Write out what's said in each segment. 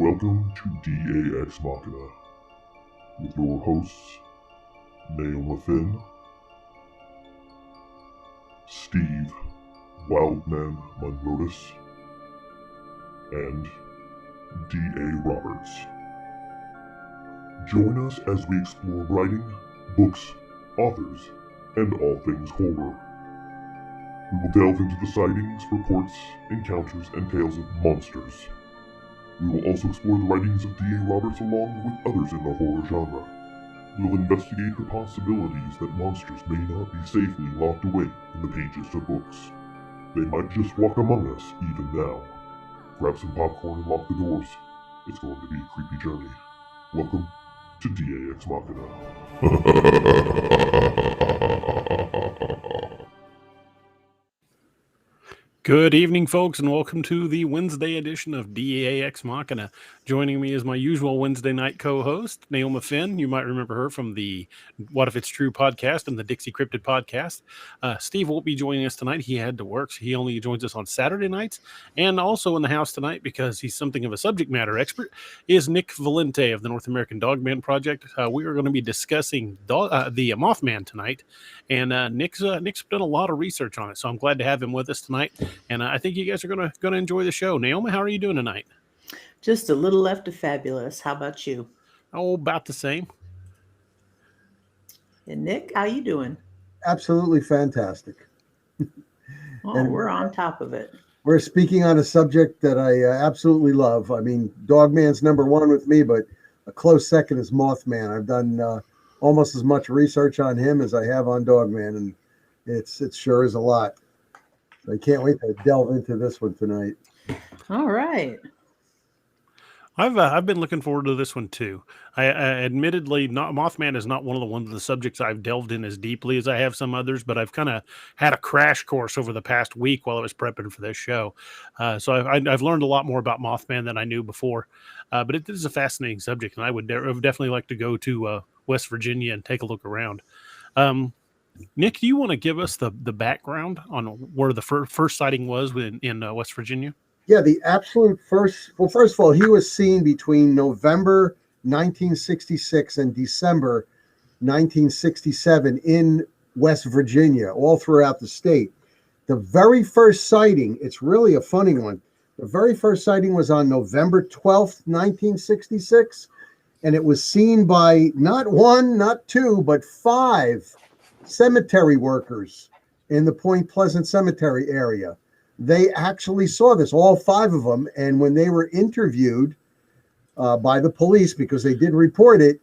Welcome to DA Ex Machina, with your hosts, Naoma Finn, Steve Wildman Munrotis, and D.A. Roberts. Join us as we explore writing, books, authors, and all things horror. We will delve into the sightings, reports, encounters, and tales of monsters. We will also explore the writings of D.A. Roberts along with others in the horror genre. We will investigate the possibilities that monsters may not be safely locked away in the pages of books. They might just walk among us even now. Grab some popcorn and lock the doors. It's going to be a creepy journey. Welcome to DA Ex Machina. Good evening, folks, and welcome to the Wednesday edition of DA Ex Machina. Joining me is my usual Wednesday night co-host, Naoma Finn. You might remember her from the What If It's True podcast and the Dixie Cryptid podcast. Steve won't be joining us tonight. He had to work, so he only joins us on Saturday nights. And also in the house tonight, because he's something of a subject matter expert, is Nick Valente of the North American Dogman Project. We are going to be discussing the Mothman tonight. And Nick's done a lot of research on it, so I'm glad to have him with us tonight. And I think you guys are going to enjoy the show. Naoma, how are you doing tonight? Just a little left of fabulous. How about you? Oh, about the same. And Nick, how you doing? Absolutely fantastic. And we're on top of it. We're speaking on a subject that I absolutely love. I mean, Dogman's number one with me, but a close second is Mothman. I've done almost as much research on him as I have on Dogman, and it sure is a lot. I can't wait to delve into this one tonight. All right. I've been looking forward to this one too. I admittedly, Mothman is not one of the subjects I've delved in as deeply as I have some others, but I've kind of had a crash course over the past week while I was prepping for this show. So I've learned a lot more about Mothman than I knew before. But it is a fascinating subject, and I would definitely like to go to West Virginia and take a look around. Nick, do you want to give us the background on where the first sighting was in West Virginia? Yeah, the absolute first. Well, first of all, he was seen between November 1966 and December 1967 in West Virginia, all throughout the state. The very first sighting, it's really a funny one. The very first sighting was on November 12th, 1966, and it was seen by not one, not two, but 5 cemetery workers in the Point Pleasant Cemetery area. They actually saw this, all 5 of them, and when they were interviewed by the police, because they did report it,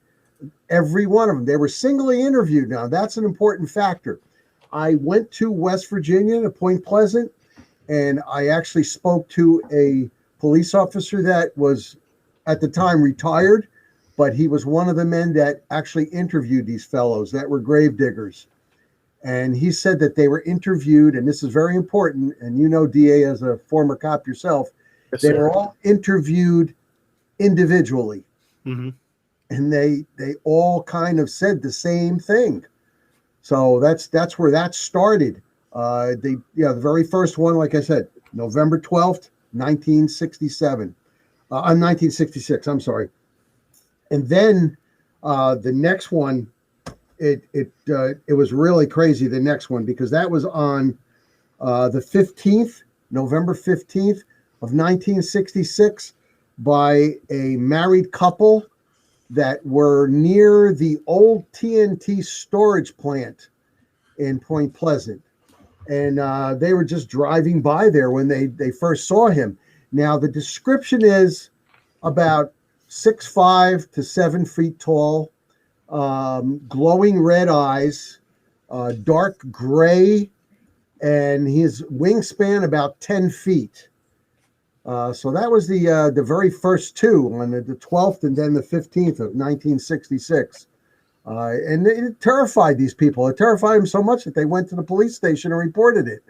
every one of them, they were singly interviewed. Now, that's an important factor. I went to West Virginia to Point Pleasant, and I actually spoke to a police officer that was, at the time, retired, but he was one of the men that actually interviewed these fellows that were grave diggers. And he said that they were interviewed, and this is very important, and you know, DA, as a former cop yourself, yes, they sir. were all interviewed individually. Mm-hmm. And they all kind of said the same thing. So that's where that started. The very first one, like I said, November 12th, 1967. 1966, I'm sorry. And then the next one, it was really crazy, the next one, because that was on the 15th, November 15th of 1966, by a married couple that were near the old TNT storage plant in Point Pleasant. And they were just driving by there when they first saw him. Now, the description is about 6'5" to 7 feet tall, glowing red eyes, dark gray, and his wingspan about 10 feet. So that was the very first two on the 12th and then the 15th of 1966. And it terrified these people. It terrified them so much that they went to the police station and reported it.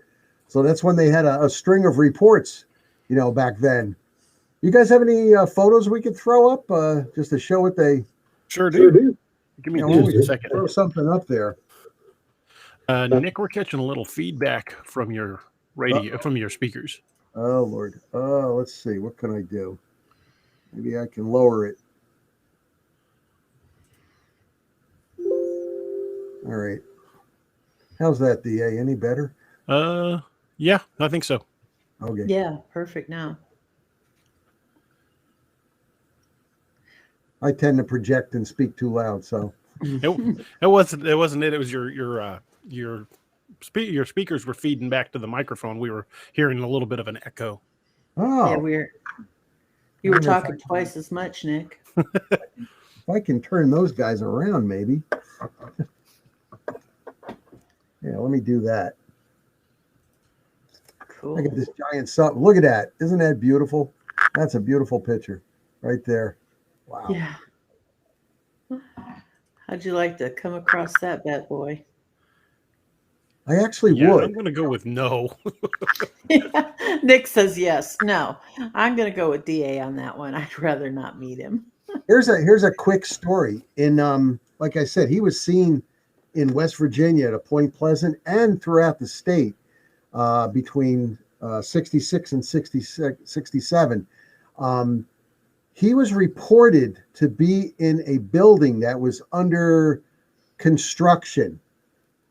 So that's when they had a string of reports, back then. You guys have any photos we could throw up just to show what they... Sure do. Give me just a second. Throw something up there. Nick, we're catching a little feedback from your radio, from your speakers. Oh, Lord. Let's see. What can I do? Maybe I can lower it. All right. How's that, DA? Any better? Yeah, I think so. Okay. Yeah, perfect now. I tend to project and speak too loud, so it wasn't it. It was your speakers were feeding back to the microphone. We were hearing a little bit of an echo. Oh, yeah, you were talking twice as much, Nick. If I can turn those guys around, maybe. Yeah, let me do that. Cool. I got this giant sun. Look at that. Isn't that beautiful? That's a beautiful picture right there. Wow. Yeah. How'd you like to come across that bad boy? I actually would. I'm going to go with no. Nick says yes. No, I'm going to go with DA on that one. I'd rather not meet him. Here's a quick story. In like I said, he was seen in West Virginia at Point Pleasant and throughout the state between 66 and 67. He was reported to be in a building that was under construction,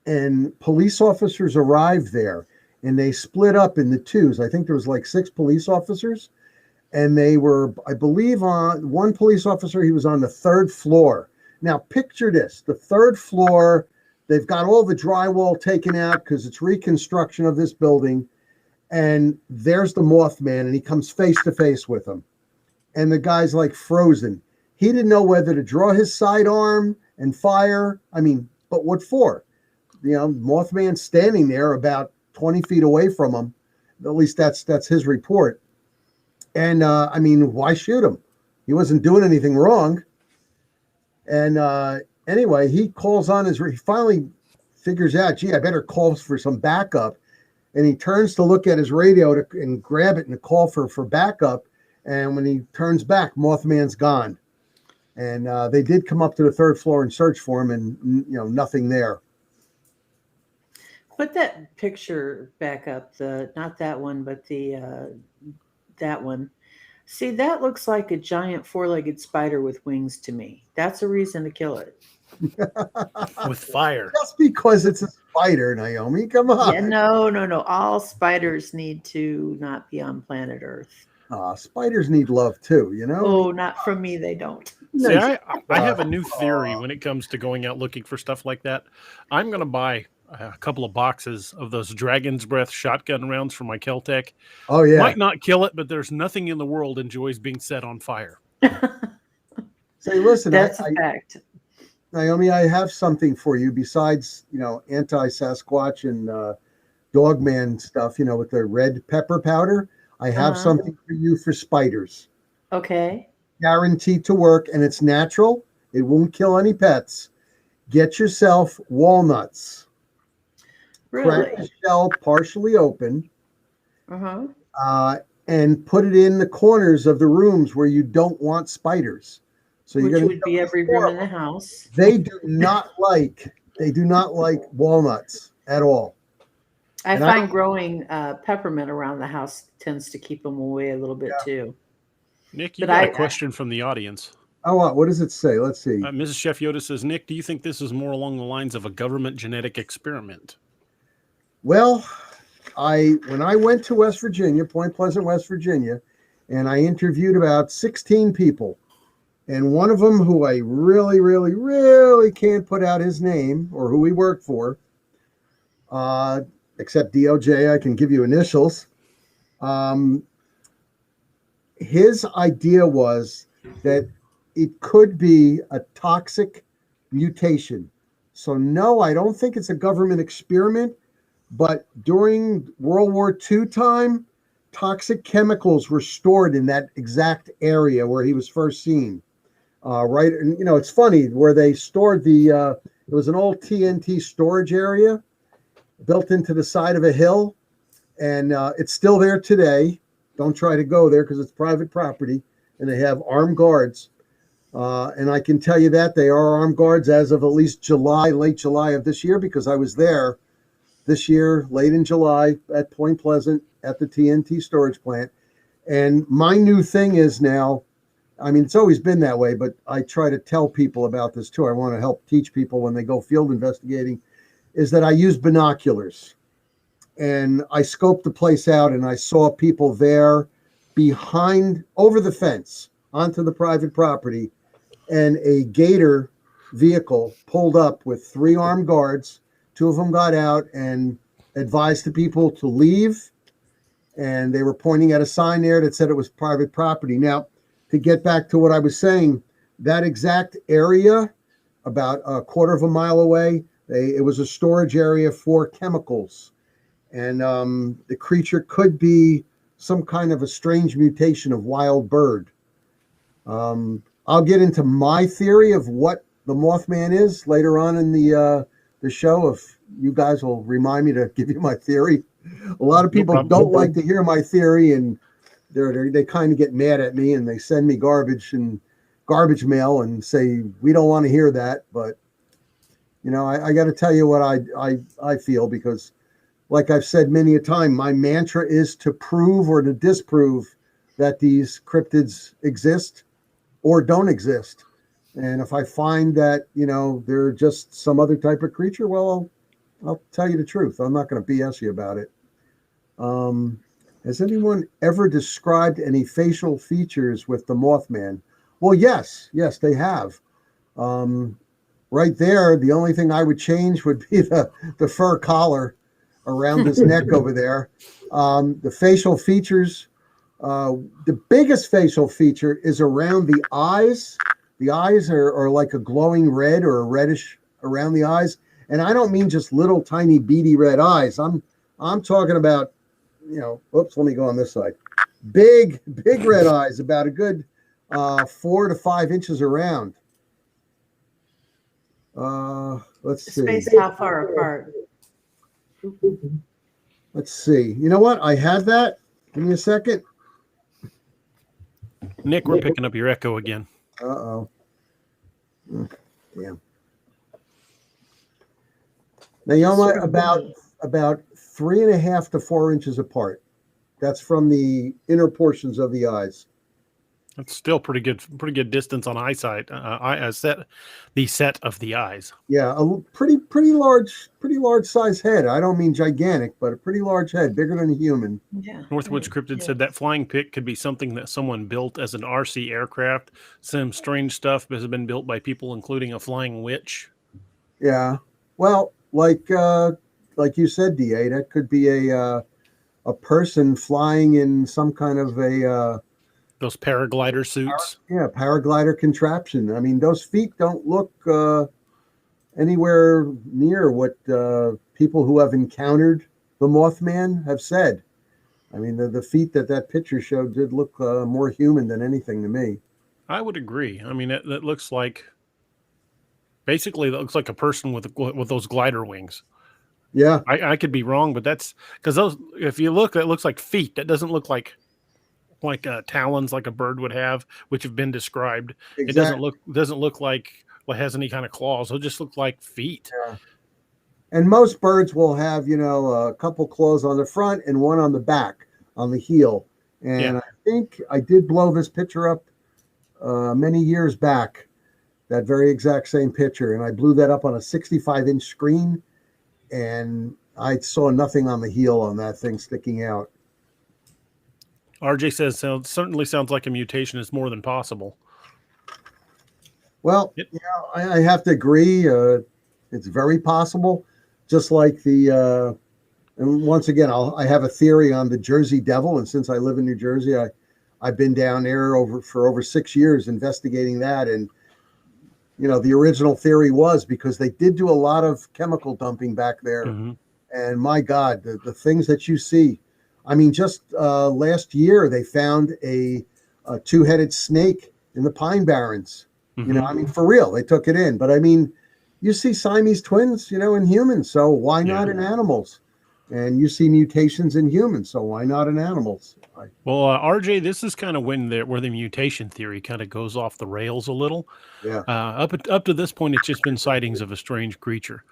and police officers arrived there, and they split up into twos. I think there was like 6 police officers, and they were, I believe, on one police officer, he was on the 3rd floor. Now, picture this, the 3rd floor, they've got all the drywall taken out because it's reconstruction of this building, and there's the Mothman, and he comes face to face with him. And the guy's like frozen. He didn't know whether to draw his sidearm and fire. I mean, but what for? Mothman standing there about 20 feet away from him. At least that's his report. And I mean, why shoot him? He wasn't doing anything wrong. And anyway, he calls on he finally figures out, gee, I better call for some backup. And he turns to look at his radio and grab it and call for backup. And when he turns back, Mothman's gone. And they did come up to the 3rd floor and search for him, and nothing there. Put that picture back up. Not that one, but that one. See, that looks like a giant 4-legged spider with wings to me. That's a reason to kill it. With fire. Just because it's a spider, Naomi. Come on. Yeah, no. All spiders need to not be on planet Earth. Spiders need love too, Oh, not from me, they don't. See, I have a new theory when it comes to going out looking for stuff like that. I'm going to buy a couple of boxes of those Dragon's Breath shotgun rounds for my Keltec. Oh, yeah. Might not kill it, but there's nothing in the world enjoys being set on fire. Say, listen, that's a fact. Naomi, I have something for you besides, anti-Sasquatch and Dogman stuff, with the red pepper powder. I have something for you for spiders. Okay. Guaranteed to work, and it's natural. It won't kill any pets. Get yourself walnuts. Really? Crack the shell partially open. Uh-huh. And put it in the corners of the rooms where you don't want spiders. So Which would be every room in the house. They do not like walnuts at all. I find growing peppermint around the house tends to keep them away a little bit too. Nick, you got a question from the audience. Oh, what does it say? Let's see. Mrs. Chef Yoda says, Nick, do you think this is more along the lines of a government genetic experiment? Well, when I went to West Virginia, Point Pleasant, West Virginia, and I interviewed about 16 people, and one of them who I really, really, really can't put out his name or who he worked for, except DOJ, I can give you initials. His idea was that it could be a toxic mutation. So no, I don't think it's a government experiment, but during World War II time, toxic chemicals were stored in that exact area where he was first seen. Right, and it's funny where they stored it was an old TNT storage area built into the side of a hill, and it's still there today. Don't try to go there because it's private property, and they have armed guards. And I can tell you that they are armed guards as of at least late July of this year, because I was there this year, late in July at Point Pleasant at the TNT storage plant. And my new thing is now, I mean, it's always been that way, but I try to tell people about this too. I want to help teach people when they go field investigating, is that I use binoculars. And I scoped the place out, and I saw people there over the fence onto the private property, and a gator vehicle pulled up with 3 armed guards. 2 of them got out and advised the people to leave, and they were pointing at a sign there that said it was private property. Now, to get back to what I was saying, that exact area, about a quarter of a mile away, it was a storage area for chemicals. And the creature could be some kind of a strange mutation of wild bird. I'll get into my theory of what the Mothman is later on in the show, if you guys will remind me to give you my theory. A lot of people don't like to hear my theory, and they kind of get mad at me, and they send me garbage mail and say, we don't want to hear that. But I got to tell you what I feel, because like I've said many a time, my mantra is to prove or to disprove that these cryptids exist or don't exist. And if I find that, they're just some other type of creature, well, I'll tell you the truth. I'm not going to BS you about it. Has anyone ever described any facial features with the Mothman? Well, yes, they have. Right there, the only thing I would change would be the fur collar around his neck over there. The facial features, the biggest facial feature is around the eyes. The eyes are like a glowing red or a reddish around the eyes. And I don't mean just little tiny beady red eyes. I'm talking about, oops, let me go on this side. Big red eyes, about a good 4 to 5 inches around. Let's see. Spaced how far apart? Let's see. You know what? I have that. Give me a second. Nick, we're picking up your echo again. Uh-oh. Damn. Now, about 3.5 to 4 inches apart. That's from the inner portions of the eyes. That's still pretty good distance on eyesight. The set of the eyes. Yeah, a pretty large size head. I don't mean gigantic, but a pretty large head, bigger than a human. Yeah. Northwoods Cryptid said that flying pick could be something that someone built as an RC aircraft. Some strange stuff has been built by people, including a flying witch. Yeah. Well, like you said, DA, that could be a person flying in some kind of a those paraglider suits. Paraglider contraption. I mean, those feet don't look anywhere near what people who have encountered the Mothman have said. I mean, the feet that picture showed did look more human than anything to me. I would agree. I mean, it looks like, basically, it looks like a person with those glider wings. Yeah. I could be wrong, but that's because those, if you look, it looks like feet. That doesn't look like talons like a bird would have, which have been described. Exactly. It doesn't look like it has any kind of claws. It'll just look like feet. Yeah. And most birds will have, a couple claws on the front and one on the back, on the heel. And I think I did blow this picture up many years back, that very exact same picture. And I blew that up on a 65-inch screen, and I saw nothing on the heel on that thing sticking out. RJ says, certainly sounds like a mutation is more than possible. Well, I have to agree. It's very possible. Just like and once again, I have a theory on the Jersey Devil. And since I live in New Jersey, I've been down there for over 6 years investigating that. And, the original theory was because they did do a lot of chemical dumping back there. Mm-hmm. And my God, the things that you see. I mean, just last year they found a two-headed snake in the Pine Barrens. Mhm. You know, I mean, for real, they took it in. But I mean, you see Siamese twins, you know, in humans, so why not in animals? And you see mutations in humans, so why not in animals? Well, RJ, this is kind of when where the mutation theory kind of goes off the rails a little. Yeah. Up to this point, it's just been sightings of a strange creature.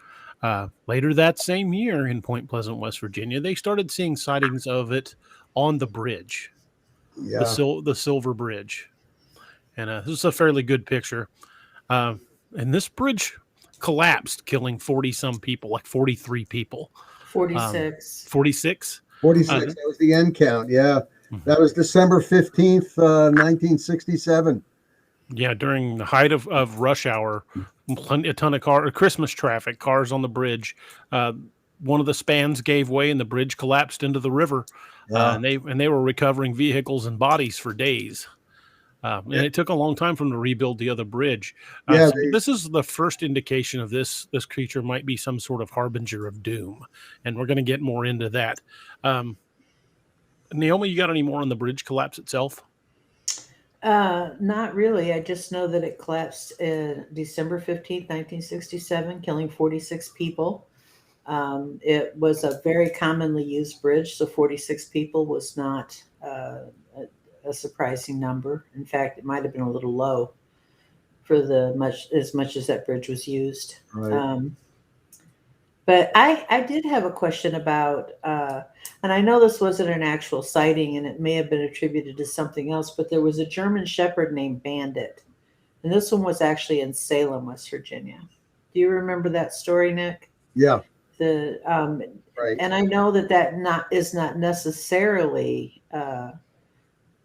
Later that same year in Point Pleasant, West Virginia, they started seeing sightings of it on the bridge, Yeah. the Silver Bridge, and this is a fairly good picture. Uh, and this bridge collapsed, killing 40 some people, like 43 people. 46. 46. 46. That was the end count. Yeah. That was December 15th, 1967. Yeah, during the height of rush hour, a ton of Christmas traffic, cars on the bridge. One of the spans gave way and the bridge collapsed into the river. Yeah. And they were recovering vehicles and bodies for days. And it took a long time for them to rebuild the other bridge. Yeah, So this is the first indication of this creature might be some sort of harbinger of doom, and we're going to get more into that. Naomi, you got any more on the bridge collapse itself? Not really. I just know that it collapsed December 15th, 1967, killing 46 people. It was a very commonly used bridge, so 46 people was not a surprising number. In fact, it might have been a little low for as much as that bridge was used. Right. But I did have a question about, and I know this wasn't an actual sighting and it may have been attributed to something else, but there was a German Shepherd named Bandit. And this one was actually in Salem, West Virginia. Do you remember that story, Nick? Yeah. Right. And I know that is not necessarily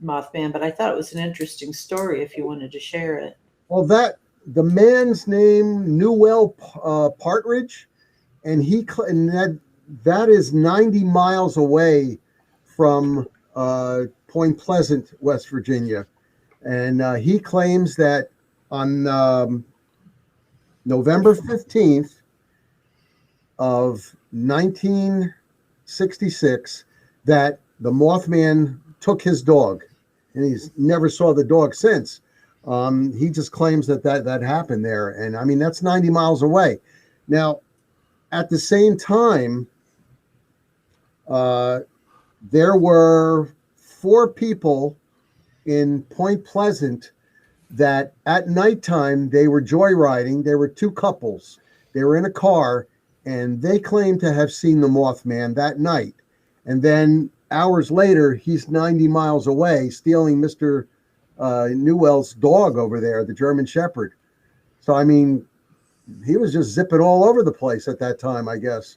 Mothman, but I thought it was an interesting story if you wanted to share it. Well, the man's name, Newell Partridge, and that is 90 miles away from Point Pleasant, West Virginia. And he claims that on November 15th of 1966, that the Mothman took his dog, and he's never saw the dog since. He just claims that happened there. And I mean, that's 90 miles away. Now, at the same time, there were 4 people in Point Pleasant that at nighttime they were joyriding. There were 2 couples. They were in a car, and they claimed to have seen the Mothman that night. And then hours later, he's 90 miles away stealing Mr. Newell's dog over there, the German Shepherd. So, I mean, he was just zipping all over the place at that time, I guess.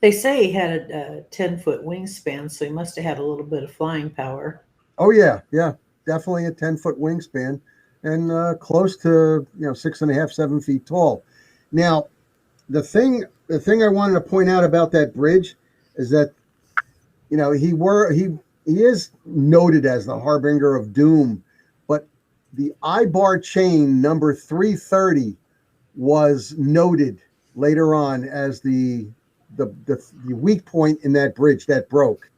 They say he had a 10-foot wingspan, so he must have had a little bit of flying power. Oh, yeah. Yeah, definitely a 10-foot wingspan and close to, 6.5, 7 feet tall. Now, the thing I wanted to point out about that bridge is that, he is noted as the harbinger of doom, but the I-bar chain number 330 was noted later on as the weak point in that bridge that broke.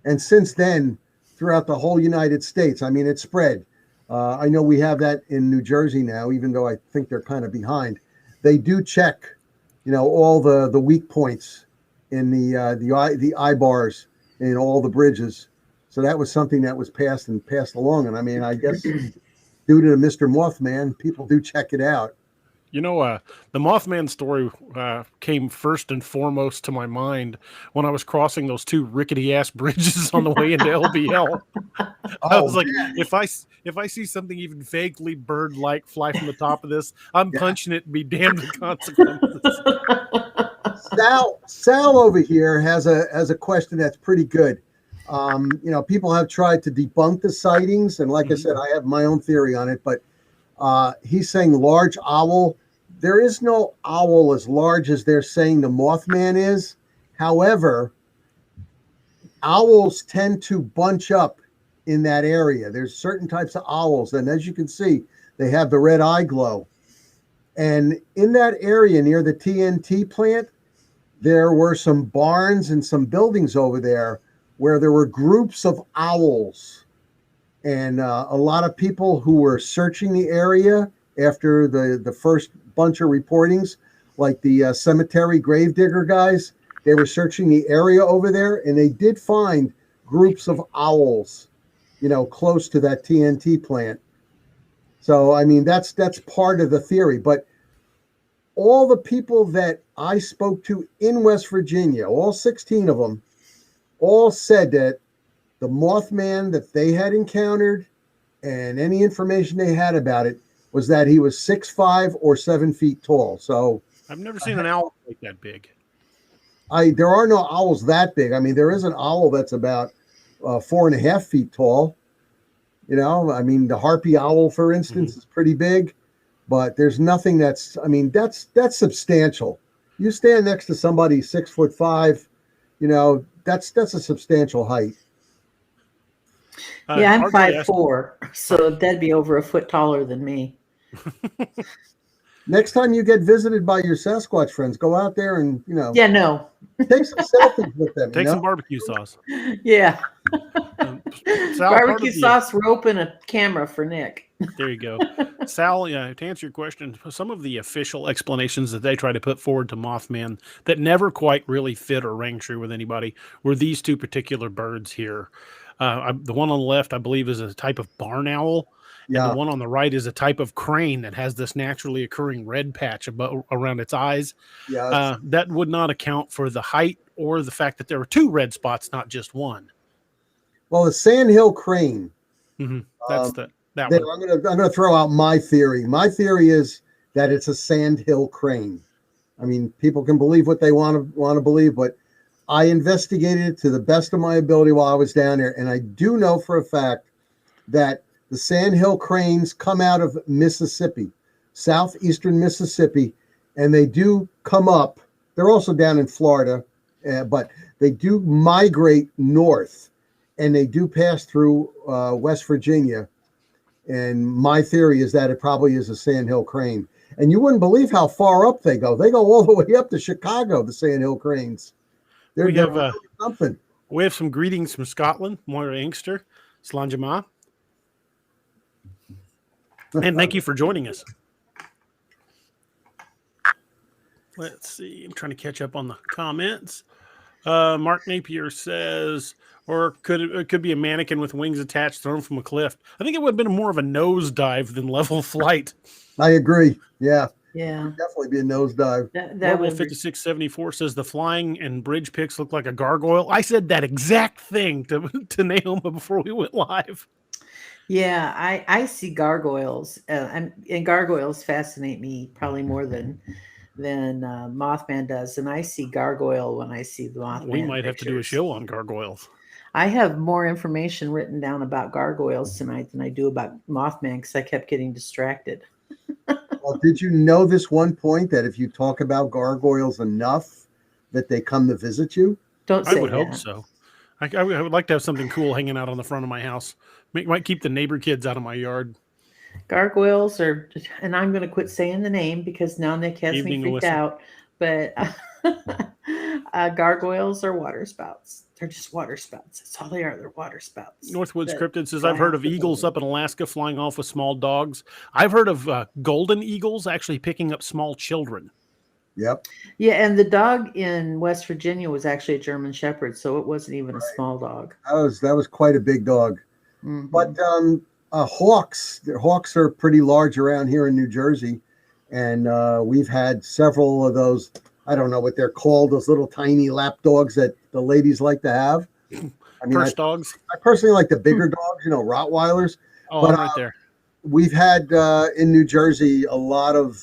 And since then, throughout the whole United States, I mean, it spread. I know we have that in New Jersey now, even though I think they're kind of behind. They do check, all the weak points in the I-bars in all the bridges. So that was something that was passed along. And I mean, I guess due to Mr. Mothman, people do check it out. The Mothman story came first and foremost to my mind when I was crossing those 2 rickety-ass bridges on the way into LBL. I was like, if I see something even vaguely bird-like fly from the top of this, I'm punching it and be damned the consequences. Sal over here has a question that's pretty good. People have tried to debunk the sightings, and like I said, I have my own theory on it, but he's saying large owl. There is no owl as large as they're saying the Mothman is. However, owls tend to bunch up in that area. There's certain types of owls, and as you can see, they have the red eye glow. And in that area near the TNT plant, there were some barns and some buildings over there where there were groups of owls, and a lot of people who were searching the area after the first bunch of reportings, like the cemetery gravedigger guys, they were searching the area over there, and they did find groups of owls, close to that TNT plant. So, I mean, that's part of the theory. But all the people that I spoke to in West Virginia, all 16 of them, all said that the Mothman that they had encountered and any information they had about it was that he was 6'5" or 7 feet tall. So I've never seen an owl like that big. There are no owls that big. I mean, there is an owl that's about 4.5 feet tall. I mean, the harpy owl, for instance, is pretty big, but there's nothing that's substantial. You stand next to somebody 6'5", that's a substantial height. Yeah, I'm 5'4", so that'd be over a foot taller than me. Next time you get visited by your Sasquatch friends, go out there and Yeah, no. take some selfies with them. Take some barbecue sauce. Yeah. Sal, barbecue sauce, rope, and a camera for Nick. There you go. Sal, to answer your question, some of the official explanations that they try to put forward to Mothman that never quite really fit or rang true with anybody were these two particular birds here. The one on the left, I believe, is a type of barn owl. Yeah. And the one on the right is a type of crane that has this naturally occurring red patch around its eyes. Yeah. That would not account for the height or the fact that there were two red spots, not just one. Well, the sandhill crane. Mm-hmm. That's that one. I'm gonna throw out my theory. My theory is that it's a sandhill crane. I mean, people can believe what they want to believe, but I investigated it to the best of my ability while I was down there, and I do know for a fact that the sandhill cranes come out of Mississippi, southeastern Mississippi, and they do come up. They're also down in Florida, but they do migrate north, and they do pass through West Virginia. And my theory is that it probably is a sandhill crane. And you wouldn't believe how far up they go. They go all the way up to Chicago, the sandhill cranes. They're something. We have some greetings from Scotland, Moira Inkster, Slanjama. And thank you for joining us. Let's see. I'm trying to catch up on the comments. Mark Napier says, or it could be a mannequin with wings attached thrown from a cliff. I think it would have been more of a nosedive than level flight. I agree. Yeah. Yeah. Definitely be a nosedive. That would 5674 says the flying and bridge pics look like a gargoyle. I said that exact thing to Naoma before we went live. Yeah, I see gargoyles, and gargoyles fascinate me probably more than Mothman does. And I see gargoyle when I see the Mothman. We might have to do a show on gargoyles. I have more information written down about gargoyles tonight than I do about Mothman because I kept getting distracted. Well, did you know this one point that if you talk about gargoyles enough, that they come to visit you? Don't say I would that. hope so. I would like to have something cool hanging out on the front of my house. Might keep the neighbor kids out of my yard. Gargoyles are, and I'm going to quit saying the name because now Nick has me freaked out. But gargoyles are water spouts. They're just water spouts. That's all they are. They're water spouts. Northwoods Cryptid says, I've heard of eagles up in Alaska flying off with small dogs. I've heard of golden eagles actually picking up small children. Yep. Yeah, and the dog in West Virginia was actually a German Shepherd, so it wasn't even a small dog. That was quite a big dog. Mm-hmm. But hawks are pretty large around here in New Jersey, and we've had several of those. I don't know what they're called, those little tiny lap dogs that the ladies like to have. I mean, purse dogs. I personally like the bigger dogs, Rottweilers. Oh, but, right there. We've had in New Jersey a lot of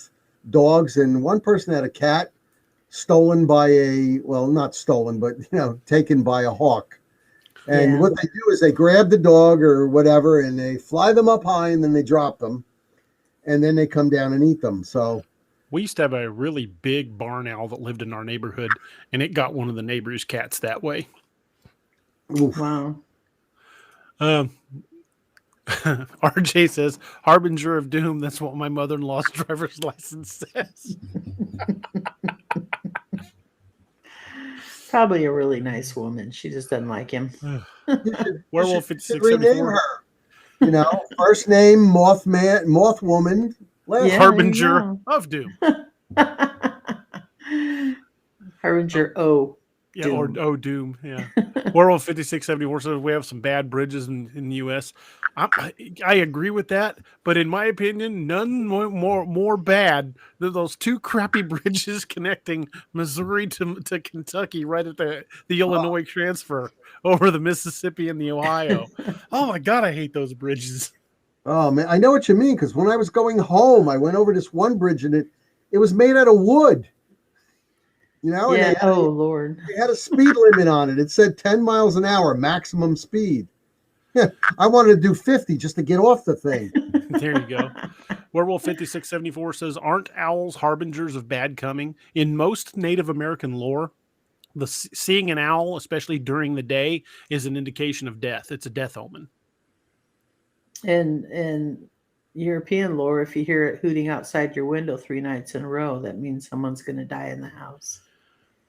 dogs, and one person had a cat stolen by not stolen, but taken by a hawk. And what they do is they grab the dog or whatever, and they fly them up high, and then they drop them, and then they come down and eat them. So we used to have a really big barn owl that lived in our neighborhood, and it got one of the neighbors' cats that way. Oof. Wow. RJ says, Harbinger of Doom. That's what my mother-in-law's driver's license says. Probably a really nice woman. She just doesn't like him. Werewolf you should rename 5674. her. You know, first name Mothman, Mothwoman. Last Yeah. Harbinger of Doom. Harbinger O. Yeah, Doom. or Doom. Yeah. Werewolf 5674 says we have some bad bridges in the U.S. I agree with that, but in my opinion, none more bad than those two crappy bridges connecting Missouri to Kentucky right at the Illinois transfer over the Mississippi and the Ohio. Oh my God, I hate those bridges. Oh man, I know what you mean, because when I was going home, I went over this one bridge and it was made out of wood. You know, Yeah. and Oh Lord. they had a speed limit on it. It said 10 miles an hour maximum speed. I wanted to do 50 just to get off the thing. There you go. Werewolf 5674 says, aren't owls harbingers of bad coming? In most Native American lore, seeing an owl, especially during the day, is an indication of death. It's a death omen. And European lore, if you hear it hooting outside your window 3 nights in a row, that means someone's going to die in the house.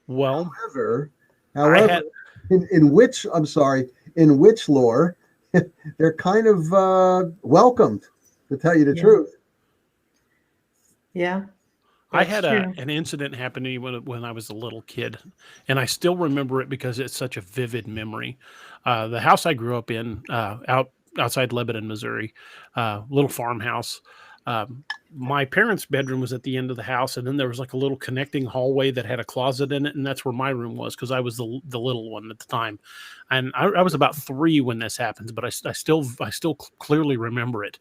Well, However, had, in which lore, they're kind of welcomed, to tell you the truth. Yeah. I had an incident happen to me when I was a little kid, and I still remember it because it's such a vivid memory. The house I grew up in, outside Lebanon, Missouri, little farmhouse. My parents' bedroom was at the end of the house, and then there was like a little connecting hallway that had a closet in it, and that's where my room was because I was the little one at the time, and I was about 3 when this happens, but I still clearly remember it.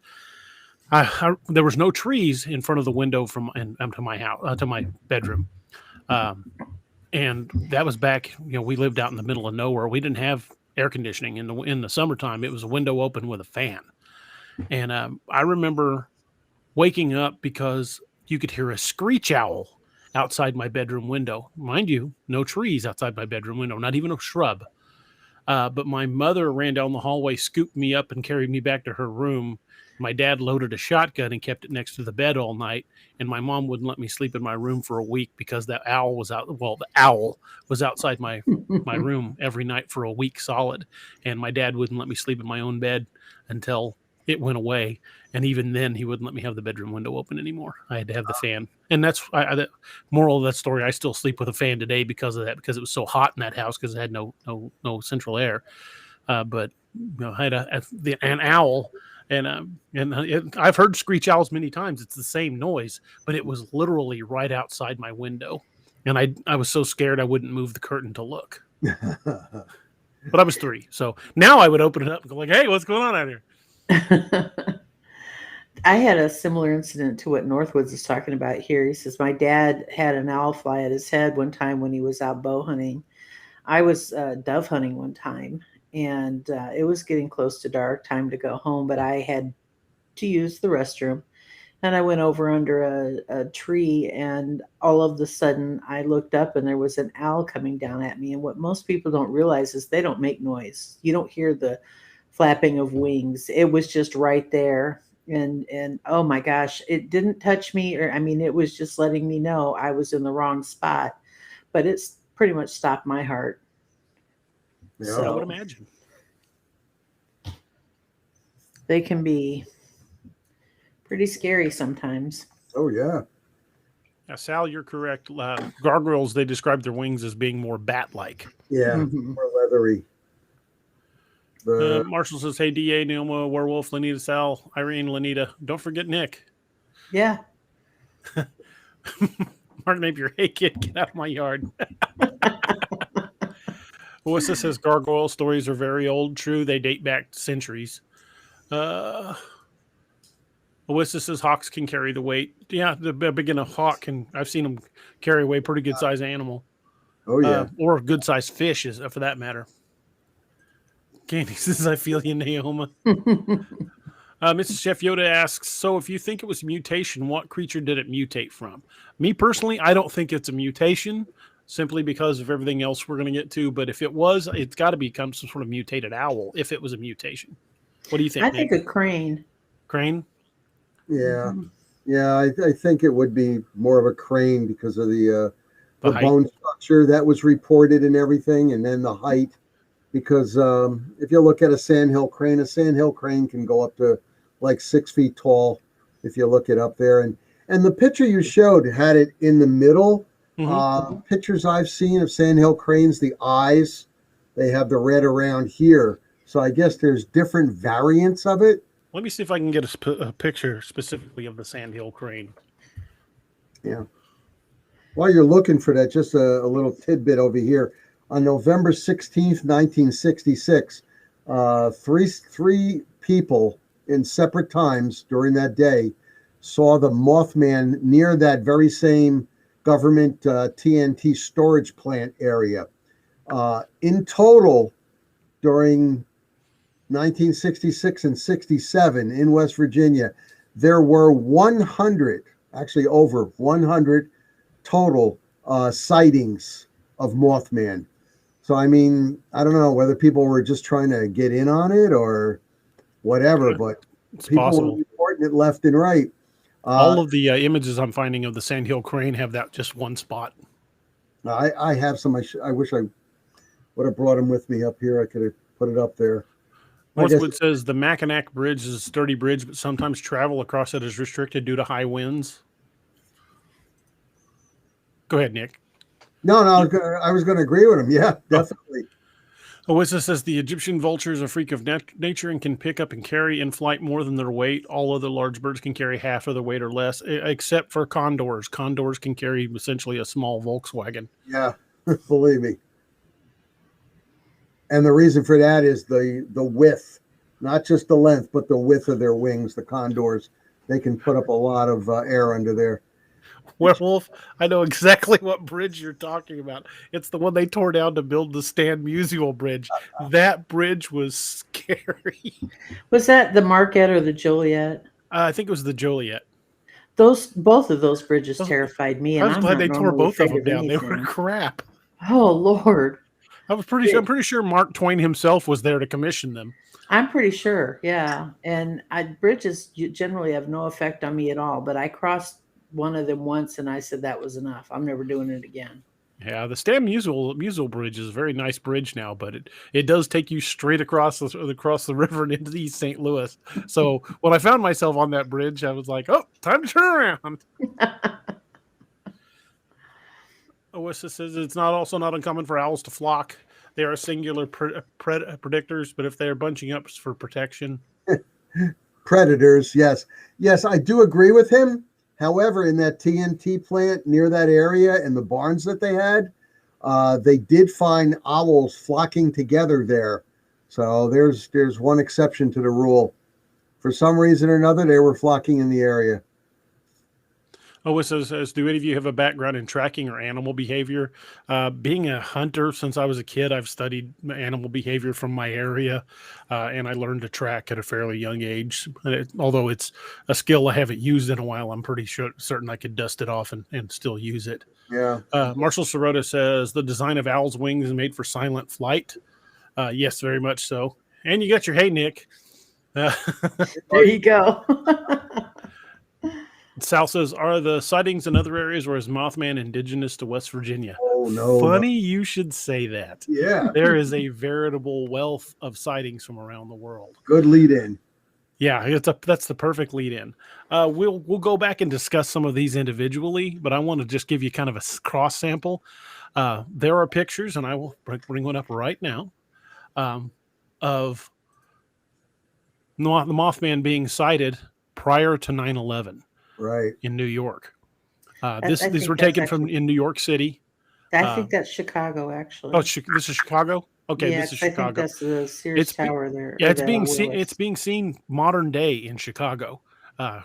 There was no trees in front of the window to my house, to my bedroom, and that was back. We lived out in the middle of nowhere. We didn't have air conditioning in the summertime. It was a window open with a fan, and I remember waking up because you could hear a screech owl outside my bedroom window. Mind you, no trees outside my bedroom window, not even a shrub. But my mother ran down the hallway, scooped me up, and carried me back to her room. My dad loaded a shotgun and kept it next to the bed all night. And my mom wouldn't let me sleep in my room for a week because the owl was out. Well, the owl was outside my room every night for a week solid. And my dad wouldn't let me sleep in my own bed until it went away. And even then, he wouldn't let me have the bedroom window open anymore. I had to have the fan. And that's the moral of that story. I still sleep with a fan today because of that, because it was so hot in that house because it had no central air. But I had an owl. And I've heard screech owls many times. It's the same noise, but it was literally right outside my window. And I was so scared I wouldn't move the curtain to look. But I was 3. So now I would open it up and go like, hey, what's going on out here? I had a similar incident to what Northwoods is talking about here. He says, my dad had an owl fly at his head one time when he was out bow hunting. I was dove hunting one time. And it was getting close to dark, time to go home, but I had to use the restroom. And I went over under a tree, and all of a sudden I looked up and there was an owl coming down at me. And what most people don't realize is they don't make noise. You don't hear the flapping of wings. It was just right there. And oh my gosh, it didn't touch me. It was just letting me know I was in the wrong spot. But it's pretty much stopped my heart. Yeah, so, I would imagine. They can be pretty scary sometimes. Oh, yeah. Yeah, Sal, you're correct. Gargoyles, they describe their wings as being more bat-like. Yeah, more leathery. Marshall says, hey, D.A., Neoma, Werewolf, Lenita, Sal, Irene, Lenita. Don't forget Nick. Yeah. Mark Napier, hey, kid, get out of my yard. Melissa says gargoyle stories are very old. True, they date back centuries. Melissa says hawks can carry the weight. Yeah, the big enough hawk I've seen them carry away pretty good sized animal. Oh yeah, or a good sized fish is for that matter. Candy says I feel you, Naoma. Mrs. Chef Yoda asks, so if you think it was mutation, what creature did it mutate from? Me personally, I don't think it's a mutation. Simply because of everything else we're going to get to. But if it was, it's got to become some sort of mutated owl if it was a mutation. What do you think, I think a crane. Crane? Yeah. Yeah, I think it would be more of a crane because of the the height. bone structure that was reported and everything, and then the height. Because if you look at a sandhill crane can go up to like 6 feet tall if you look it up there. And the picture you showed had it in the middle. Pictures I've seen of sandhill cranes, the eyes, they have the red around here. So I guess there's different variants of it. Let me see if I can get a picture specifically of the sandhill crane. Yeah. While you're looking for that, just a little tidbit over here. On November 16th, 1966, three people in separate times during that day saw the Mothman near that very same government TNT storage plant area. In total, during 1966 and 67 in West Virginia, there were 100, actually over 100 total sightings of Mothman. So, I mean, I don't know whether people were just trying to get in on it or whatever, but it's people possible. were reporting it left and right. All of the images I'm finding of the sandhill crane have that just one spot. I have some. I wish I would have brought them with me up here. I could have put it up there. Northwood says the Mackinac Bridge is a sturdy bridge, but sometimes travel across it is restricted due to high winds. Go ahead, Nick. No, I was going to agree with him. Yeah, definitely. Owissa says the Egyptian vulture is a freak of nature and can pick up and carry in flight more than their weight. All other large birds can carry half of their weight or less, except for condors. Condors can carry essentially a small Volkswagen. Yeah, believe me. And the reason for that is the width, not just the length, but the width of their wings. The condors, they can put up a lot of air under there. Werewolf, I know exactly what bridge you're talking about. It's the one they tore down to build the Stan Musial Bridge. That bridge was scary. Was that the Marquette or the Joliet? I think it was the Joliet. Both of those bridges terrified me. I was glad they tore both of them of down. They were crap. Oh Lord! I'm pretty sure Mark Twain himself was there to commission them. I'm pretty sure, yeah. And bridges generally have no effect on me at all. But I crossed one of them once, and I said that was enough. I'm never doing it again. Yeah, the Stan Musial Bridge is a very nice bridge now, but it does take you straight across the river and into East St. Louis. So when I found myself on that bridge, I was like, "Oh, time to turn around." Owissa says it's also not uncommon for owls to flock. They are singular predators, but if they are bunching up for protection, predators, yes, I do agree with him. However, in that TNT plant near that area and the barns that they had, they did find owls flocking together there. So there's one exception to the rule. For some reason or another, they were flocking in the area. Owissa says, do any of you have a background in tracking or animal behavior? Being a hunter since I was a kid, I've studied animal behavior from my area, and I learned to track at a fairly young age. Although it's a skill I haven't used in a while, I'm pretty certain I could dust it off and still use it. Yeah. Marshall Sirota says, the design of owl's wings is made for silent flight. Yes, very much so. And you got your hey, Nick. There you go. Sal says, are the sightings in other areas or is Mothman indigenous to West Virginia? Oh, no. Funny you should say that. Yeah. There is a veritable wealth of sightings from around the world. Good lead in. Yeah, that's the perfect lead in. We'll go back and discuss some of these individually, but I want to just give you kind of a cross sample. There are pictures, and I will bring one up right now, of the Mothman being sighted prior to 9/11. Right. In New York. These were taken from in New York City. I think that's Chicago, actually. Oh, this is Chicago? Okay, yeah, this is Chicago. I think that's the Sears Tower there. Yeah, it's being seen modern day in Chicago. There's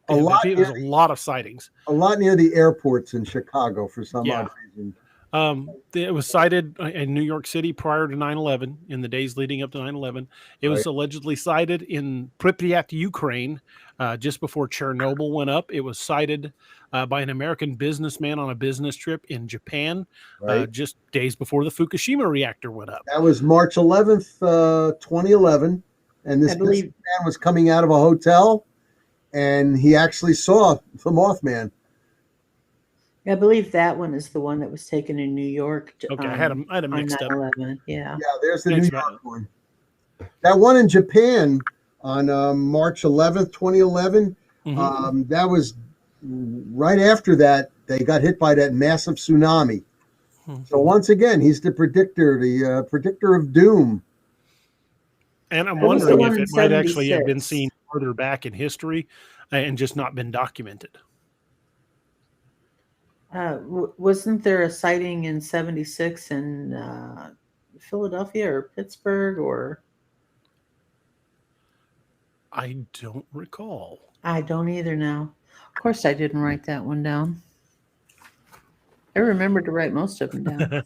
a lot of sightings. A lot near the airports in Chicago for some odd reason. It was sighted in New York City prior to 9/11, in the days leading up to 9/11. It was allegedly sighted in Pripyat, Ukraine, just before Chernobyl went up. It was sighted by an American businessman on a business trip in Japan, just days before the Fukushima reactor went up. That was March 11th, 2011. And this businessman was coming out of a hotel, and he actually saw the Mothman. I believe that one is the one that was taken in New York. Okay, I had them on mixed up. 9/11. Yeah. Yeah, there's the Thanks, New Matt. York one. That one in Japan on March 11th, 2011. That was right after that they got hit by that massive tsunami. So once again, he's the predictor of doom. And I'm What was the wondering one if in it might actually have been 76? seen further back in history and just not been documented. Wasn't there a sighting in 76 in Philadelphia or Pittsburgh or? I don't recall. I don't either now. Of course, I didn't write that one down. I remembered to write most of them down.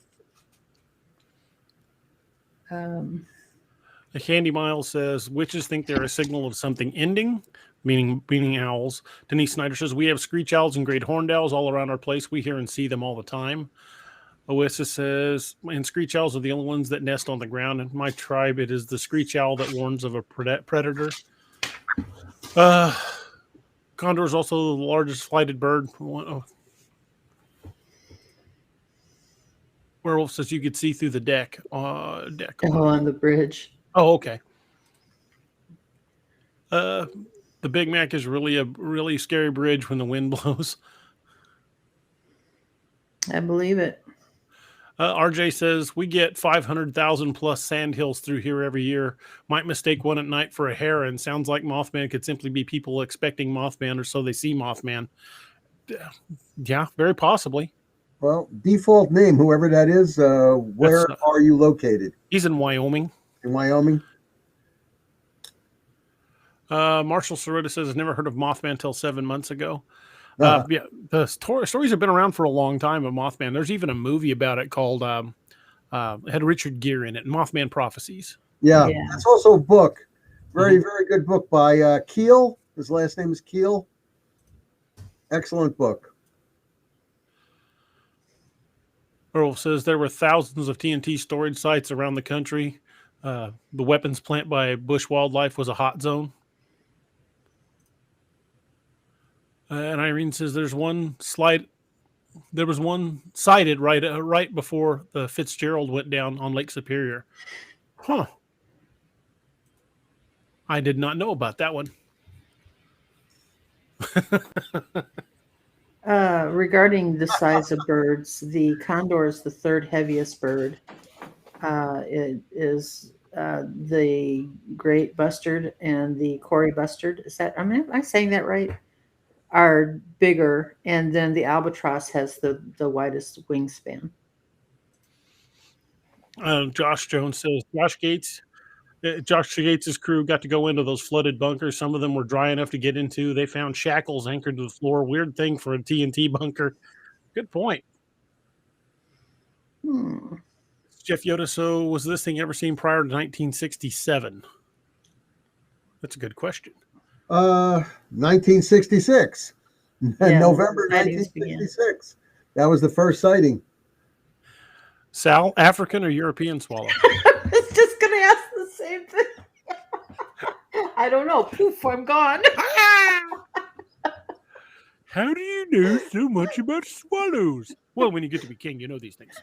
The Candy Mile says witches think they're a signal of something ending, meaning owls. Denise Snyder says we have screech owls and great horned owls all around our place. We hear and see them all the time. Oasis says, and screech owls are the only ones that nest on the ground. In my tribe, it is the screech owl that warns of a predator. Condor is also the largest flighted bird. Werewolf says you could see through the deck. Oh, on the bridge. Oh, okay. The Big Mac is really a really scary bridge when the wind blows. I believe it. RJ says we get 500,000 plus sandhills through here every year. Might mistake one at night for a heron. Sounds like Mothman could simply be people expecting Mothman, or so they see Mothman. Yeah, very possibly. Well, default name, whoever that is, where are you located? He's in Wyoming. In Wyoming? Marshall Sorota says, never heard of Mothman until 7 months ago. Yeah, the stories have been around for a long time of Mothman. There's even a movie about it called, had Richard Gere in it, Mothman Prophecies. Yeah, that's also a book. Very, very good book by Keel. His last name is Keel. Excellent book. Earl says there were thousands of TNT storage sites around the country. The weapons plant by Bush Wildlife was a hot zone. And Irene says there was one sighted right before the Fitzgerald went down on Lake Superior. Huh. I did not know about that one. Regarding the size of birds, the condor is the third heaviest bird. It is the great bustard and the Cory bustard. Am I saying that right? Are bigger, and then the albatross has the widest wingspan. Josh Jones says Josh Gates' crew got to go into those flooded bunkers. Some of them were dry enough to get into. They found shackles anchored to the floor. Weird thing for a TNT bunker. Good point. Jeff Yoda, so was this thing ever seen prior to 1967? That's a good question. 1966. Yeah, November 1966. That was the first sighting. Sal, African or European swallow? I was just going to ask the same thing. I don't know. Poof, I'm gone. How do you know so much about swallows? Well, when you get to be king, you know these things.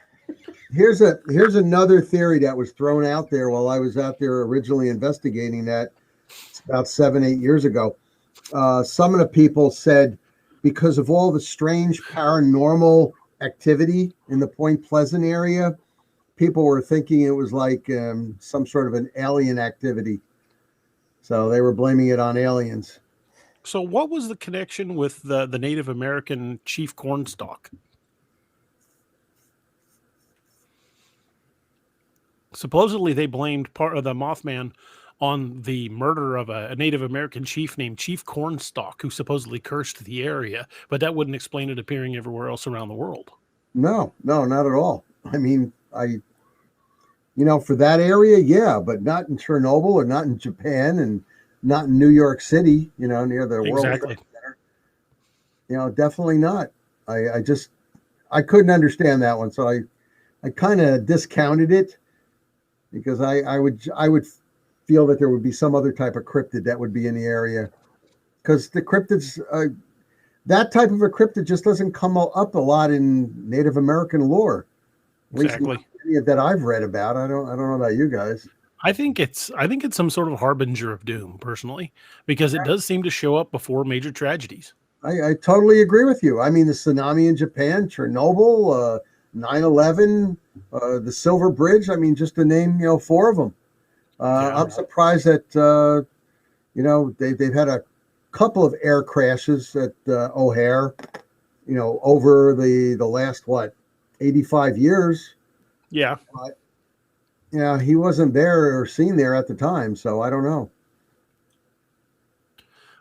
Here's another theory that was thrown out there while I was out there originally investigating that about 7-8 years ago. Some of the people said because of all the strange paranormal activity in the Point Pleasant area, people were thinking it was like some sort of an alien activity. So they were blaming it on aliens. So what was the connection with the Native American chief Cornstalk? Supposedly they blamed part of the Mothman on the murder of a Native American chief named Chief Cornstalk, who supposedly cursed the area, but that wouldn't explain it appearing everywhere else around the world. No, not at all. I mean, for that area, yeah, but not in Chernobyl or not in Japan and not in New York City, near the World Trade Center. Definitely not. I couldn't understand that one. So I kind of discounted it because I would feel that there would be some other type of cryptid that would be in the area, because the cryptids, that type of a cryptid just doesn't come up a lot in Native American lore. At least Exactly. not any that I've read about. I don't know about you guys. I think it's some sort of harbinger of doom, personally, because it does seem to show up before major tragedies. I totally agree with you. I mean, the tsunami in Japan, Chernobyl, 9/11, the Silver Bridge. I mean, just to name, 4 of them. Yeah. I'm surprised that, they've had a couple of air crashes at O'Hare, over the last, 85 years. Yeah. Yeah, he wasn't there or seen there at the time, so I don't know.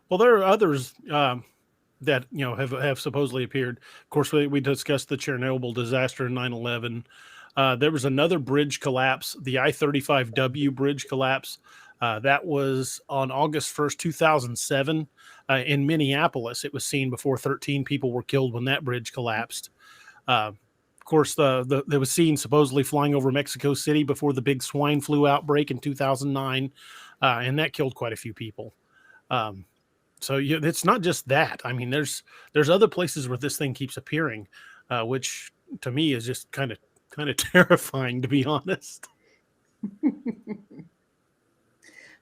Well, there are others that have supposedly appeared. Of course, we discussed the Chernobyl disaster in 9/11. There was another bridge collapse, the I-35W bridge collapse. That was on August 1st, 2007, in Minneapolis. It was seen before 13 people were killed when that bridge collapsed. Of course, there was seen supposedly flying over Mexico City before the big swine flu outbreak in 2009, and that killed quite a few people. So it's not just that. I mean, there's other places where this thing keeps appearing, which to me is just kind of terrifying, to be honest.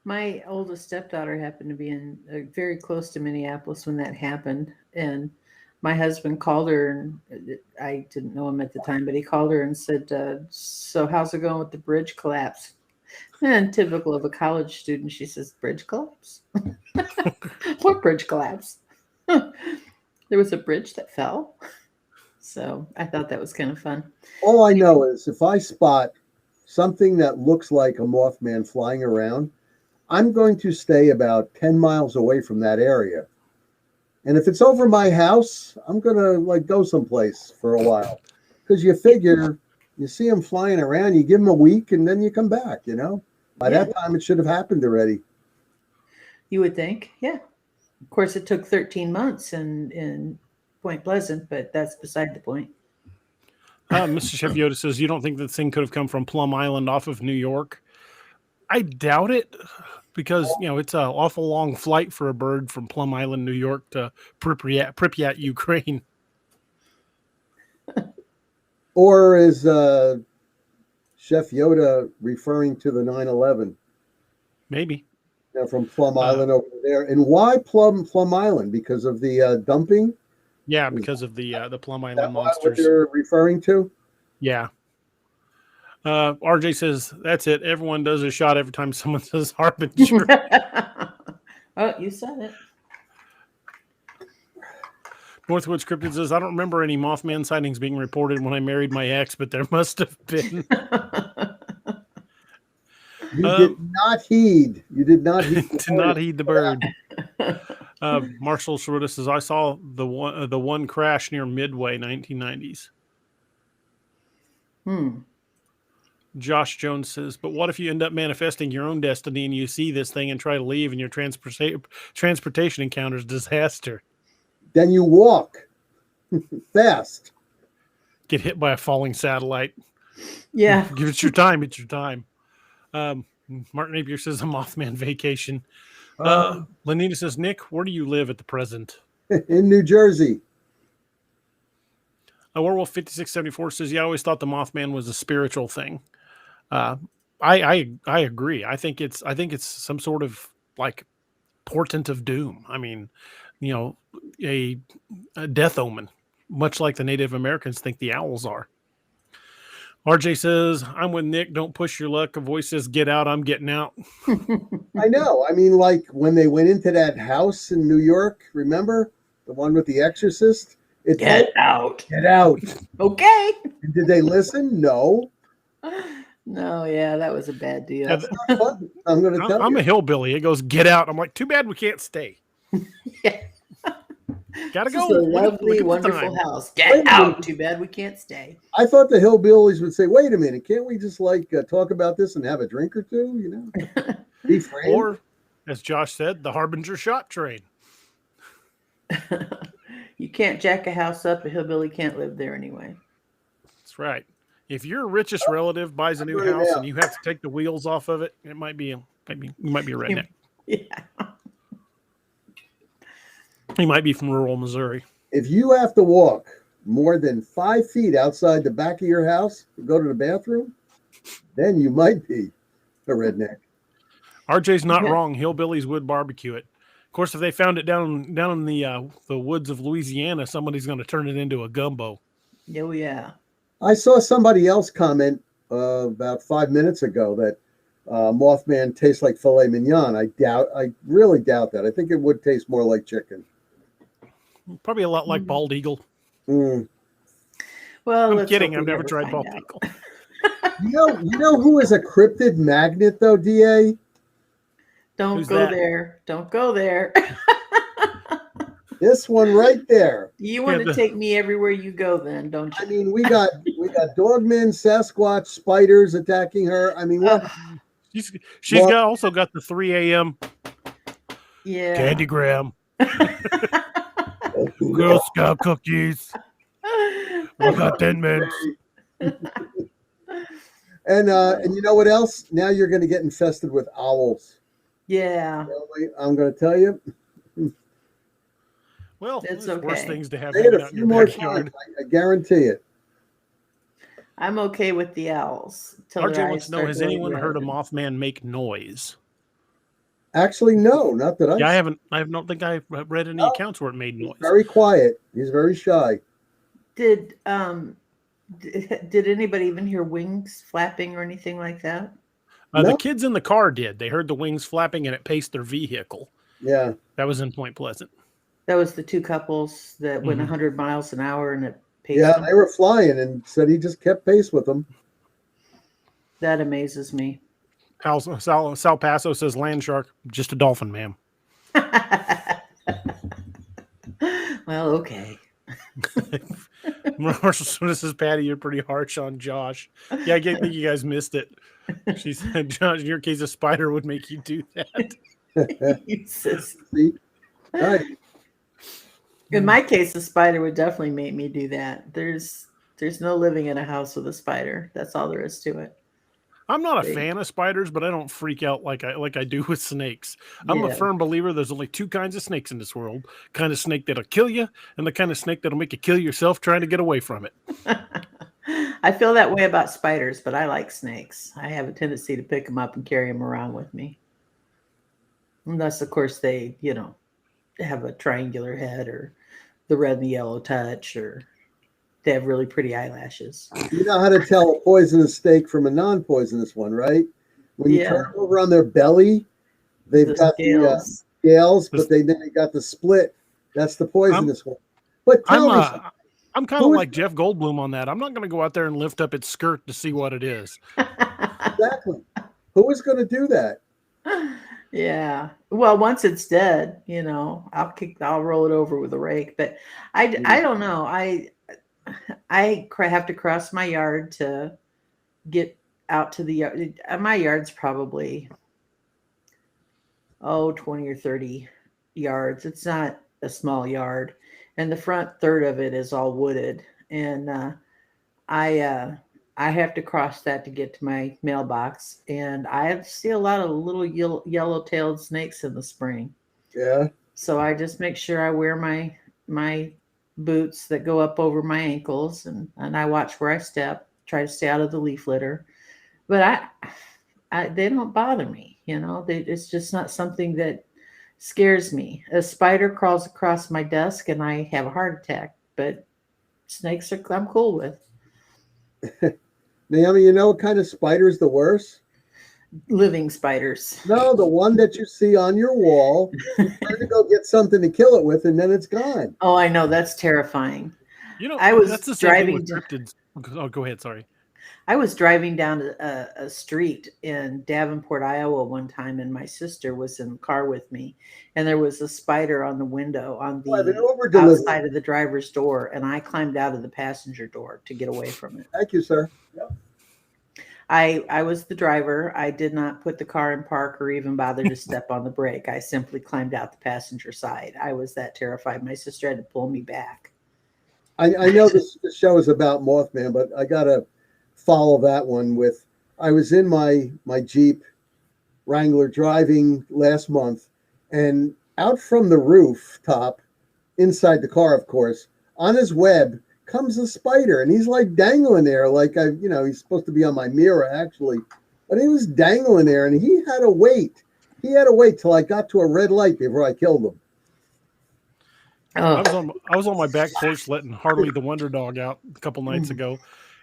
My oldest stepdaughter happened to be in very close to Minneapolis when that happened, and my husband called her, and I didn't know him at the time, but he called her and said, "So how's it going with the bridge collapse?" And typical of a college student, she says, "Bridge collapse? What bridge collapse?" There was a bridge that fell. So I thought that was kind of fun. All I know is if I spot something that looks like a Mothman flying around, I'm going to stay about 10 miles away from that area. And if it's over my house, I'm going to go someplace for a while. Because you figure, you see them flying around, you give them a week, and then you come back, By that time, it should have happened already. You would think, yeah. Of course, it took 13 months in Point Pleasant, but that's beside the point. Mr. Chef Yoda says, you don't think this thing could have come from Plum Island off of New York? I doubt it, because, it's an awful long flight for a bird from Plum Island, New York to Pripyat, Ukraine. Or is Chef Yoda referring to the 9/11? Maybe. From Plum Island over there. And why Plum Island? Because of the dumping? Yeah, because of the Plum Island monsters. monsters. What you're referring to? Yeah. RJ says, that's it. Everyone does a shot every time someone says harbinger. Oh, you said it. Northwoods Cryptid says, I don't remember any Mothman sightings being reported when I married my ex, but there must have been. You did not heed. You did not heed. Did not heed the bird. Marshall Schroeder says, I saw the one crash near Midway, 1990s. Josh Jones says, but what if you end up manifesting your own destiny and you see this thing and try to leave and your transportation encounters disaster? Then you walk fast. Get hit by a falling satellite. Yeah. Give it your time. It's your time. Martin Napier says, a Mothman vacation. Lenita says, Nick, where do you live at the present? In New Jersey. Werewolf 5674 says, yeah, I always thought the Mothman was a spiritual thing. I agree. I think it's some sort of portent of doom. I mean, a death omen, much like the Native Americans think the owls are. RJ says, I'm with Nick. Don't push your luck. A voice says, get out. I'm getting out. I know. I mean, when they went into that house in New York, remember? The one with the exorcist? Get out. Get out. Okay. And did they listen? No. No, yeah, that was a bad deal. Yeah, That's not fun. I'm going to tell you. I'm a hillbilly. It goes, get out. I'm like, too bad we can't stay. Yeah. Gotta This go. is a lovely, wonderful house. Get out. Too bad we can't stay. I thought the hillbillies would say, wait a minute, can't we just talk about this and have a drink or two, Be friends. Or, as Josh said, the Harbinger shot train. You can't jack a house up. A hillbilly can't live there anyway. That's right. If your richest relative buys a new house and you have to take the wheels off of it, you might be a redneck. Yeah. He might be from rural Missouri. If you have to walk more than 5 feet outside the back of your house to go to the bathroom, then you might be a redneck. RJ's not Yeah. wrong. Hillbillies would barbecue it. Of course, if they found it down in the woods of Louisiana, somebody's going to turn it into a gumbo. Oh, yeah. I saw somebody else comment about 5 minutes ago that Mothman tastes like filet mignon. I really doubt that. I think it would taste more like chicken. Probably a lot like bald eagle. Mm. Well, I'm let's kidding. hope I've we never tried find bald out. eagle. You know who is a cryptid magnet though, DA? Don't Who's go that? there. Don't go there. This one right there. You want to take me everywhere you go, then, don't I you? mean, we got dogmen, Sasquatch, spiders attacking her. I mean, what? She's also got the 3 a.m. Yeah. Candygram. Girl Scout cookies. I got 10 minutes. And you know what else? Now you're going to get infested with owls. Yeah. I'm going to tell you. Well, It's there's worse okay. things to have Say it hanging a out in few your more backyard. times. I guarantee it. I'm okay with the owls. Till their RJ eyes wants to know, start has going anyone heard a red. Mothman make noise? Actually, no, not that Yeah, I don't think I've read any No. accounts where it made He's noise. very quiet. He's very shy. Did anybody even hear wings flapping or anything like that? The No. kids in the car did. They heard the wings flapping and it paced their vehicle. Yeah. That was in Point Pleasant. That was the two couples that went Mhm. 100 miles an hour and it paced Yeah, them. they were flying and said he just kept pace with them. That amazes me. Sal Paso says land shark, just a dolphin, ma'am. Well, okay. This is Patty. You're pretty harsh on Josh. Yeah, I think you guys missed it. She said, Josh, in your case, a spider would make you do that. You sis. See? All right. In my case, a spider would definitely make me do that. There's no living in a house with a spider. That's all there is to it. I'm not a fan of spiders, but I don't freak out like I do with snakes. I'm a Yeah. firm believer there's only two kinds of snakes in this world. Kind of snake that'll kill you and the kind of snake that'll make you kill yourself trying to get away from it. I feel that way about spiders, but I like snakes. I have a tendency to pick them up and carry them around with me. Unless, of course, they, have a triangular head or the red and the yellow touch, or they have really pretty eyelashes. You know how to tell a poisonous steak from a non-poisonous one, right? When you turn them over on their belly, they've got the scales, but then they got the split. That's the poisonous one. But tell me something. I'm kind of like Jeff Goldblum on that. I'm not going to go out there and lift up its skirt to see what it is. Exactly. Who is going to do that? Yeah. Well, once it's dead, I'll roll it over with a rake. But I don't know. I have to cross my yard to get out to the yard. My yard's probably 20 or 30 yards. It's not a small yard, and the front third of it is all wooded. And I have to cross that to get to my mailbox, and I see a lot of little yellow-tailed snakes in the spring. Yeah. So I just make sure I wear my boots that go up over my ankles, and I watch where I step, try to stay out of the leaf litter. But they don't bother me, it's just not something that scares me. A spider crawls across my desk and I have a heart attack, but snakes I'm cool with. Naomi, you know what kind of spider is the worst? Living spiders. No, the one that you see on your wall. You're trying to go get something to kill it with, and then it's gone. Oh, I know. That's terrifying. I was that's the driving with cryptids. Oh, go ahead. Sorry. I was driving down a street in Davenport, Iowa one time, and my sister was in the car with me, and there was a spider on the window on the outside of the driver's door, and I climbed out of the passenger door to get away from it. Thank you, sir. Yep. I was the driver. I did not put the car in park or even bother to step on the brake. I simply climbed out the passenger side. I was that terrified. My sister had to pull me back. I know this show is about Mothman, but I got to follow that one with, I was in my Jeep Wrangler driving last month, and out from the rooftop inside the car, of course. On his web comes a spider, and he's like dangling there, like he's supposed to be on my mirror actually, but he was dangling there, and he had to wait. He had to wait till I got to a red light before I killed him. I was on my back porch letting Harley the Wonder Dog out a couple nights ago,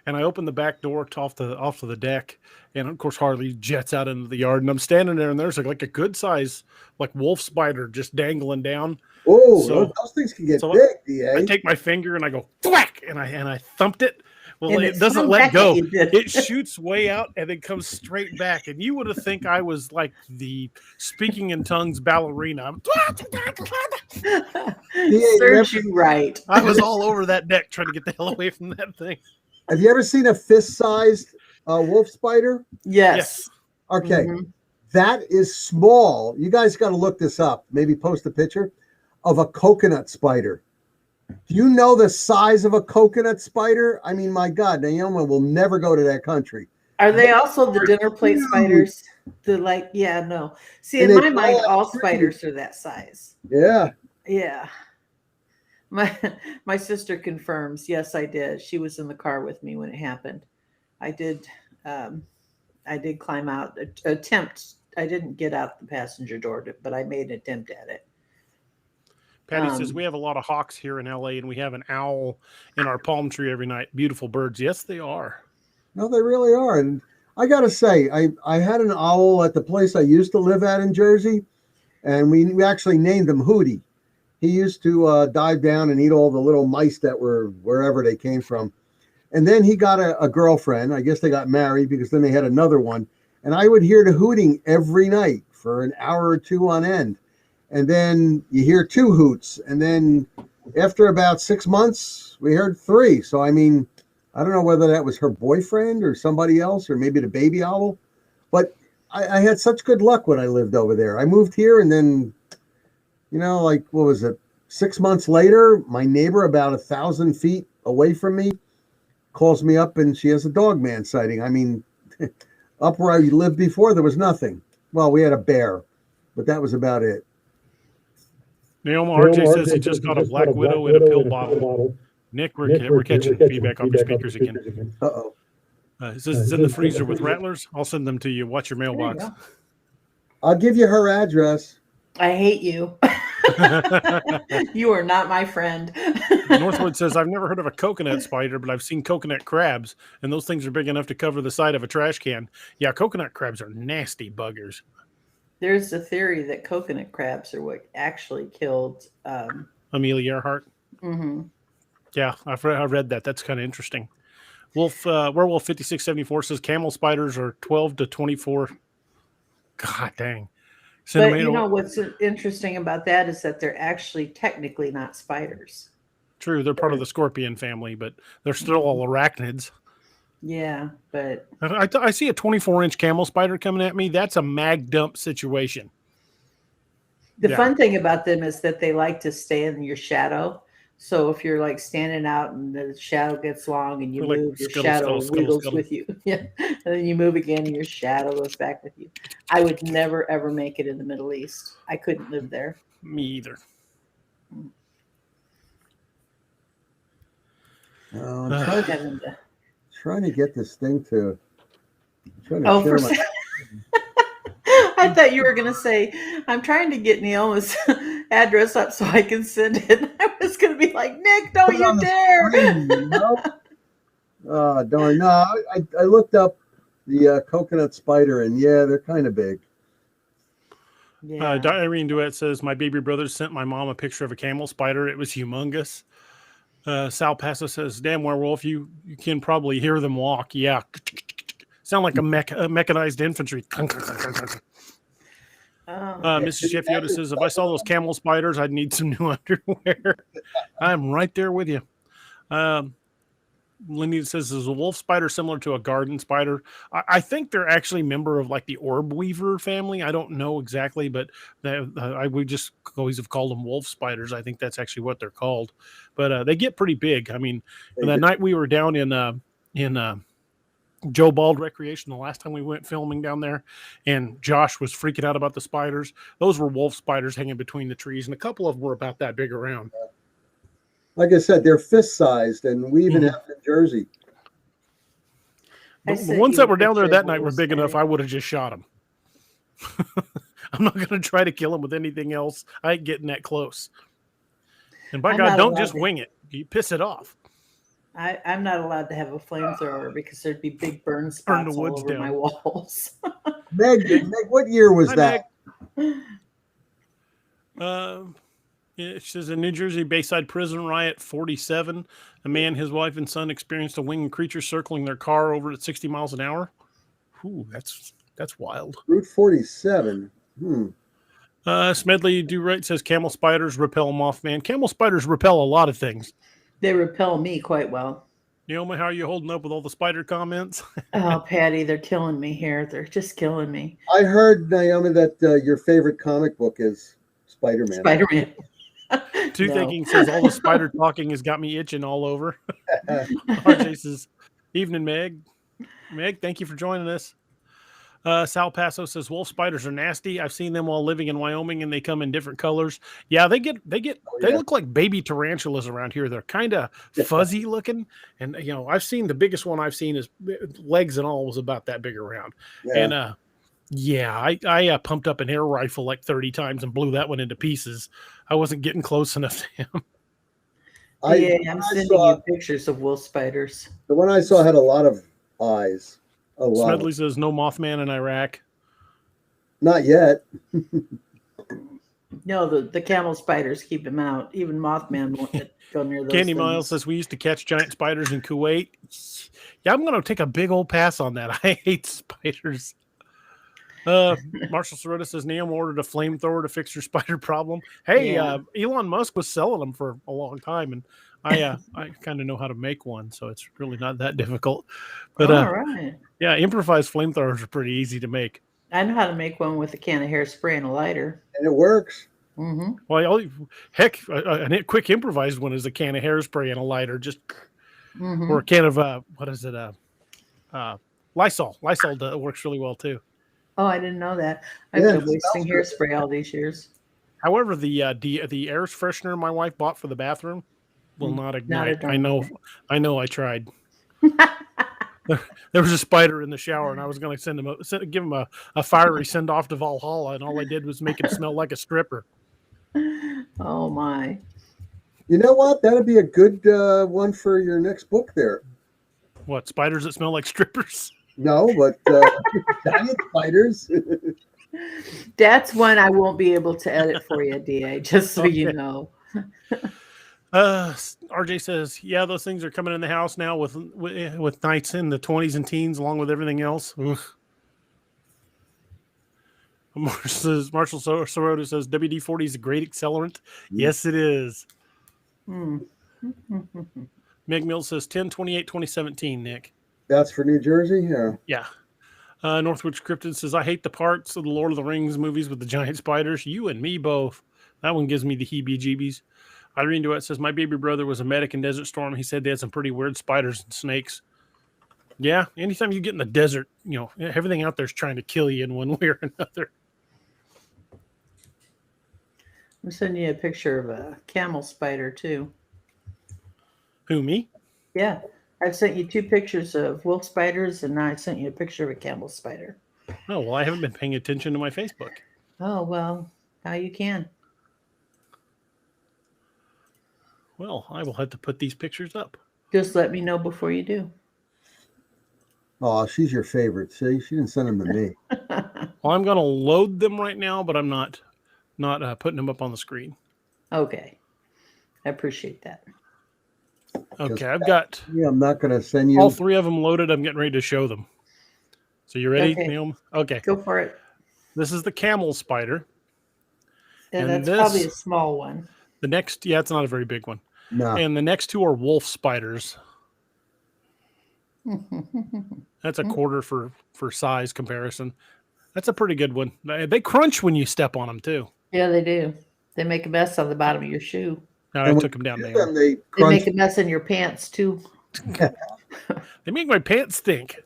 and I opened the back door off to the deck, and of course Harley jets out into the yard, and I'm standing there, and there's like a good size like wolf spider just dangling down. Oh, so, those things can get big, DA. I take my finger and I go thwack, and I thumped it. Well, it doesn't let go. It shoots way out and then comes straight back. And you would have think I was like the speaking in tongues ballerina. Serves you right. I was all over that deck trying to get the hell away from that thing. Have you ever seen a fist-sized wolf spider? Yes. Okay. That is small. You guys got to look this up. Maybe post a picture of a coconut spider. Do you know the size of a coconut spider? I mean, my God, Naoma will never go to that country. Are they also the dinner plate spiders? No. See, in my mind, all spiders are that size. Yeah. Yeah. My sister confirms. Yes, I did. She was in the car with me when it happened. I did climb out. Attempt. I didn't get out the passenger door, but I made an attempt at it. Patty says, we have a lot of hawks here in LA, and we have an owl in our palm tree every night. Beautiful birds. Yes, they are. No, they really are. And I got to say, I had an owl at the place I used to live at in Jersey, and we actually named him Hootie. He used to dive down and eat all the little mice that were wherever they came from. And then he got a girlfriend. I guess they got married because then they had another one. And I would hear the hooting every night for an hour or two on end. And then you hear 2 hoots. And then after about 6 months, we heard 3. So, I mean, I don't know whether that was her boyfriend or somebody else or maybe the baby owl. But I had such good luck when I lived over there. I moved here and then, like, what was it? 6 months later, my neighbor about 1,000 feet away from me calls me up and she has a dog man sighting. I mean, up where I lived before, there was nothing. Well, we had a bear, but that was about it. Naoma RJ says he just got a black widow in a pill bottle. Nick, we're catching feedback off your speakers again. Uh-oh. It says it's in the freezer with rattlers. I'll send them to you. Watch your mailbox. I'll give you her address. I hate you. You are not my friend. Northwood says, I've never heard of a coconut spider, but I've seen coconut crabs, and those things are big enough to cover the side of a trash can. Yeah, coconut crabs are nasty buggers. There's a theory that coconut crabs are what actually killed Amelia Earhart. Mm-hmm. Yeah, I read that. That's kind of interesting. Werewolf 5674 says camel spiders are 12 to 24. God dang. But you know what's interesting about that is that they're actually technically not spiders. True, they're part of the scorpion family, but they're still all arachnids. Yeah, but I see a 24-inch camel spider coming at me. That's a mag dump situation. The fun thing about them is that they like to stay in your shadow. So if you're like standing out and the shadow gets long and you move, your shadow wiggles with you. Yeah. And then you move again and your shadow goes back with you. I would never, ever make it in the Middle East. I couldn't live there. Me either. I'm trying to get this thing to. I thought you were going to say, I'm trying to get Neoma's address up so I can send it. I was going to be like, Nick, don't you dare. Screen, Oh, darn. No, I looked up the coconut spider, and yeah, they're kind of big. Yeah. Irene Duet says, my baby brother sent my mom a picture of a camel spider. It was humongous. Sal Paso says, damn werewolf, you can probably hear them walk. Yeah. Sound like a mechanized infantry. Mrs. Jeff Yoda says, if I saw those camel spiders, I'd need some new underwear. I'm right there with you. Lindy says, is a wolf spider similar to a garden spider? I think they're actually a member of like the orb weaver family. I don't know exactly, but we just always have called them wolf spiders. I think that's actually what they're called. But they get pretty big. I mean, that night we were down in Joe Bald Recreation, the last time we went filming down there, and Josh was freaking out about the spiders. Those were wolf spiders hanging between the trees, and a couple of them were about that big around. Like I said, they're fist-sized, and we even have New Jersey. The ones that were down there that night were big enough. I would have just shot them. I'm not going to try to kill them with anything else. I ain't getting that close. And by God, don't just wing it. You piss it off. I'm not allowed to have a flamethrower because there'd be big burn spots all over my walls. Meg, what year was that? It says in New Jersey Bayside prison riot 47. A man, his wife, and son experienced a winged creature circling their car over at 60 miles an hour. Ooh, that's wild. Route 47. Smedley Do Right says camel spiders repel Mothman. Camel spiders repel a lot of things. They repel me quite well. Naomi, how are you holding up with all the spider comments? Oh, Patty, they're killing me here. They're just killing me. I heard, Naomi, that your favorite comic book is Spider-Man. Spider-Man. Thinking says all the spider talking has got me itching all over. RJ says, evening, Meg. Meg, thank you for joining us. Sal Paso says wolf spiders are nasty. I've seen them while living in Wyoming, and they come in different colors. Yeah, they look like baby tarantulas around here. They're kind of fuzzy looking, and I've seen the biggest one I've seen is legs and all was about that big around. Yeah. And I pumped up an air rifle like 30 times and blew that one into pieces. I wasn't getting close enough to him. I'm sending you pictures of wolf spiders. The one I saw had a lot of eyes. Smedley says no Mothman in Iraq. Not yet. No, the camel spiders keep him out. Even Mothman won't go near those. Candy Miles says we used to catch giant spiders in Kuwait. Yeah, I'm going to take a big old pass on that. I hate spiders. Marshall Sorota says Naomi ordered a flamethrower to fix her spider problem. Hey, Elon Musk was selling them for a long time, and I kind of know how to make one, so it's really not that difficult. But all right. Yeah, improvised flamethrowers are pretty easy to make. I know how to make one with a can of hairspray and a lighter, and it works. Mm-hmm. Well, heck, a quick improvised one is a can of hairspray and a lighter, just or a can of Lysol. Lysol works really well too. Oh, I didn't know that. I've been wasting hairspray all these years. However, the air freshener my wife bought for the bathroom will not ignite. I know. I tried. There was a spider in the shower, and I was going to give him a fiery send off to Valhalla, and all I did was make him smell like a stripper. Oh my! You know what? That'd be a good one for your next book. There. What, spiders that smell like strippers? No, but giant spiders. That's one I won't be able to edit for you, DA. Just so you know. RJ says, yeah, those things are coming in the house now with nights in the 20s and teens, along with everything else. Marshall Sorota says WD-40 is a great accelerant. Yes, it is. Meg Mills says 10/28/2017, Nick. That's for New Jersey? Yeah. Northwich Cryptid says, I hate the parts of the Lord of the Rings movies with the giant spiders. You and me both. That one gives me the heebie-jeebies. Irene Duet says, my baby brother was a medic in Desert Storm. He said they had some pretty weird spiders and snakes. Yeah, anytime you get in the desert, everything out there is trying to kill you in one way or another. I'm sending you a picture of a camel spider, too. Who, me? Yeah. I've sent you 2 pictures of wolf spiders, and now I sent you a picture of a camel spider. Oh, well, I haven't been paying attention to my Facebook. Oh, well, now you can. Well, I will have to put these pictures up. Just let me know before you do. Oh, she's your favorite. See, she didn't send them to me. Well, I'm going to load them right now, but I'm not putting them up on the screen. Okay. I appreciate that. Okay, I've got... Yeah, I'm not going to send you... all 3 of them loaded. I'm getting ready to show them. So you ready, Naomi? Okay. Go for it. This is the camel spider. And that's probably a small one. The next... Yeah, it's not a very big one. No. And the next 2 are wolf spiders. That's a quarter for size comparison. That's a pretty good one. They crunch when you step on them, too. Yeah, they do. They make a mess on the bottom of your shoe. I took them down there. They make a mess in your pants, too. They make my pants stink.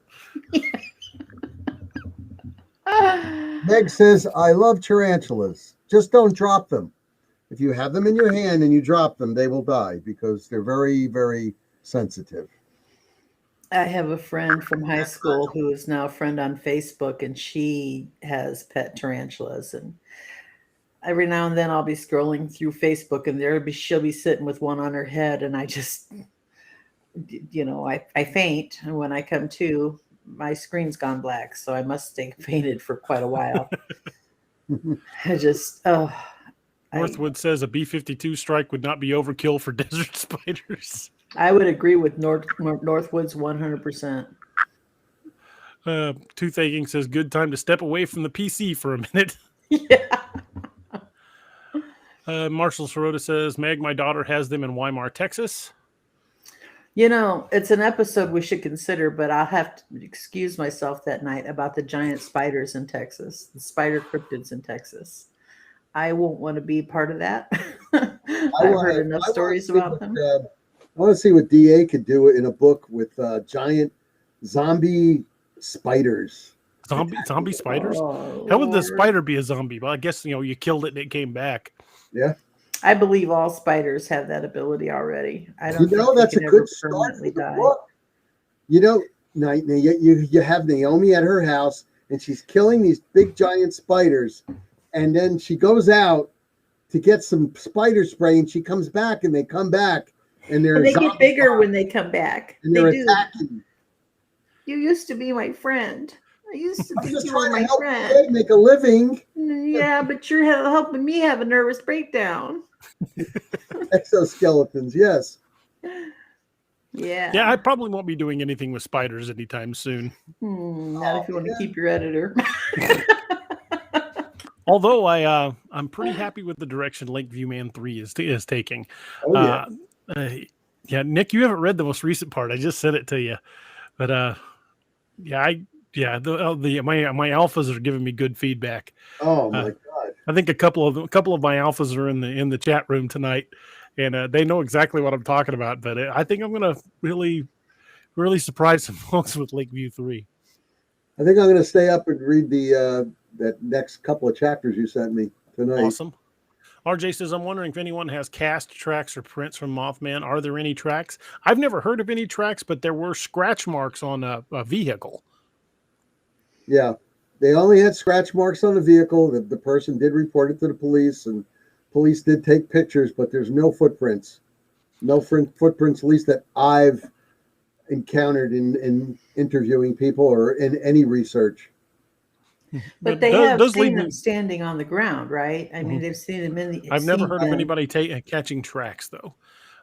Meg says, I love tarantulas. Just don't drop them. if you have them in your hand and you drop them, they will die because they're very, very sensitive. I have a friend from high school who is now a friend on Facebook, and she has pet tarantulas. And every now and then I'll be scrolling through Facebook, and she'll be sitting with one on her head, and I just, I faint. And when I come to, my screen's gone black, so I must stay fainted for quite a while. I just, Northwood says a B-52 strike would not be overkill for desert spiders. I would agree with Northwood's 100%. Toothaking says good time to step away from the PC for a minute. Yeah. Marshall Sirota says, Meg, my daughter has them in Weimar, Texas. It's an episode we should consider, but I'll have to excuse myself that night about the giant spiders in Texas, the spider cryptids in Texas. I won't want to be part of that. I've heard enough stories about them. I want to see what DA could do in a book with giant zombie spiders. Zombie spiders? Oh, How would the Lord. spider be a zombie? Well, I guess, you killed it and it came back. Yeah. I believe all spiders have that ability already. I don't think that's they a can good ever start permanently for the die. book. You have Naomi at her house, and she's killing these big giant spiders, and then she goes out to get some spider spray, and she comes back, and they come back, and they're And they get bigger when they come back. and They they're do. attacking. You used to be my friend. I used to I'm think just you were trying to my help friend. Ed make a living. Yeah, but you're helping me have a nervous breakdown. Exoskeletons, yes. Yeah. Yeah, I probably won't be doing anything with spiders anytime soon. Not if you want to keep your editor. Although I'm pretty happy with the direction Lakeview Man 3 is taking. Oh, yeah. Yeah, Nick, you haven't read the most recent part. I just sent it to you, but my alphas are giving me good feedback. Oh my God. I think a couple of my alphas are in the chat room tonight, and they know exactly what I'm talking about. But I think I'm going to really, really surprise some folks with Lakeview 3. I think I'm going to stay up and read that next couple of chapters you sent me tonight. Awesome. RJ says, I'm wondering if anyone has cast tracks or prints from Mothman. Are there any tracks? I've never heard of any tracks, but there were scratch marks on a vehicle. Yeah. They only had scratch marks on the vehicle. The person did report it to the police, and police did take pictures, but there's no footprints. No footprints, at least that I've encountered in interviewing people or in any research. But they have seen them standing on the ground, right? I mean, they've seen them in the. I've never heard of anybody catching tracks, though.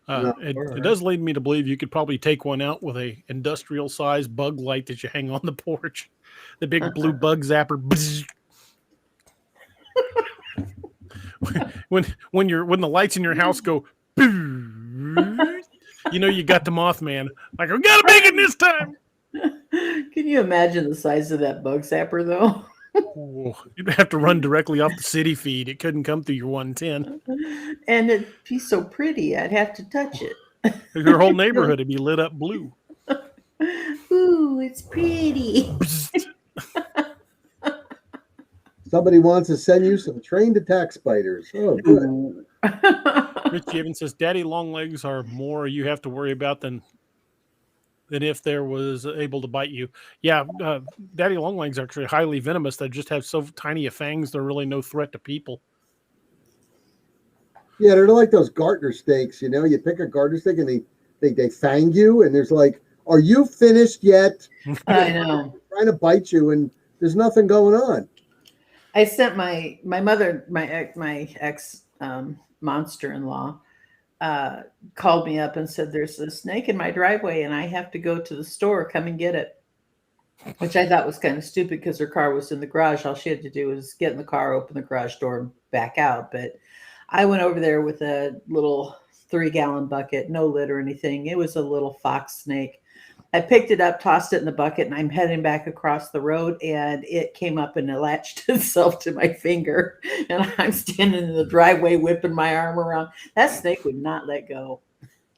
It does lead me to believe you could probably take one out with a industrial-sized bug light that you hang on the porch. The big blue bug zapper. when the lights in your house go, you got the Mothman. Like, we got to make it this time. Can you imagine the size of that bug zapper, though? Oh, you'd have to run directly off the city feed. It couldn't come through your 110. And it'd be so pretty, I'd have to touch it. Your whole neighborhood would be lit up blue. Ooh, it's pretty. Somebody wants to send you some trained attack spiders. Oh, good. Rich Evans says, Daddy Longlegs are more you have to worry about than if there was able to bite you. Yeah, Daddy Longlegs are actually highly venomous. They just have so tiny of fangs, they're really no threat to people. Yeah, they're like those garter snakes, You pick a garter snake and they fang you, and there's like, are you finished yet? I know. Trying to bite you, and there's nothing going on. I sent my mother, my ex monster-in-law, called me up and said, there's a snake in my driveway and I have to go to the store. Come and get it. Which I thought was kind of stupid because her car was in the garage. All she had to do was get in the car, open the garage door, and back out. But I went over there with a little 3-gallon bucket, no lid or anything. It was a little fox snake. I picked it up, tossed it in the bucket, and I'm heading back across the road, and it came up and latched itself to my finger. And I'm standing in the driveway whipping my arm around. That snake would not let go.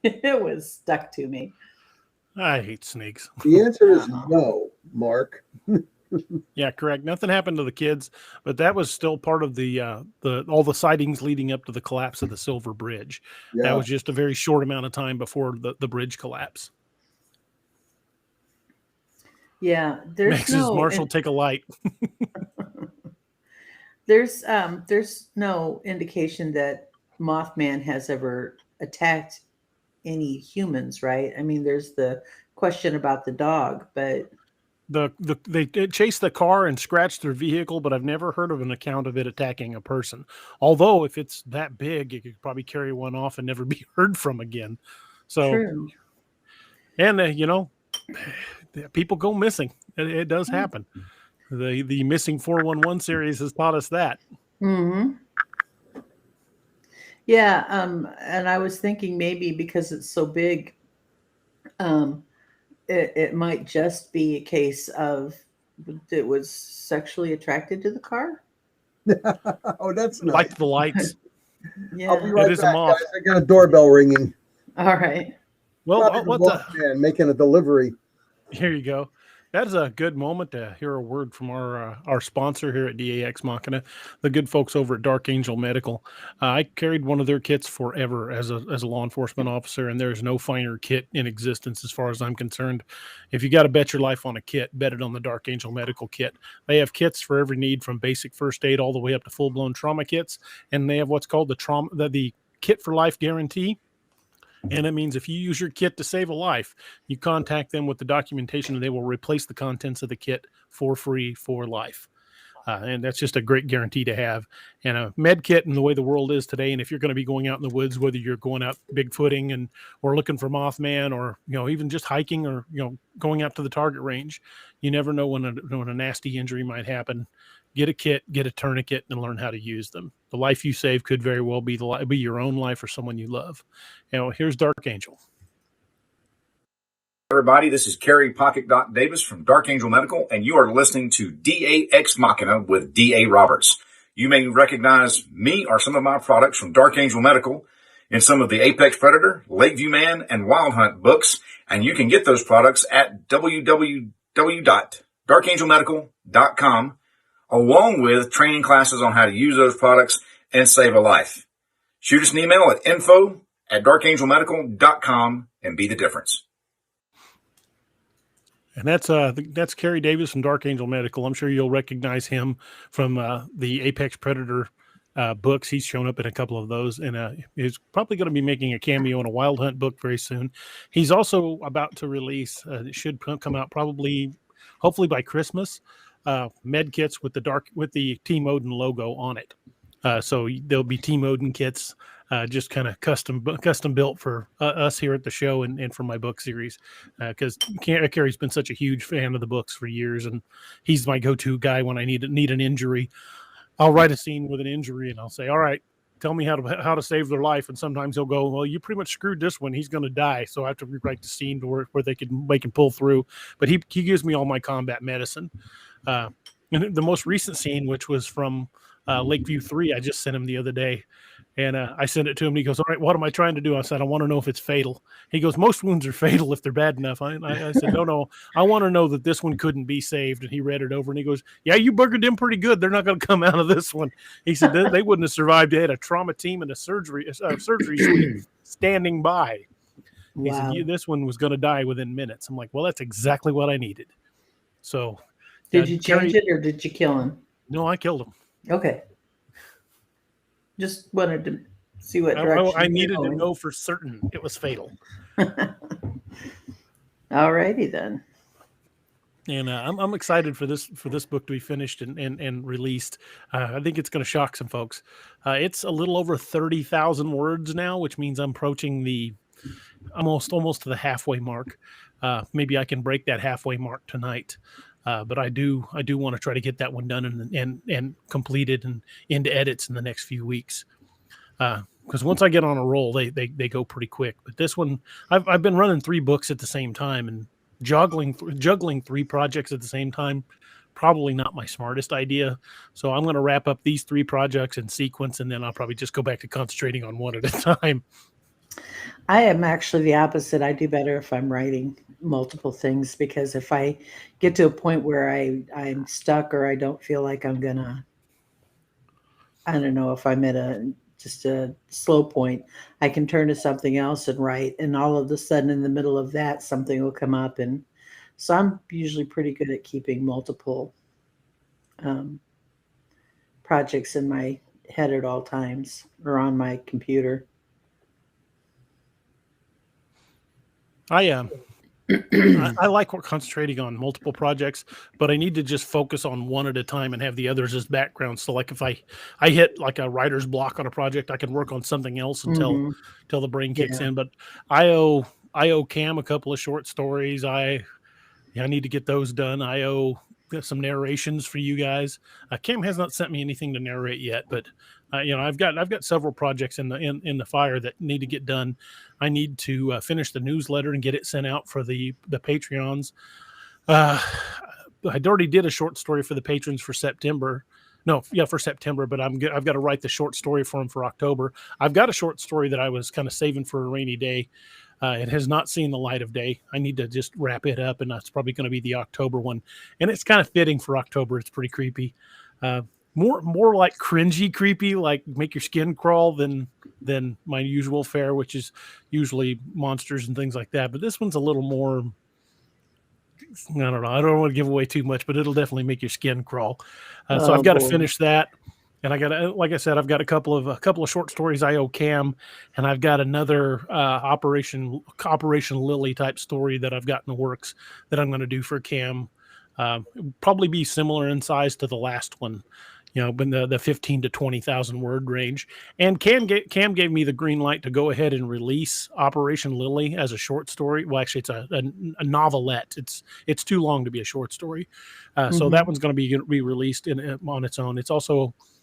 It was stuck to me. I hate snakes. The answer is no, Mark. Yeah, correct. Nothing happened to the kids, but that was still part of the all the sightings leading up to the collapse of the Silver Bridge. That Yeah. was just a very short amount of time before the bridge collapse. Yeah, Mrs. Marshall, take a light. there's no indication that Mothman has ever attacked any humans, right? I mean, there's the question about the dog, but They chased the car and scratched their vehicle, but I've never heard of an account of it attacking a person. Although if it's that big, it could probably carry one off and never be heard from again. So, true. and people go missing. It does happen. The Missing 411 series has taught us that. Mm-hmm. Yeah, and I was thinking maybe because it's so big, it might just be a case of it was sexually attracted to the car. Oh, that's nice. Like the lights. Yeah. I'll be right It is a back, moth. guys. I got a doorbell ringing. All right. Well, Probably what the the? Mothman making a delivery. Here you go. That is a good moment to hear a word from our sponsor here at DAX Machina, the good folks over at Dark Angel Medical. I carried one of their kits forever as a law enforcement officer, and there's no finer kit in existence as far as I'm concerned. If you got to bet your life on a kit, bet it on the Dark Angel Medical kit. They have kits for every need, from basic first aid all the way up to full-blown trauma kits, and they have what's called the Kit for Life Guarantee. And it means if you use your kit to save a life, you contact them with the documentation and they will replace the contents of the kit for free for life. And that's just a great guarantee to have. And a med kit in the way the world is today. And if you're going to be going out in the woods, whether you're going out bigfooting or looking for Mothman, or, even just hiking, or, going out to the target range, you never know when a nasty injury might happen. Get a kit, get a tourniquet, and learn how to use them. The life you save could very well be your own life or someone you love. Here's Dark Angel. Everybody, this is Kerry Pocket Dot Davis from Dark Angel Medical, and you are listening to DAX Machina with D.A. Roberts. You may recognize me or some of my products from Dark Angel Medical in some of the Apex Predator, Lakeview Man, and Wild Hunt books, and you can get those products at www.darkangelmedical.com, along with training classes on how to use those products and save a life. Shoot us an email at info@darkangelmedical.com and be the difference. And that's Kerry Davis from Dark Angel Medical. I'm sure you'll recognize him from the Apex Predator books. He's shown up in a couple of those, and he's probably going to be making a cameo in a Wild Hunt book very soon. He's also about to release, it should come out hopefully by Christmas, med kits with the Team Odin logo on it. So there'll be Team Odin kits, just kind of custom built for us here at the show and for my book series, because Kerry's been such a huge fan of the books for years, and he's my go-to guy when I need an injury. I'll write a scene with an injury, and I'll say, "All right, tell me how to save their life." And sometimes he'll go, "Well, you pretty much screwed this one. He's going to die." So I have to rewrite the scene to where they can pull through. But he gives me all my combat medicine. And the most recent scene, which was from Lakeview 3, I just sent him the other day. And I sent it to him. And he goes, "All right, what am I trying to do?" I said, "I want to know if it's fatal." He goes, "Most wounds are fatal if they're bad enough." I said, No, I want to know that this one couldn't be saved. And he read it over and he goes, "Yeah, you buggered them pretty good. They're not going to come out of this one." He said they wouldn't have survived. They had a trauma team and a surgery suite standing by. He Wow. said, "This one was going to die within minutes." I'm like, "Well, that's exactly what I needed." So Did you change it or did you kill him? No, I killed him. Okay. Just wanted to see what direction I needed to know for certain it was fatal. All righty then. And I'm excited for this book to be finished and released. I think it's going to shock some folks. It's a little over 30,000 words now, which means I'm approaching the almost to the halfway mark. Maybe I can break that halfway mark tonight. But I do want to try to get that one done and completed and into edits in the next few weeks. Because once I get on a roll, they go pretty quick. But this one, I've been running 3 books at the same time, and juggling 3 projects at the same time, probably not my smartest idea. So I'm going to wrap up these 3 projects in sequence, and then I'll probably just go back to concentrating on one at a time. I am actually the opposite. I do better if I'm writing multiple things because if I get to a point where I'm stuck or I don't feel like I'm gonna, I don't know, if I'm at just a slow point, I can turn to something else and write, and all of a sudden in the middle of that something will come up, and so I'm usually pretty good at keeping multiple um, projects in my head at all times or on my computer. I I like concentrating on multiple projects, but I need to just focus on one at a time and have the others as background. So, like if I hit like a writer's block on a project, I can work on something else until Hmm. the brain kicks Yeah. in. But I owe Cam a couple of short stories. I need to get those done. I owe some narrations for you guys. Cam has not sent me anything to narrate yet, but I've got several projects in the fire that need to get done. I need to finish the newsletter and get it sent out for the Patreons. Uh, I already did a short story for the patrons for September. No, yeah, for September, but I've got to write the short story for them for October. I've got a short story that I was kind of saving for a rainy day. It has not seen the light of day. I need to just wrap it up, and that's probably going to be the October one. And it's kind of fitting for October. It's pretty creepy, uh, more like cringy creepy, like make your skin crawl than my usual fare, which is usually monsters and things like that. But this one's a little more. I don't know. I don't want to give away too much, but it'll definitely make your skin crawl. So Oh I've got to boy. finish that, and I got to, like I said, I've got a couple of short stories I owe Cam, and I've got another Operation Lily type story that I've got in the works that I'm going to do for Cam. Probably be similar in size to the last one, in the 15 to 20,000 word range. And Cam gave me the green light to go ahead and release Operation Lily as a short story. Well, actually, it's a novelette. It's too long to be a short story, so that Hmm. one's going to be released on its own.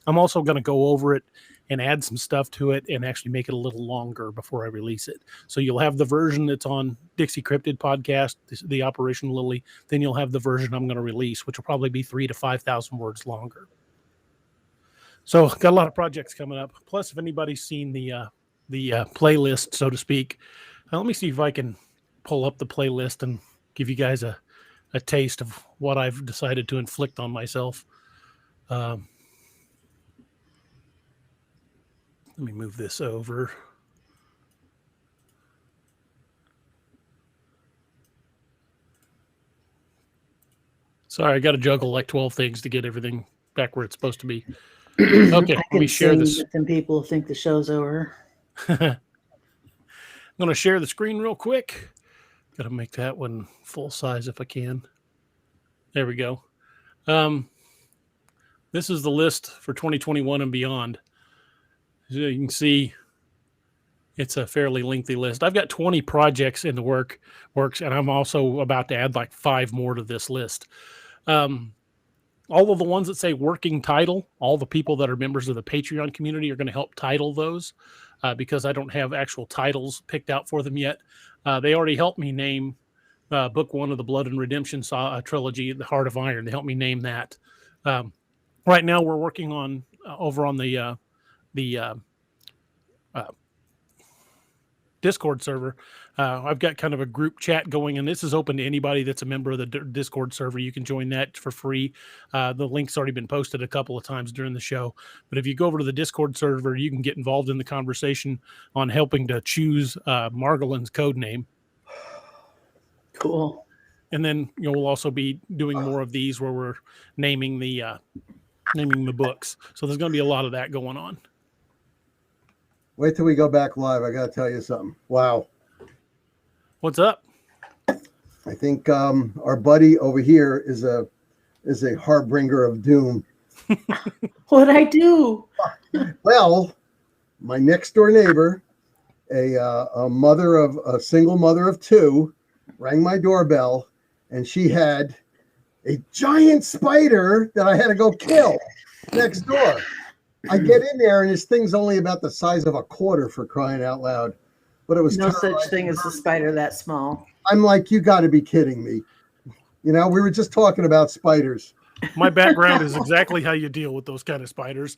I'm also going to go over it and add some stuff to it and actually make it a little longer before I release it. So you'll have the version that's on Dixie Cryptid podcast, the Operation Lily. Then you'll have the version I'm going to release, which will probably be 3,000 to 5,000 words longer. So got a lot of projects coming up. Plus, if anybody's seen the playlist, so to speak, let me see if I can pull up the playlist and give you guys a taste of what I've decided to inflict on myself. Let me move this over. Sorry, I got to juggle like 12 things to get everything back where it's supposed to be. Okay, I let me can share sing, this. but then people think the show's over. I'm going to share the screen real quick. Got to make that one full size if I can. There we go. This is the list for 2021 and beyond. As you can see, it's a fairly lengthy list. I've got 20 projects in the works, and I'm also about to add like 5 more to this list. All of the ones that say working title, all the people that are members of the Patreon community are going to help title those because I don't have actual titles picked out for them yet. They already helped me name book 1 of the Blood and Redemption trilogy, The Heart of Iron. They helped me name that. Right now, we're working on over on the Discord server. I've got kind of a group chat going, and this is open to anybody that's a member of the Discord server. You can join that for free. The link's already been posted a couple of times during the show. But if you go over to the Discord server, you can get involved in the conversation on helping to choose Margolin's code name. Cool. And then we'll also be doing more of these where we're naming the books. So there's going to be a lot of that going on. Wait till we go back live. I got to tell you something. Wow. What's up? I think our buddy over here is a harbinger of doom. What'd I do? Well, my next door neighbor, a single mother of 2, rang my doorbell, and she had a giant spider that I had to go kill next door. I get in there, and this thing's only about the size of a quarter, for crying out loud. But it was No such thing as a spider that small. I'm like, you got to be kidding me. We were just talking about spiders. My background is exactly how you deal with those kind of spiders.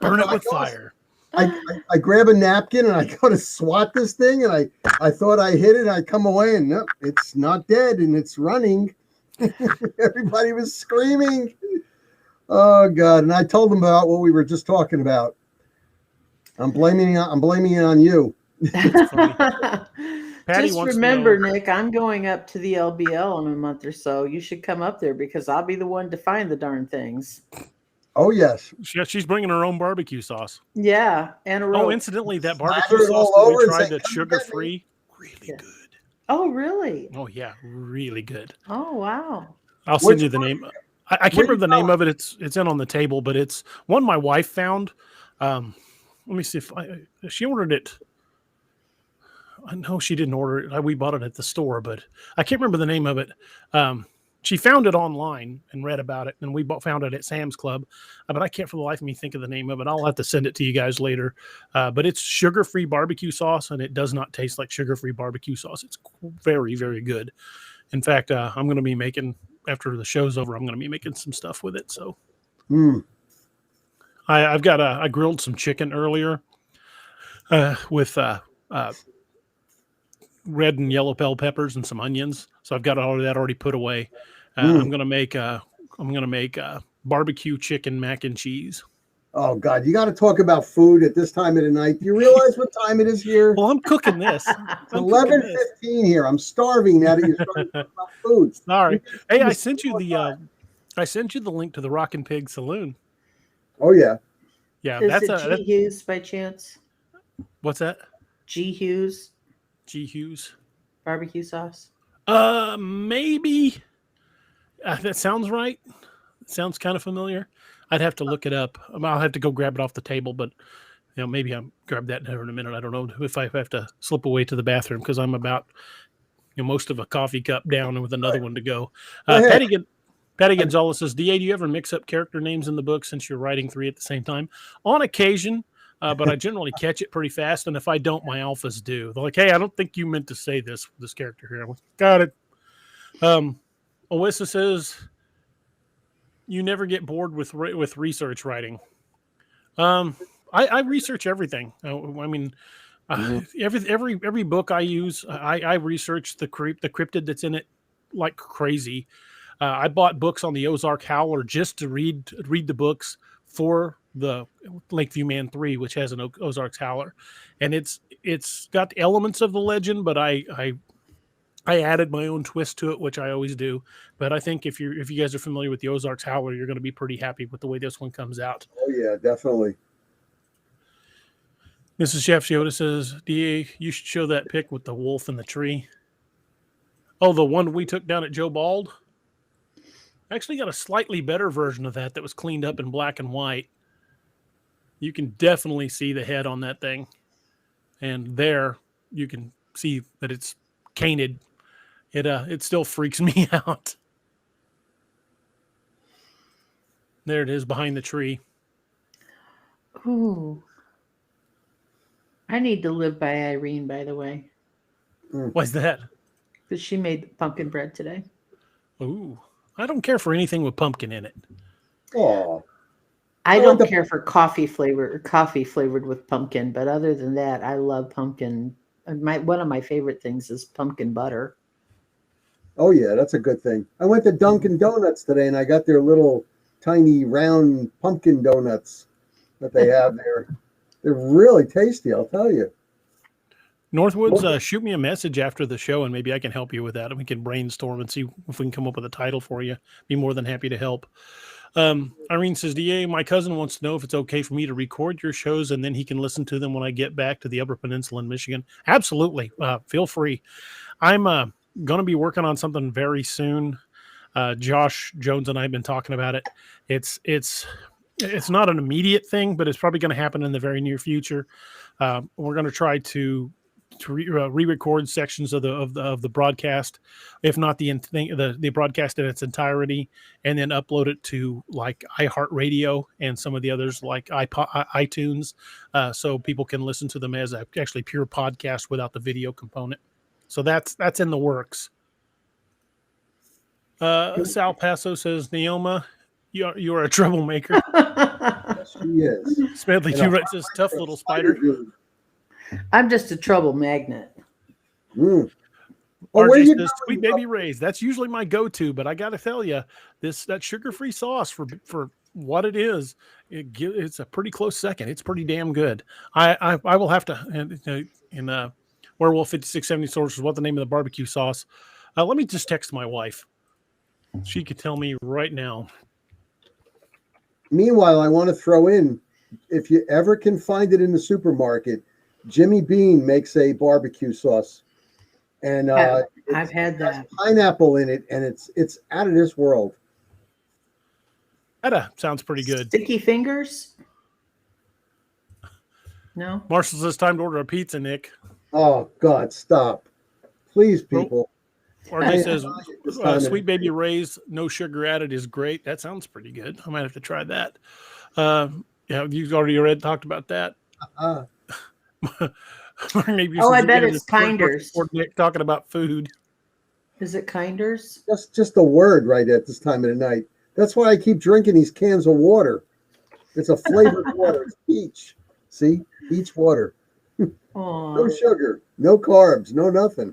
Burn it with fire. I grab a napkin and I go to swat this thing, and I thought I hit it. And I come away and no, it's not dead and it's running. Everybody was screaming. Oh God! And I told them about what we were just talking about. I'm blaming it on you. Patty Just wants to remember, know- Nick, I'm going up to the LBL in a month or so. You should come up there because I'll be the one to find the darn things. Oh yes. She's bringing her own barbecue sauce. Yeah, and a rope. Oh, incidentally, that Slather barbecue it sauce all that we over and tried say, that's "Come get me." sugar-free, really Yeah. good. Oh, really? Oh, yeah, really good. Oh, wow. I'll send Which you the one? name. I can't Where you remember the name of it. It's in on the table, but it's one my wife found. Let me see if she ordered it. No, she didn't order it. We bought it at the store, but I can't remember the name of it. She found it online and read about it, and we found it at Sam's Club, but I can't for the life of me think of the name of it. I'll have to send it to you guys later. But it's sugar-free barbecue sauce, and it does not taste like sugar-free barbecue sauce. It's very, very good. In fact, I'm going to be making, after the show's over, I'm going to be making some stuff with it. So I grilled some chicken earlier with red and yellow bell peppers and some onions. So I've got all of that already put away. I'm gonna make barbecue chicken mac and cheese. Oh God, you got to talk about food at this time of the night. Do you realize what time it is here? Well, I'm cooking this. It's 11:15 here. I'm starving now that you're starting to talk about food. Sorry. Hey, I sent you the link to the Rockin' Pig Saloon. Oh yeah. Yeah, Is that's it G. Hughes by chance? what's that? G. Hughes G. Hughes. barbecue sauce? Maybe. That sounds right. Sounds kind of familiar. I'd have to look it up. I'll have to go grab it off the table, but maybe I'll grab that in a minute. I don't know if I have to slip away to the bathroom because I'm about most of a coffee cup down with another one to go. Patty Gonzalez says, DA, do you ever mix up character names in the book since you're writing 3 at the same time? On occasion, but I generally catch it pretty fast. And if I don't, my alphas do. They're like, hey, I don't think you meant to say this character here. I'm like, got it. Alyssa says, you never get bored with research writing. I research everything. I mean, every book I use, I research the cryptid that's in it like crazy. I bought books on the Ozark Howler just to read the books for the Lakeview Man 3, which has an Ozark's Howler, and it's got elements of the legend, but I added my own twist to it, which I always do. But I think if you guys are familiar with the Ozark's Howler, you're going to be pretty happy with the way this one comes out. Oh yeah, definitely. Mrs. Chef Yoda says, DA, you should show that pic with the wolf in the tree. Oh, the one we took down at Joe Bald? I actually got a slightly better version of that was cleaned up in black and white. You can definitely see the head on that thing. And there you can see that it's canted. It still freaks me out. There it is behind the tree. Ooh. I need to live by Irene, by the way. Why's that? Because she made pumpkin bread today. Ooh. I don't care for anything with pumpkin in it. Oh. I don't care for coffee flavored with pumpkin, but other than that, I love pumpkin. One of my favorite things is pumpkin butter. Oh yeah, that's a good thing. I went to Dunkin' Donuts today and I got their little tiny round pumpkin donuts that they have there. They're really tasty, I'll tell you. Northwoods, shoot me a message after the show and maybe I can help you with that. And we can brainstorm and see if we can come up with a title for you. Be more than happy to help. Irene says, DA, my cousin wants to know if it's okay for me to record your shows and then he can listen to them when I get back to the Upper Peninsula in Michigan. Absolutely. Feel free. I'm going to be working on something very soon. Josh Jones and I have been talking about it. It's not an immediate thing, but it's probably going to happen in the very near future. We're going to try to re-record sections of the broadcast, if not the broadcast in its entirety, and then upload it to like iHeartRadio and some of the others like iTunes, so people can listen to them as actually pure podcast without the video component. So that's in the works. Sal Paso says, Neoma, you're a troublemaker. Yes, she He is. Smedley And Two a Right says, tough little spider. dude. I'm just a trouble magnet. Mm. Oh, where RJ you says, Sweet going? Baby Ray's. That's usually my go-to, but I got to tell you, that sugar-free sauce for what it is, it's a pretty close second. It's pretty damn good. I will have to in Werewolf 5670 sources what the name of the barbecue sauce. Let me just text my wife. She could tell me right now. Meanwhile, I want to throw in, if you ever can find it in the supermarket, Jimmy Bean makes a barbecue sauce, and I've had that. pineapple in it, and it's out of this world. That sounds pretty good. Sticky fingers? No. Marshall says time to order a pizza, Nick. Oh God, stop, please, people. RJ says, Sweet Baby Ray's, no sugar added, is great. That sounds pretty good. I might have to try that. Yeah, you've already talked about that. Maybe I bet it's Kinders. Or Nick talking about food. Is it Kinders? Just a word right at this time of the night. That's why I keep drinking these cans of water. It's a flavored water. It's peach. See? Peach water. No sugar, no carbs, no nothing.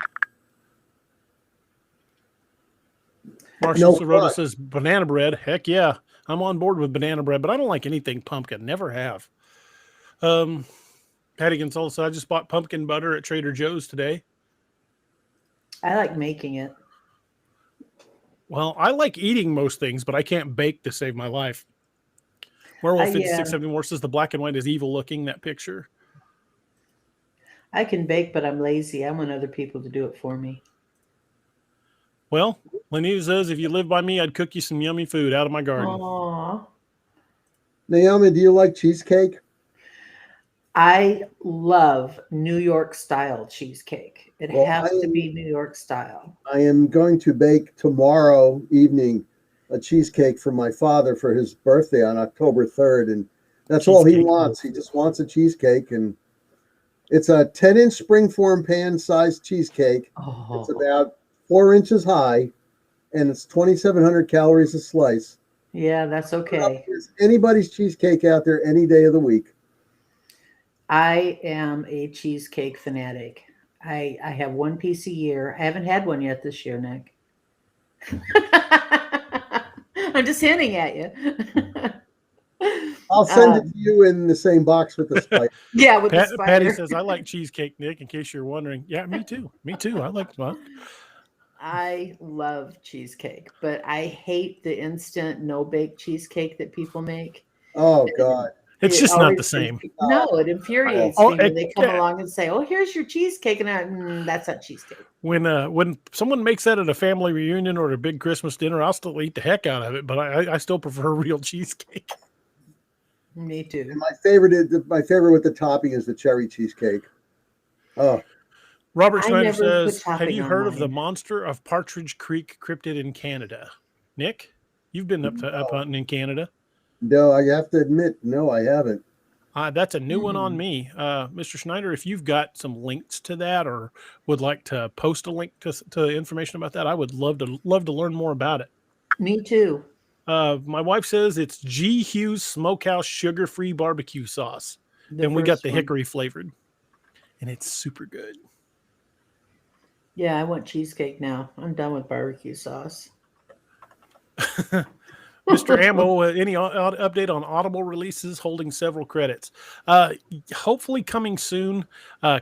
Marshall Sorota says banana bread. Heck yeah. I'm on board with banana bread, but I don't like anything pumpkin. Never have. Patty Gonzalez, I just bought pumpkin butter at Trader Joe's today. I like making it. Well, I like eating most things, but I can't bake to save my life. Werewolf 5674 says the black and white is evil looking, that picture. I can bake, but I'm lazy. I want other people to do it for me. Well, Lenita says, if you live by me, I'd cook you some yummy food out of my garden. Aww. Naomi, do you like cheesecake? I love New York style cheesecake. It has to be New York style. I am going to bake tomorrow evening a cheesecake for my father for his birthday on October 3rd. And that's all he wants. He just wants a cheesecake. And it's a 10-inch springform pan sized cheesecake. Oh. It's about 4 inches high, and it's 2,700 calories a slice. Yeah, that's okay. There's anybody's cheesecake out there any day of the week. I am a cheesecake fanatic. I have one piece a year. I haven't had one yet this year, Nick. I'm just hinting at you. I'll send it to you in the same box with the spice. Yeah, with the spider. Patty says, I like cheesecake, Nick, in case you're wondering. Yeah, me too. Me too. I like that. I love cheesecake, but I hate the instant no-bake cheesecake that people make. Oh, God. It's just not the same. No, it infuriates me when they come along and say, "Oh, here's your cheesecake," and that's not cheesecake. When someone makes that at a family reunion or a big Christmas dinner, I'll still eat the heck out of it, but I still prefer real cheesecake. Me too. And my favorite with the topping is the cherry cheesecake. Oh, Robert Schneider says, "Have you heard of the monster of Partridge Creek cryptid in Canada?" Nick, you've been up hunting in Canada. No, I have to admit, no, I haven't. That's a new one on me. Mr. Schneider, if you've got some links to that or would like to post a link to information about that, I would love to learn more about it. Me too. My wife says it's G. Hughes Smokehouse sugar-free barbecue sauce. And we got the hickory flavored. And it's super good. Yeah, I want cheesecake now. I'm done with barbecue sauce. Mr. Ammo, any update on Audible releases holding several credits? Hopefully coming soon.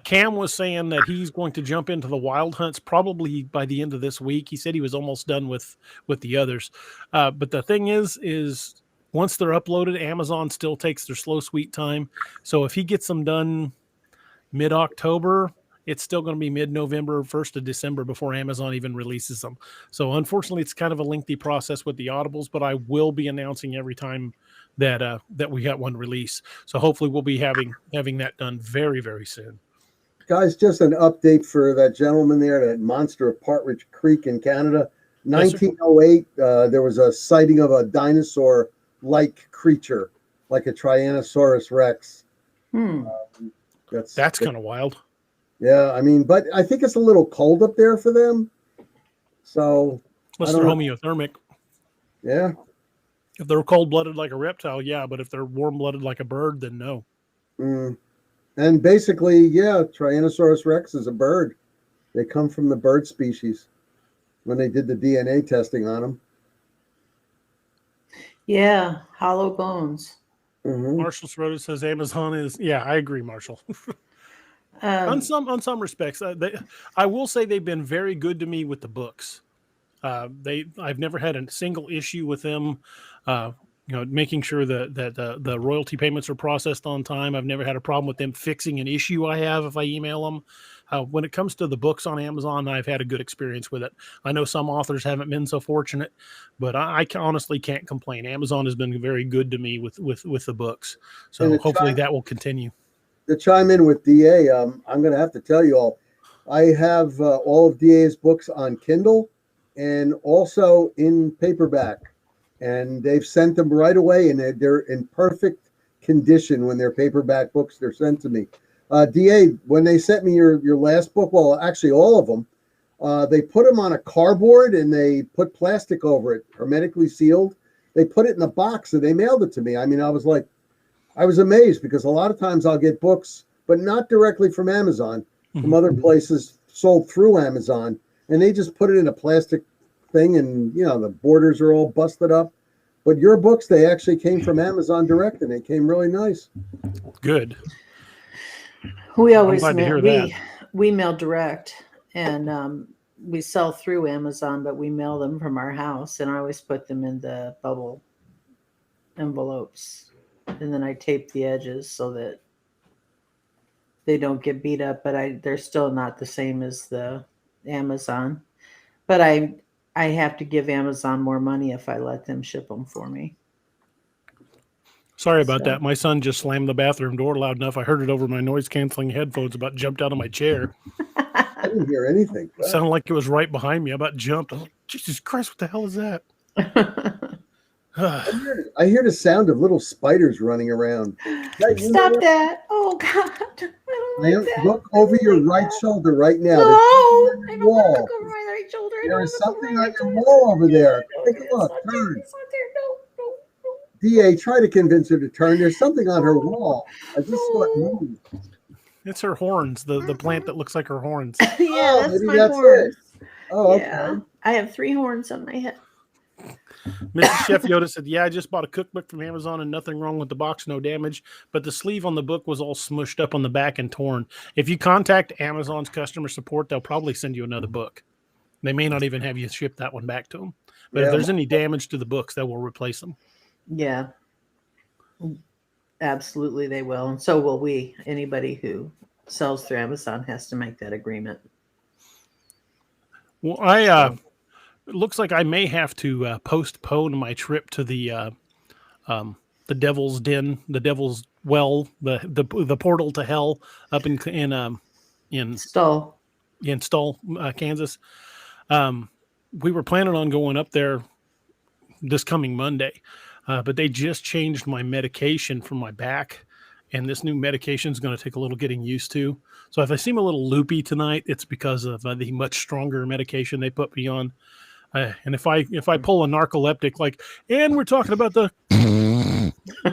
Cam was saying that he's going to jump into the Wild Hunts probably by the end of this week. He said he was almost done with the others. But the thing is once they're uploaded, Amazon still takes their slow, sweet time. So if he gets them done mid-October, it's still going to be mid-November, 1st of December before Amazon even releases them. So unfortunately, it's kind of a lengthy process with the Audibles, but I will be announcing every time that we got one release. So hopefully we'll be having that done very, very soon. Guys, just an update for that gentleman there, that monster of Partridge Creek in Canada. 1908, there was a sighting of a dinosaur-like creature, like a Tyrannosaurus Rex. That's kind of wild. Yeah, I mean, but I think it's a little cold up there for them. So unless they're homeothermic. Yeah. If they're cold-blooded like a reptile, yeah, but if they're warm-blooded like a bird, then no. And basically, yeah, Tyrannosaurus rex is a bird. They come from the bird species when they did the DNA testing on them. Yeah, hollow bones. Marshall Schroeder says Amazon is. Yeah, I agree, Marshall. On some respects, I will say they've been very good to me with the books. I've never had a single issue with them. Making sure that the royalty payments are processed on time. I've never had a problem with them fixing an issue I have if I email them. When it comes to the books on Amazon, I've had a good experience with it. I know some authors haven't been so fortunate, but I honestly can't complain. Amazon has been very good to me with the books. So hopefully that will continue. To chime in with DA, I'm going to have to tell you all, I have all of DA's books on Kindle and also in paperback. And they've sent them right away, and they're in perfect condition when they're paperback books. They're sent to me. DA, when they sent me your last book, well, actually all of them, they put them on a cardboard and they put plastic over it, hermetically sealed. They put it in a box and they mailed it to me. I mean, I was amazed because a lot of times I'll get books, but not directly from Amazon, from other places sold through Amazon, and they just put it in a plastic thing, and the borders are all busted up. But your books, they actually came from Amazon direct, and they came really nice. Good. We always we mail direct, and we sell through Amazon, but we mail them from our house, and I always put them in the bubble envelopes, and then I tape the edges so that they don't get beat up. But they're still not the same as the Amazon. But I have to give Amazon more money if I let them ship them for me. Sorry about that. My son just slammed the bathroom door loud enough. I heard it over my noise-canceling headphones. About jumped out of my chair. I didn't hear anything. It sounded like it was right behind me. I about jumped. I was like, Jesus Christ, what the hell is that? I hear the sound of little spiders running around. Stop that. Oh, God. I don't like that. Look over your right shoulder right now. No, I don't want to look over my right shoulder. There's something on your wall over there. Take a look. Turn. It's not there. No. DA, try to convince her to turn. There's something on her wall. I just saw it move. It's her horns, the plant that looks like her horns. Yeah, that's my horns. Oh, okay. Yeah. I have 3 horns on my head. Mrs. Chef Yoda said, yeah, I just bought a cookbook from Amazon and nothing wrong with the box, no damage. But the sleeve on the book was all smushed up on the back and torn. If you contact Amazon's customer support, they'll probably send you another book. They may not even have you ship that one back to them. But if there's any damage to the books, they will replace them. Yeah. Absolutely, they will. And so will we. Anybody who sells through Amazon has to make that agreement. Well, it looks like I may have to postpone my trip to the Devil's Den, the Devil's Well, the portal to hell up in Stull, Kansas. We were planning on going up there this coming Monday, but they just changed my medication for my back, and this new medication is going to take a little getting used to. So if I seem a little loopy tonight, it's because of the much stronger medication they put me on. And if I pull a narcoleptic, and we're talking about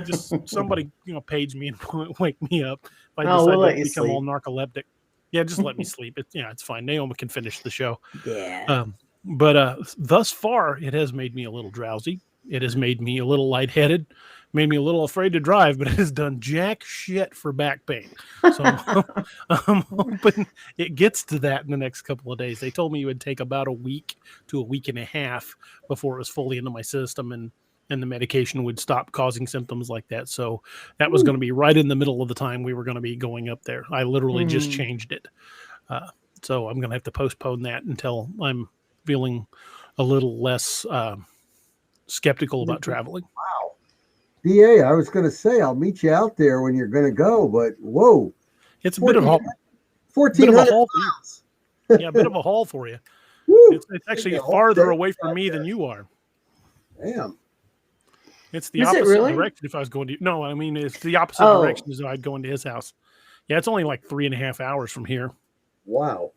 just somebody page me and wake me up. If I decide to become all narcoleptic, just let me sleep. It's fine. Naomi can finish the show. Yeah. But thus far, it has made me a little drowsy. It has made me a little lightheaded, made me a little afraid to drive, but it has done jack shit for back pain. So I'm hoping it gets to that in the next couple of days. They told me it would take about a week to a week and a half before it was fully into my system and the medication would stop causing symptoms like that. So that was going to be right in the middle of the time we were going to be going up there. I literally just changed it. So I'm going to have to postpone that until I'm feeling a little less skeptical about traveling. Wow. DA, I was going to say, I'll meet you out there when you're going to go, but whoa. It's a bit of a 1,400 miles. Yeah, a bit of a haul for you. It's actually farther away from me than you are. Damn. It's the opposite direction if I was going to. No, I mean, it's the opposite direction as I'd go into his house. Yeah, it's only like 3.5 hours from here. Wow.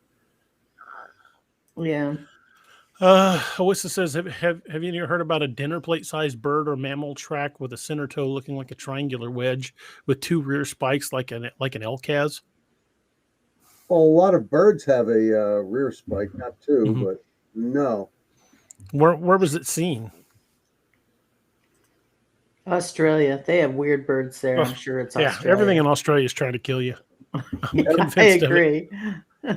Yeah. Alyssa says, have you ever heard about a dinner plate sized bird or mammal track with a center toe looking like a triangular wedge with two rear spikes like an elk has? Well, a lot of birds have a rear spike, not two, Mhm. but no. Where was it seen? Australia. They have weird birds there. I'm Oh, sure it's yeah, everything Australia. in Australia is trying to kill you. I'm I convinced of it. agree.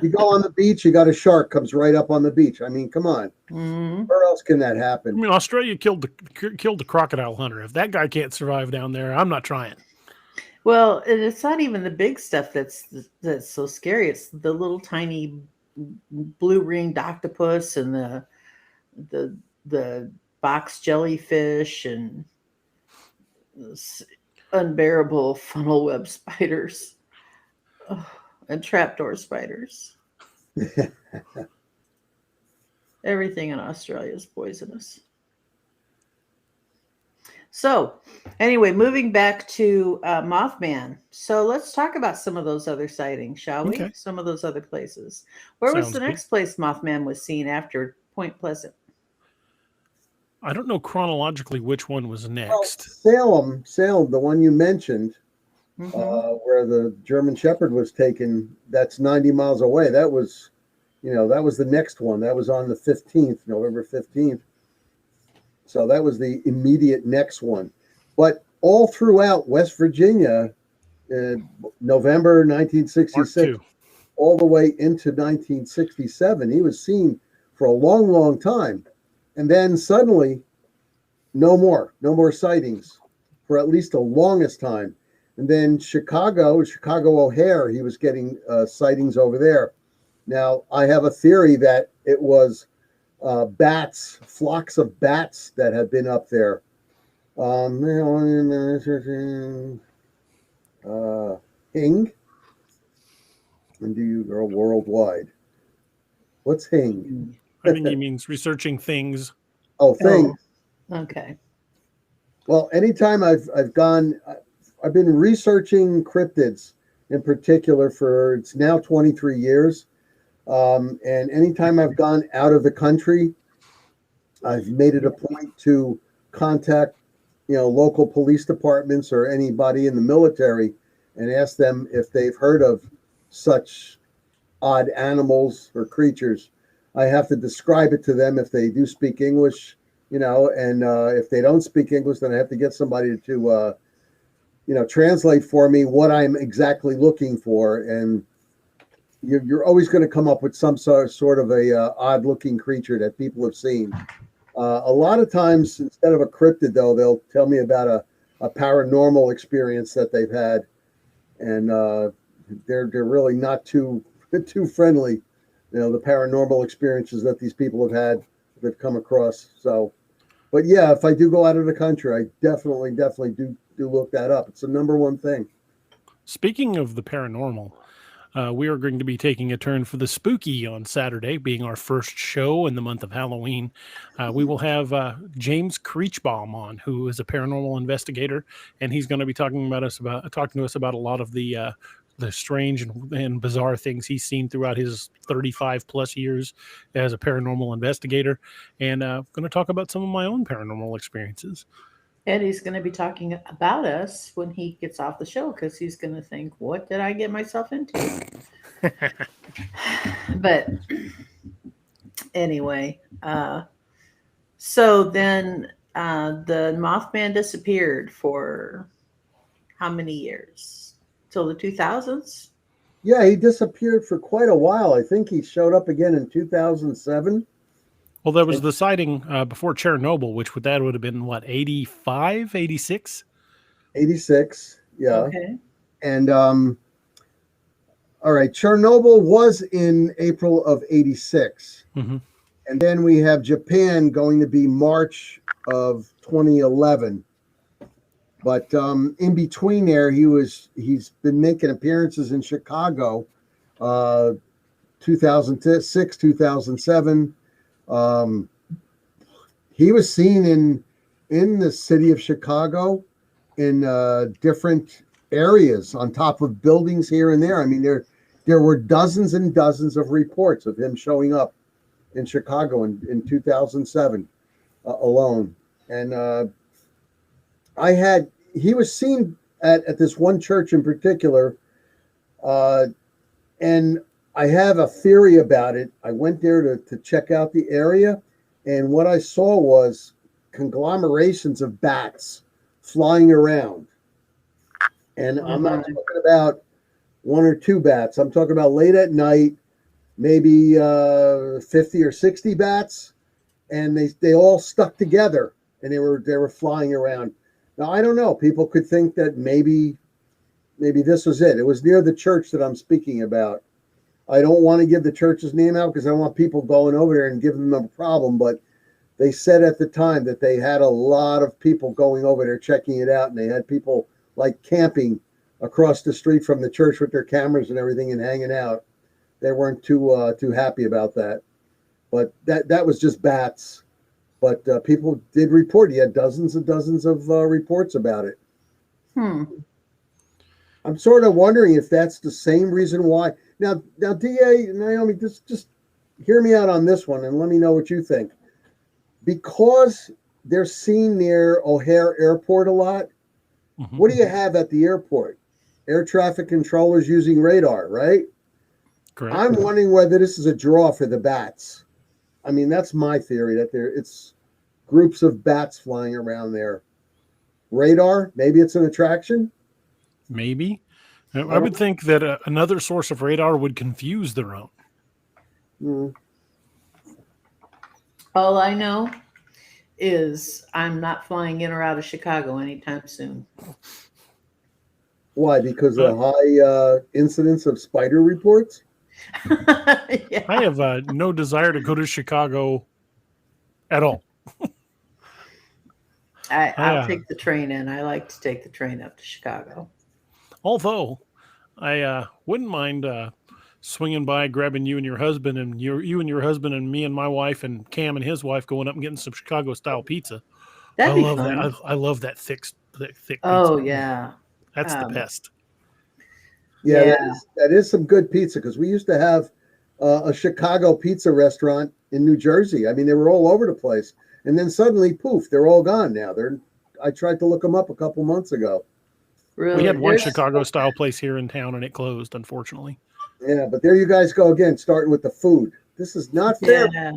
You go on the beach, you got a shark comes right up on the beach. I mean, come on. Mhm. Where else can that I happen? mean, Australia killed the crocodile hunter. If that guy can't survive down there, I'm not trying. Well, and it's not even the big stuff that's so scary. It's the little tiny blue-ringed octopus and the box jellyfish and unbearable funnel web spiders. Ugh, and trapdoor spiders. Everything in Australia is poisonous. So, anyway, moving back to Mothman. So, let's talk about some of those other sightings, shall we? Okay. Some of those other places. Where was Sounds the good. next place Mothman was seen after Point Pleasant? I don't know chronologically which one was Well, next. Salem, the one you mentioned, Mhm. where the German Shepherd was taken, that's 90 miles away. That was, that was the next one. That was on the 15th, November 15th. So that was the immediate next one. But all throughout West Virginia, November Mark 1966, II. all the way into 1967, he was seen for a long, long time. And then suddenly, no more sightings for at least the longest time. And then Chicago O'Hare, he was getting sightings over there. Now, I have a theory that it was bats, flocks of bats that have been up there. Hing, and do you girl worldwide? What's Hing? I think he means researching things. Oh, thing. Okay. Well, anytime I've gone, I've been researching cryptids in particular for it's now 23 years. And anytime I've gone out of the country, I've made it a point to contact, local police departments or anybody in the military and ask them if they've heard of such odd animals or creatures. I have to describe it to them if they do speak English, and if they don't speak English, then I have to get somebody to, translate for me what I'm exactly looking for. And you're always going to come up with some sort of a odd looking creature that people have seen. A lot of times, instead of a cryptid, though, they'll tell me about a paranormal experience that they've had, and they're really not too friendly. The paranormal experiences that these people have had, they've come across. So, but yeah, if I do go out of the country, I definitely do look that up. It's the number one thing. Speaking of the paranormal, we are going to be taking a turn for the spooky on Saturday, being our first show in the month of Halloween. We will have James Creechbaum on, who is a paranormal investigator, and he's going to be talking to us about a lot of the strange and bizarre things he's seen throughout his 35 plus years as a paranormal investigator, and going to talk about some of my own paranormal experiences. And he's going to be talking about us when he gets off the show because he's going to think, what did I get myself into? But anyway, so then the Mothman disappeared for how many years? Till the 2000s? Yeah, he disappeared for quite a while. I think he showed up again in 2007. Well, there was the sighting before Chernobyl, which would have been, what, 85, 86? 86, yeah. Okay. And all right, Chernobyl was in April of 86. Mm-hmm. And then we have Japan going to be March of 2011. But in between there, he's been making appearances in Chicago, 2006, 2007. He was seen in the city of Chicago in different areas on top of buildings here and there. I mean, there were dozens and dozens of reports of him showing up in Chicago in 2007 alone. And he was seen at this one church in particular. And I have a theory about it. I went there to check out the area, and what I saw was conglomerations of bats flying around. And I'm not talking about one or two bats. I'm talking about late at night, maybe 50 or 60 bats, and they all stuck together, and they were flying around. Now I don't know. People could think that maybe this was it. It was near the church that I'm speaking about. I don't want to give the church's name out because I don't want people going over there and giving them a problem, but they said at the time that they had a lot of people going over there checking it out, and they had people like camping across the street from the church with their cameras and everything and hanging out. They weren't too happy about that, but that was just bats. But people did report. He had dozens and dozens of reports about it. I'm sort of wondering if that's the same reason why. Now, DA, Naomi, just hear me out on this one and let me know what you think. Because they're seen near O'Hare Airport a lot, what do you have at the airport? Air traffic controllers using radar, right? Correct. I'm wondering whether this is a draw for the bats. I mean, that's my theory, that it's groups of bats flying around there. Radar, maybe it's an attraction? Maybe. I would think that another source of radar would confuse their own. All I know is I'm not flying in or out of Chicago anytime soon. Why? Because of high incidence of spider reports? Yeah. I have no desire to go to Chicago at all. I'll take the train in. I like to take the train up to Chicago. Although I wouldn't mind swinging by, grabbing you and your husband, and you and your husband, and me and my wife, and Cam and his wife going up and getting some Chicago style pizza. That'd be love fun. that. I love that thick pizza. Oh yeah, that's the best. Yeah, that is some good pizza, because we used to have a Chicago pizza restaurant in New Jersey. I mean, they were all over the place, and then suddenly, poof, they're all gone now. I tried to look them up a couple months ago. Really? We had one Chicago style place here in town, and it closed, unfortunately. Yeah, but there you guys go again, starting with the food. This is not fair. Yeah.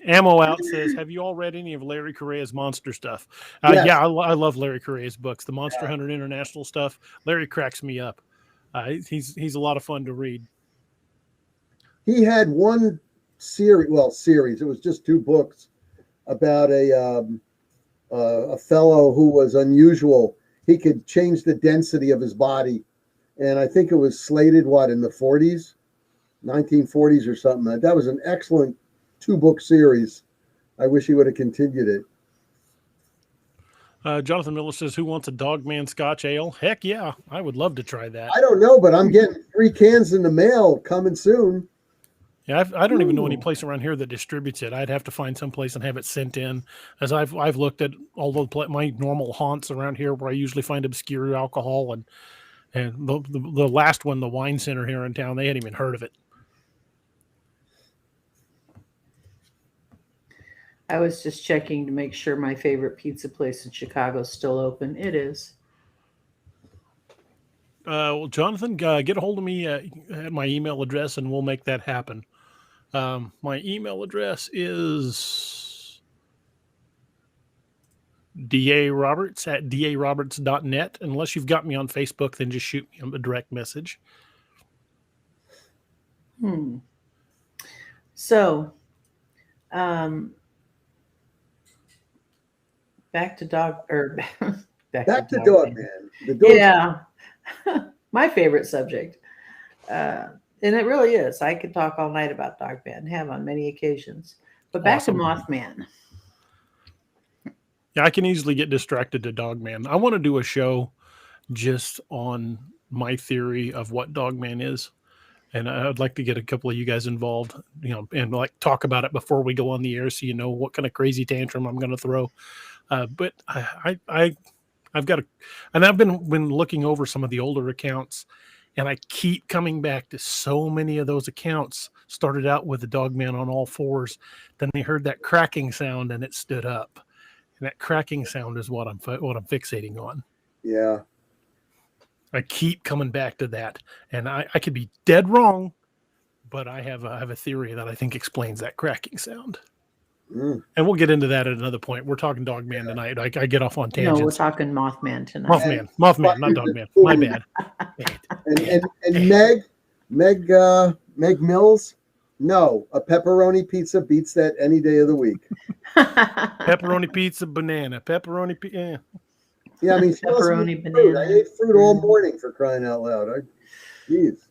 Ammo Out says, have you all read any of Larry Correa's monster stuff? Yes. Yeah, I love Larry Correa's books, the Monster Hunter International stuff. Larry cracks me up. He's a lot of fun to read. He had one series. It was just 2 books about a fellow who was unusual. He could change the density of his body, and I think it was slated in the 1940s or something. That was an excellent 2-book series. I wish he would have continued it. Jonathan Miller says, who wants a Dogman Scotch Ale? Heck yeah, I would love to try that. I don't know, but I'm getting 3 cans in the mail coming soon. Yeah, I don't even know any place around here that distributes it. I'd have to find some place and have it sent in. As I've looked at all my normal haunts around here where I usually find obscure alcohol, and the last one, the wine center here in town, they hadn't even heard of it. I was just checking to make sure my favorite pizza place in Chicago is still open. It is. Well, Jonathan, get a hold of me at my email address, and we'll make that happen. My email address is daroberts@daroberts.net. Unless you've got me on Facebook, then just shoot me a direct message. So, back to Dogman. Yeah, my favorite subject, and it really is. I could talk all night about Dogman, have on many occasions. But back to Mothman. Yeah, I can easily get distracted to Dogman. I want to do a show just on my theory of what Dogman is, and I'd like to get a couple of you guys involved, and like talk about it before we go on the air, so you know what kind of crazy tantrum I'm going to throw. But I've got and I've been looking over some of the older accounts, and I keep coming back to so many of those accounts started out with the dog man on all fours. Then they heard that cracking sound and it stood up. And that cracking sound is what I'm fixating on. Yeah. I keep coming back to that, and I could be dead wrong, but I have a theory that I think explains that cracking sound. Mm. And we'll get into that at another point. We're talking Dogman tonight. I get off on tangents. No, we're talking Mothman tonight. Mothman, not Dogman. My bad. And Meg Mills, no, a pepperoni pizza beats that any day of the week. Pepperoni pizza, banana. Pepperoni pizza. Yeah, I mean, pepperoni fruit. banana. I ate fruit all morning, for crying out loud. Jeez.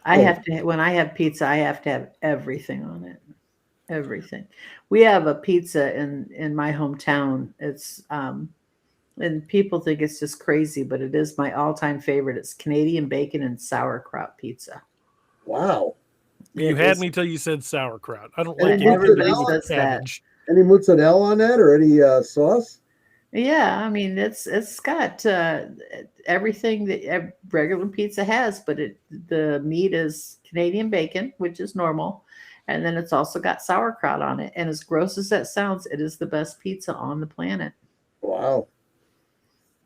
I have to, when I have pizza, I have to have everything on it. Everything. We have a pizza in my hometown. It's and people think it's just crazy, but it is my all-time favorite. It's Canadian bacon and sauerkraut pizza. Wow. You had me till you said sauerkraut. I don't And like everybody anything says that. cabbage. Any mozzarella on that or any sauce? Yeah, I mean it's got everything that regular pizza has, but the meat is Canadian bacon, which is normal, and then it's also got sauerkraut on it. And as gross as that sounds, it is the best pizza on the planet. Wow.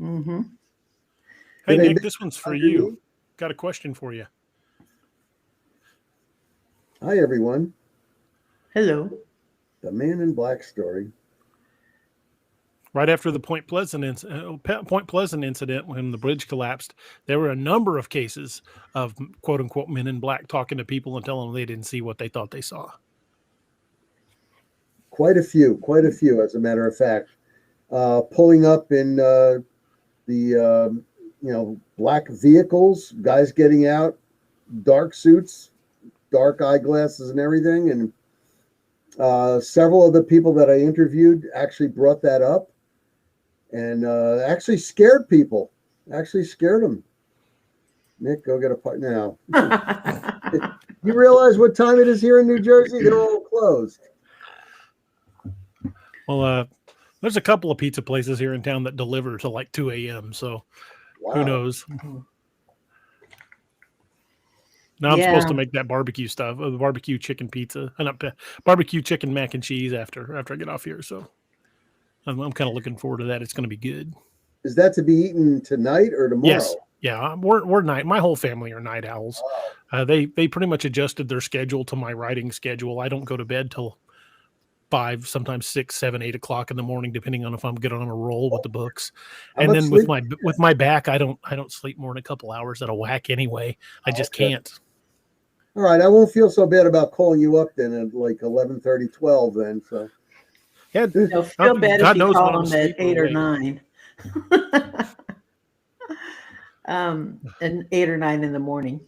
Mm-hmm. Hey, Do they Nick, make this one's for underneath? you. Got a question for you. Hi, everyone. Hello. The Man in Black story. Right after the Point Pleasant incident, when the bridge collapsed, there were a number of cases of quote unquote men in black talking to people and telling them they didn't see what they thought they saw. Quite a few, as a matter of fact. Pulling up in black vehicles, guys getting out, dark suits, dark eyeglasses and everything. And several of the people that I interviewed actually brought that up and actually scared people, scared them. Nick, go get a pipe now. You realize what time it is here in New Jersey? They're all closed. Well, there's a couple of pizza places here in town that deliver till like 2 a.m. So Wow. who knows? Now I'm supposed to make that barbecue stuff, the barbecue chicken pizza, barbecue chicken mac and cheese after I get off here. So I'm kind of looking forward to that. It's going to be good. Is that to be eaten tonight or tomorrow? Yes. Yeah, we're night. My whole family are night owls. They pretty much adjusted their schedule to my writing schedule. I don't go to bed till 5, sometimes 6, 7, 8 o'clock in the morning, depending on if I'm getting on a roll with the books. And then with my back, I don't sleep more than a couple hours at a whack anyway. I just can't. All right, I won't feel so bad about calling you up then at like 11:30, 12 then. So yeah, you'll feel bad if you call them at 8 or 9. And 8 or 9 in the morning.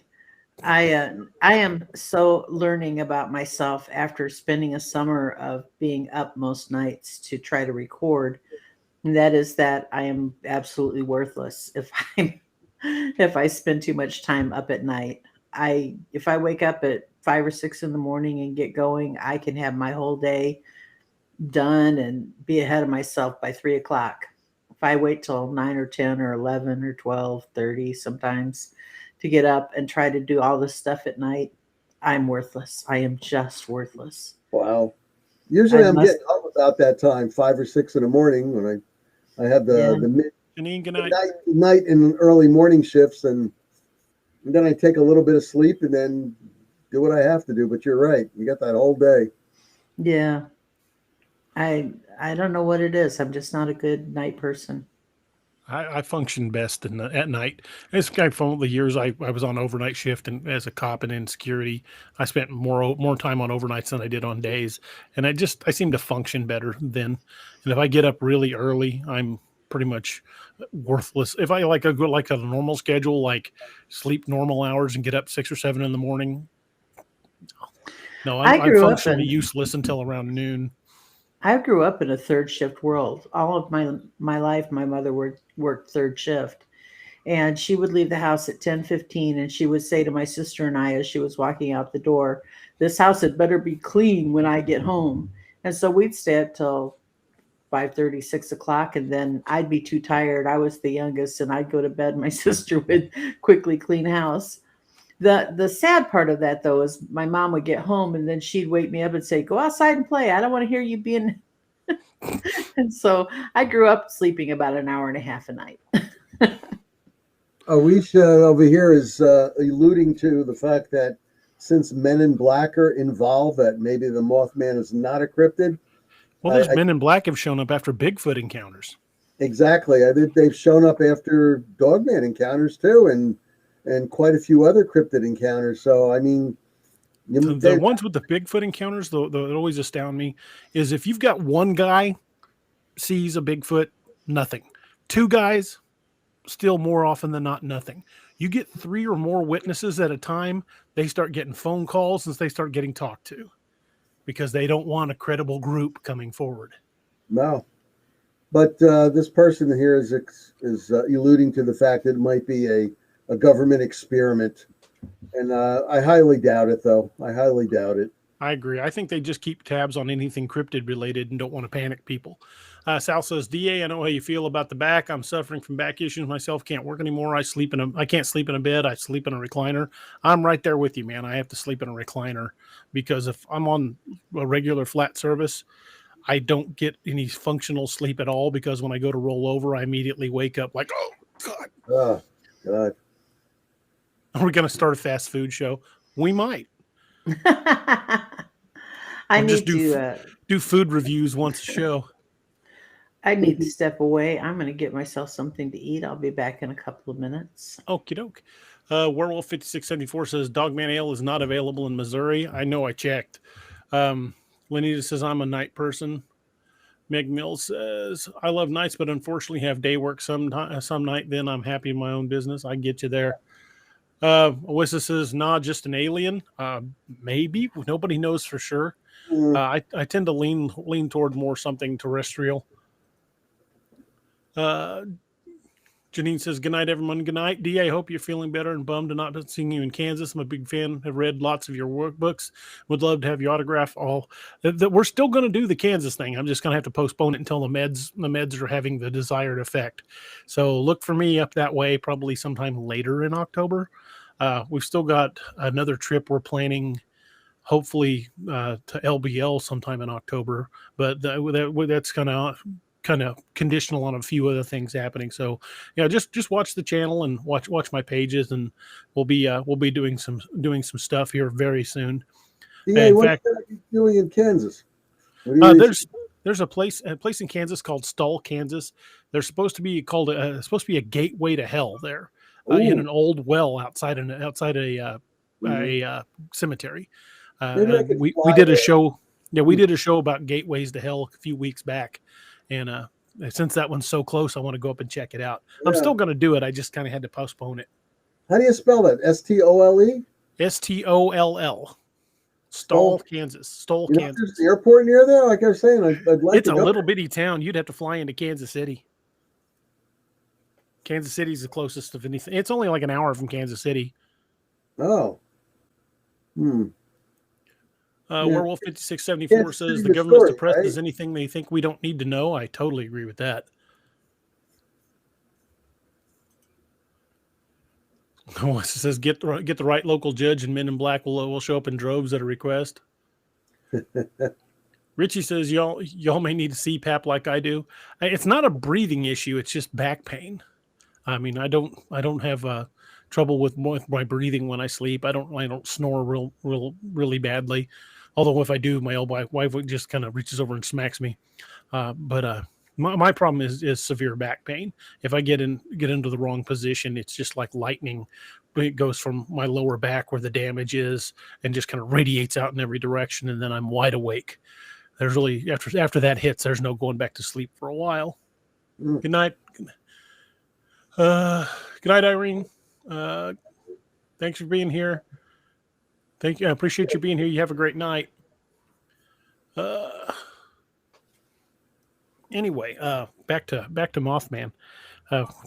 I am so learning about myself after spending a summer of being up most nights to try to record. And that is that I am absolutely worthless if I spend too much time up at night. If I wake up at 5 or 6 in the morning and get going, I can have my whole day done and be ahead of myself by 3 o'clock. If I wait till 9 or 10 or 11 or 12:30 sometimes to get up and try to do all this stuff at night, I'm worthless. I am just worthless. Wow. Usually I'm getting up about that time, 5 or 6 in the morning when I have the night and early morning shifts, and then I take a little bit of sleep and then do what I have to do. But you're right. You got that whole day. Yeah. I don't know what it is. I'm just not a good night person. I function best at night. It's kind of from the years I was on overnight shift and as a cop and in security, I spent more time on overnights than I did on days. And I seem to function better then. And if I get up really early, I'm pretty much worthless. If I go like a normal schedule, like sleep normal hours and get up 6 or 7 in the morning, no, I'm functionally useless until around noon. I grew up in a third shift world. All of my life, my mother worked third shift, and she would leave the house at 10:15, and she would say to my sister and I as she was walking out the door, "This house had better be clean when I get home." And so we'd stay up till 5:30, 6 o'clock, and then I'd be too tired. I was the youngest, and I'd go to bed. My sister would quickly clean house. The sad part of that though is my mom would get home and then she'd wake me up and say, "Go outside and play. I don't want to hear you being." And so I grew up sleeping about an hour and a half a night. Alicia over here is alluding to the fact that since Men in Black are involved, that maybe the Mothman is not a cryptid. Well, those Men in Black have shown up after Bigfoot encounters. Exactly. I think they've shown up after Dogman encounters too, and quite a few other cryptid encounters. So, I mean, the ones with the Bigfoot encounters, though, that always astound me is if you've got one guy sees a Bigfoot, nothing. Two guys, still more often than not, nothing. You get three or more witnesses at a time, they start getting phone calls and they start getting talked to because they don't want a credible group coming forward. No. But this person here is alluding to the fact that it might be a government experiment. And I highly doubt it, though. I highly doubt it. I agree. I think they just keep tabs on anything cryptid related and don't want to panic people. Sal says, DA, I know how you feel about the back. I'm suffering from back issues myself. Can't work anymore. I can't sleep in a bed. I sleep in a recliner. I'm right there with you, man. I have to sleep in a recliner because if I'm on a regular flat service, I don't get any functional sleep at all because when I go to roll over, I immediately wake up like, oh, God. Oh, God. Are we going to start a fast food show? We might. I need to do food reviews once a show. I need to step away. I'm going to get myself something to eat. I'll be back in a couple of minutes. Okie doke. Werewolf 5674 says Dogman Ale is not available in Missouri. I know, I checked. Lenita says I'm a night person. Meg Mills says I love nights, but unfortunately have day work some night. Then I'm happy in my own business. I get you there. Alyssa says, nah, just an alien. Maybe. Nobody knows for sure. I tend to lean toward more something terrestrial. Janine says, good night, everyone. Good night. D, I hope you're feeling better and bummed to not seeing you in Kansas. I'm a big fan. Have read lots of your workbooks. Would love to have you autograph all. We're still going to do the Kansas thing. I'm just going to have to postpone it until the meds are having the desired effect. So look for me up that way, probably sometime later in October. We've still got another trip we're planning, hopefully to LBL sometime in October, but that's kind of conditional on a few other things happening. So yeah, just watch the channel and watch my pages, and we'll be doing some stuff here very soon. Yeah, what are you doing in Kansas? There's a place in Kansas called Stall, Kansas. There's supposed to be a gateway to hell there. In an old well outside a cemetery. We did a show. Yeah, we did a show about gateways to hell a few weeks back, and since that one's so close, I want to go up and check it out. Yeah. I'm still going to do it. I just kind of had to postpone it. How do you spell that? Stole? Stoll. Stall, Kansas. Stall, Kansas. There's the airport near there. Like I was saying, I'd like. It's a little bitty town. You'd have to fly into Kansas City. Kansas City is the closest of anything. It's only like an hour from Kansas City. Oh. Werewolf 5674 says the government's depressed as anything they think we don't need to know. I totally agree with that. Oh, it says get the right local judge, and Men in Black will show up in droves at a request. Richie says y'all may need a CPAP like I do. It's not a breathing issue. It's just back pain. I mean, I don't have trouble with my breathing when I sleep. I don't snore really badly. Although if I do, my wife just kind of reaches over and smacks me. But my problem is severe back pain. If I get into the wrong position, it's just like lightning. It goes from my lower back where the damage is and just kind of radiates out in every direction, and then I'm wide awake. There's really after that hits, there's no going back to sleep for a while. Good night. Good night, Irene. Thanks for being here. Thank you. I appreciate you being here. You have a great night. Anyway, back to Mothman.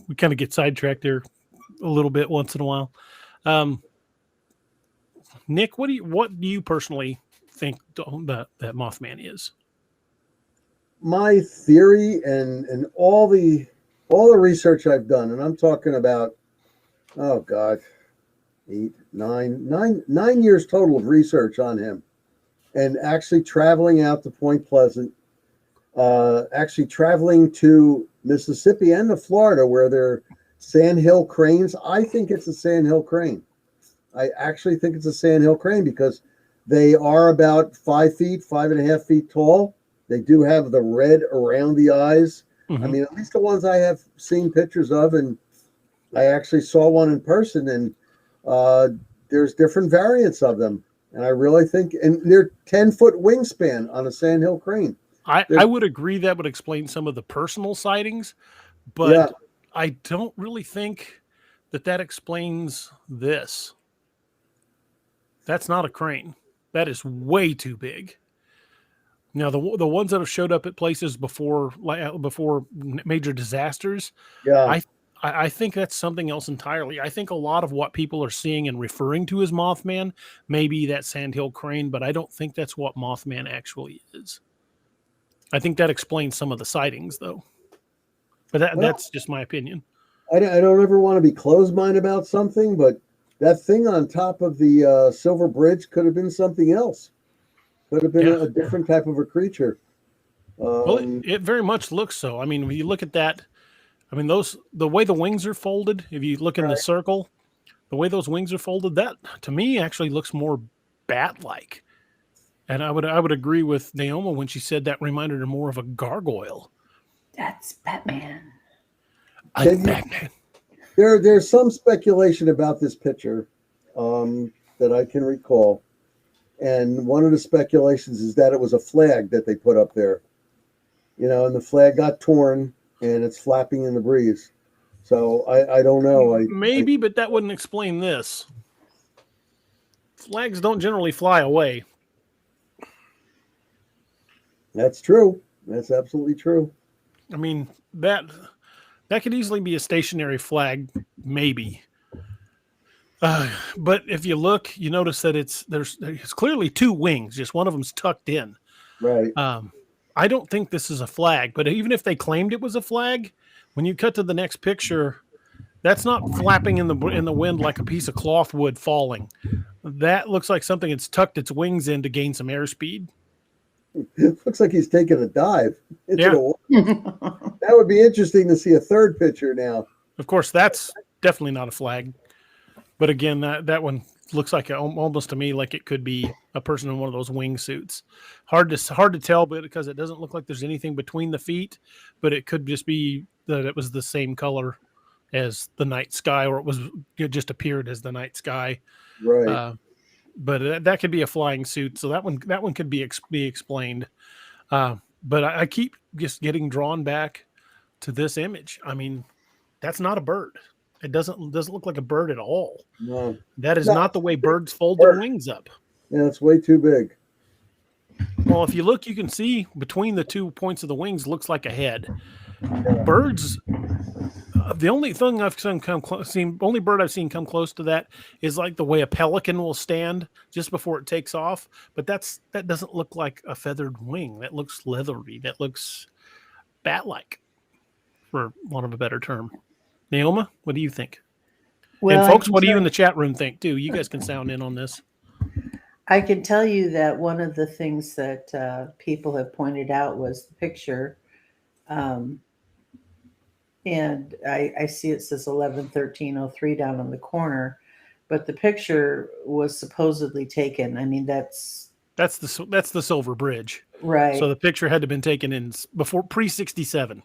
We kind of get sidetracked there a little bit once in a while. Nick, what do you personally think that Mothman is? My theory and all the research I've done, and I'm talking about, oh God, nine years total of research on him, and actually traveling out to Point Pleasant, actually traveling to Mississippi and to Florida where they're sandhill cranes. I think it's a sandhill crane. I actually think it's a sandhill crane because they are about 5 feet, 5.5 feet tall. They do have the red around the eyes. Mm-hmm. I mean, at least the ones I have seen pictures of, and I actually saw one in person, and there's different variants of them. And I really think, and they're 10-foot wingspan on a sandhill crane. I would agree that would explain some of the personal sightings, but Yeah. I don't really think that explains this. That's not a crane. That is way too big. Now, the ones that have showed up at places before major disasters, Yeah. I think that's something else entirely. I think a lot of what people are seeing and referring to as Mothman may be that sandhill crane, but I don't think that's what Mothman actually is. I think that explains some of the sightings, though. But that's just my opinion. I don't ever want to be closed-minded about something, but that thing on top of the Silver Bridge could have been something else. Could have been a different type of a creature. Well, it very much looks so. I mean, when you look at that, I mean, the way the wings are folded, if you look in the circle, the way those wings are folded, that to me actually looks more bat-like. And I would agree with Naoma when she said that reminded her more of a gargoyle. That's Batman. Batman. There's some speculation about this picture that I can recall. And one of the speculations is that it was a flag that they put up there. You know, and the flag got torn and it's flapping in the breeze. So I don't know. Maybe, but that wouldn't explain this. Flags don't generally fly away. That's true. That's absolutely true. I mean, that could easily be a stationary flag, maybe. But if you look, you notice that there's clearly two wings. Just one of them's tucked in. Right. I don't think this is a flag, but even if they claimed it was a flag, when you cut to the next picture, that's not flapping in the wind like a piece of cloth wood falling. That looks like something that's tucked its wings in to gain some airspeed. It looks like he's taking a dive into Yeah. the water. That would be interesting to see a third picture now. Of course, that's definitely not a flag. But again, that one looks like almost to me like it could be a person in one of those wingsuits. Hard to tell, but because it doesn't look like there's anything between the feet, but it could just be that it was the same color as the night sky, or it just appeared as the night sky. Right. But that could be a flying suit, so that one could be explained. But I keep just getting drawn back to this image. I mean, that's not a bird. It doesn't look like a bird at all. No. That is not the way birds fold their wings up. Yeah, it's way too big. Well, if you look, you can see between the 2 points of the wings looks like a head. Birds. The only thing only bird I've seen come close to that is like the way a pelican will stand just before it takes off. But that doesn't look like a feathered wing. That looks leathery. That looks bat-like, for want of a better term. Naoma, what do you think? Well, and folks, what do you in the chat room think too? You guys can sound in on this. I can tell you that one of the things that people have pointed out was the picture. And I see it says 11/13/03 down in the corner, but the picture was supposedly taken. I mean, that's the Silver Bridge, right? So the picture had to have been taken in before pre-67.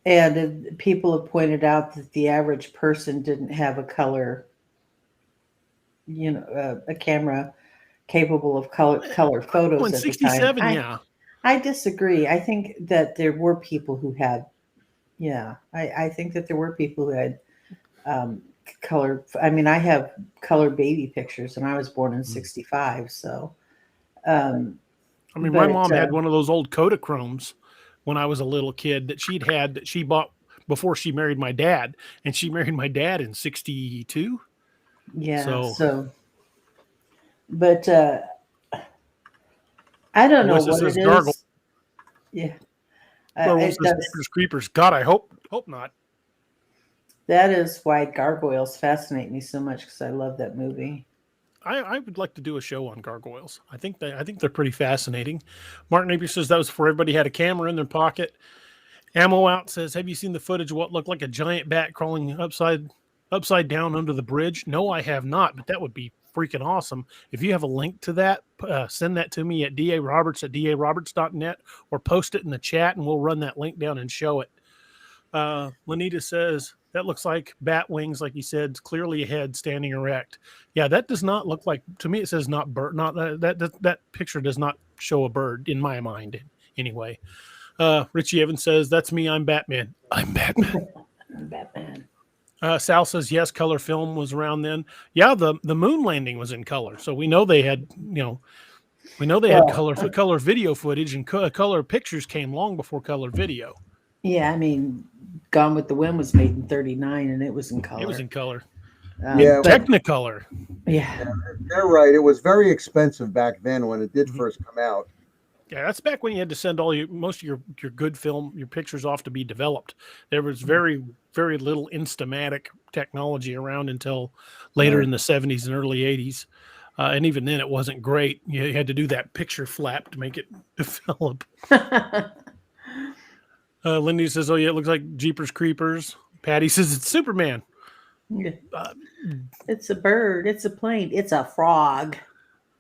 And people have pointed out that the average person didn't have a color, a camera capable of color photos in at 67, the time. yeah. I disagree. I think that there were people who had. Yeah, I think that there were people who had color. I mean, I have color baby pictures, and I was born in '65. So, I mean, my mom had one of those old Kodachromes when I was a little kid that she bought before she married my dad, and she married my dad in '62. Yeah. So, but I don't know what it is. Gargle. Yeah. Creepers. God, I hope not. That is why gargoyles fascinate me so much, because I love that movie. I would like to do a show on gargoyles. I think they're pretty fascinating. Martin Napier says that was before everybody had a camera in their pocket. Ammo Out says, have you seen the footage of what looked like a giant bat crawling upside down under the bridge? No, I have not, but that would be freaking awesome. If you have a link to that, send that to me at daroberts@daroberts.net or post it in the chat, and we'll run that link down and show it. Lanita says, that looks like bat wings, like you said, clearly a head standing erect. Yeah, that does not look like, to me it says not bird, not that picture does not show a bird in my mind anyway. Richie Evans says, that's me, I'm Batman. I'm Batman. I'm Batman. Sal says, yes, color film was around then. Yeah, the moon landing was in color. So we know they had, had color video footage, and color pictures came long before color video. Yeah, I mean, Gone with the Wind was made in 1939, and it was in color. It was in color. Yeah, Technicolor. Yeah. They're right. It was very expensive back then when it did first come out. Yeah, that's back when you had to send most of your good film, your pictures off to be developed. There was very, very little Instamatic technology around until later in the 70s and early 80s. And even then, it wasn't great. You had to do that picture flap to make it develop. Lindy says, oh, yeah, it looks like Jeepers Creepers. Patty says, it's Superman. It's a bird. It's a plane. It's a frog.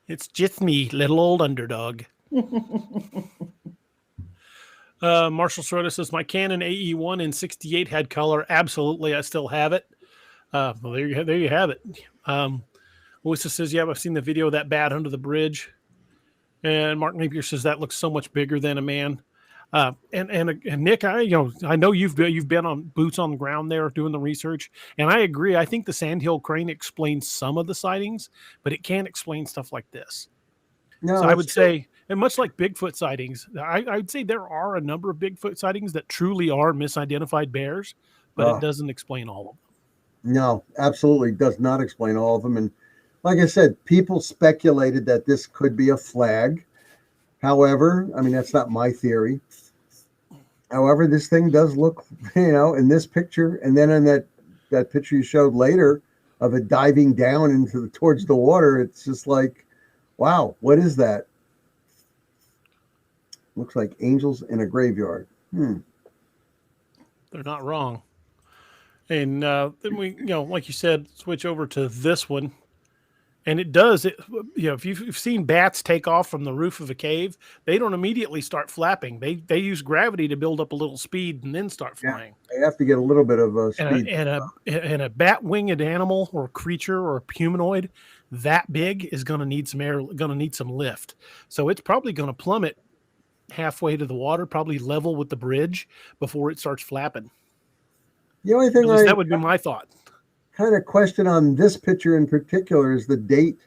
It's just me, little old underdog. Marshall Sorota says, my Canon AE1 in 68 had color. Absolutely, I still have it. Well, there you have it. Melissa says, yeah, I've seen the video of that bat under the bridge. And Mark Napier says, that looks so much bigger than a man. And Nick, I know you've been on boots on the ground there doing the research, and I agree. I think the Sandhill crane explains some of the sightings, but it can't explain stuff like this. No, so I would say, and much like Bigfoot sightings, I would say there are a number of Bigfoot sightings that truly are misidentified bears, but it doesn't explain all of them. No, absolutely does not explain all of them. And like I said, people speculated that this could be a flag. However, I mean, that's not my theory. However, this thing does look, in this picture, and then in that picture you showed later of it diving down towards the water, it's just like, wow, what is that? Looks like angels in a graveyard. They're not wrong. And then we, like you said, switch over to this one. And it does, if you've seen bats take off from the roof of a cave, they don't immediately start flapping. They use gravity to build up a little speed and then start flying. They have to get a little bit of speed. And a bat-winged animal or creature or humanoid that big is going to need some air, going to need some lift. So it's probably going to plummet halfway to the water, probably level with the bridge before it starts flapping. The only thing that would be my thought. Kind of question on this picture in particular is the date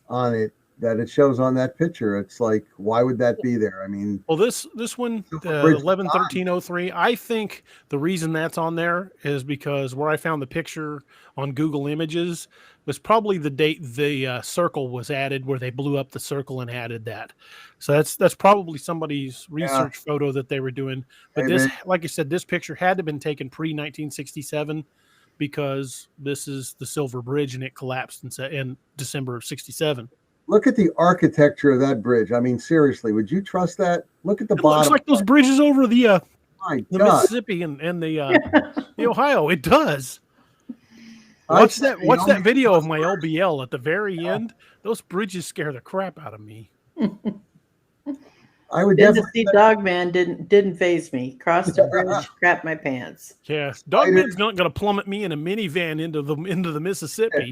on it that it shows on that picture. It's like, why would that be there? I mean, well, this one 11/13/03. I think the reason that's on there is because where I found the picture on Google Images was probably the date the circle was added, where they blew up the circle and added that. So that's probably somebody's research photo that they were doing. But like I said, this picture had to have been taken pre-1967. Because this is the Silver Bridge and it collapsed in December of 67. Look at the architecture of that bridge. I mean, seriously, would you trust that? Look at the bottom. Looks like those bridges over the Mississippi and the Ohio. It does. What's that video of my LBL at the very end? Those bridges scare the crap out of me. I would definitely. Dogman didn't faze me. Crossed the bridge, crapped my pants. Yeah, Dogman's not going to plummet me in a minivan into the Mississippi.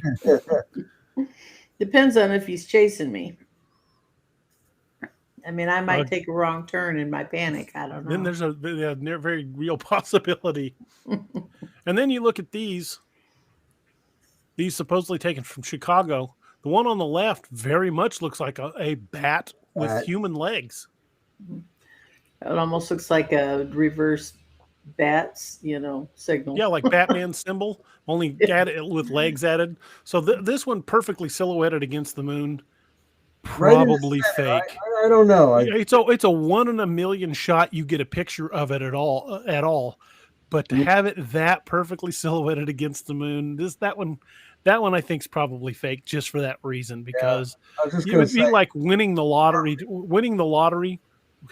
Depends on if he's chasing me. I mean, I might take a wrong turn in my panic. I don't know. Then there's a very real possibility. And then you look at these supposedly taken from Chicago. The one on the left very much looks like a bat with human legs. It almost looks like a reverse bats, signal. Yeah, like Batman's symbol, only with legs added. So this one perfectly silhouetted against the moon. Probably fake. I don't know. It's a 1 in a million shot you get a picture of it at all. But to have it that perfectly silhouetted against the moon, that one I think is probably fake just for that reason, because I was just it going would to be say, like winning the lottery,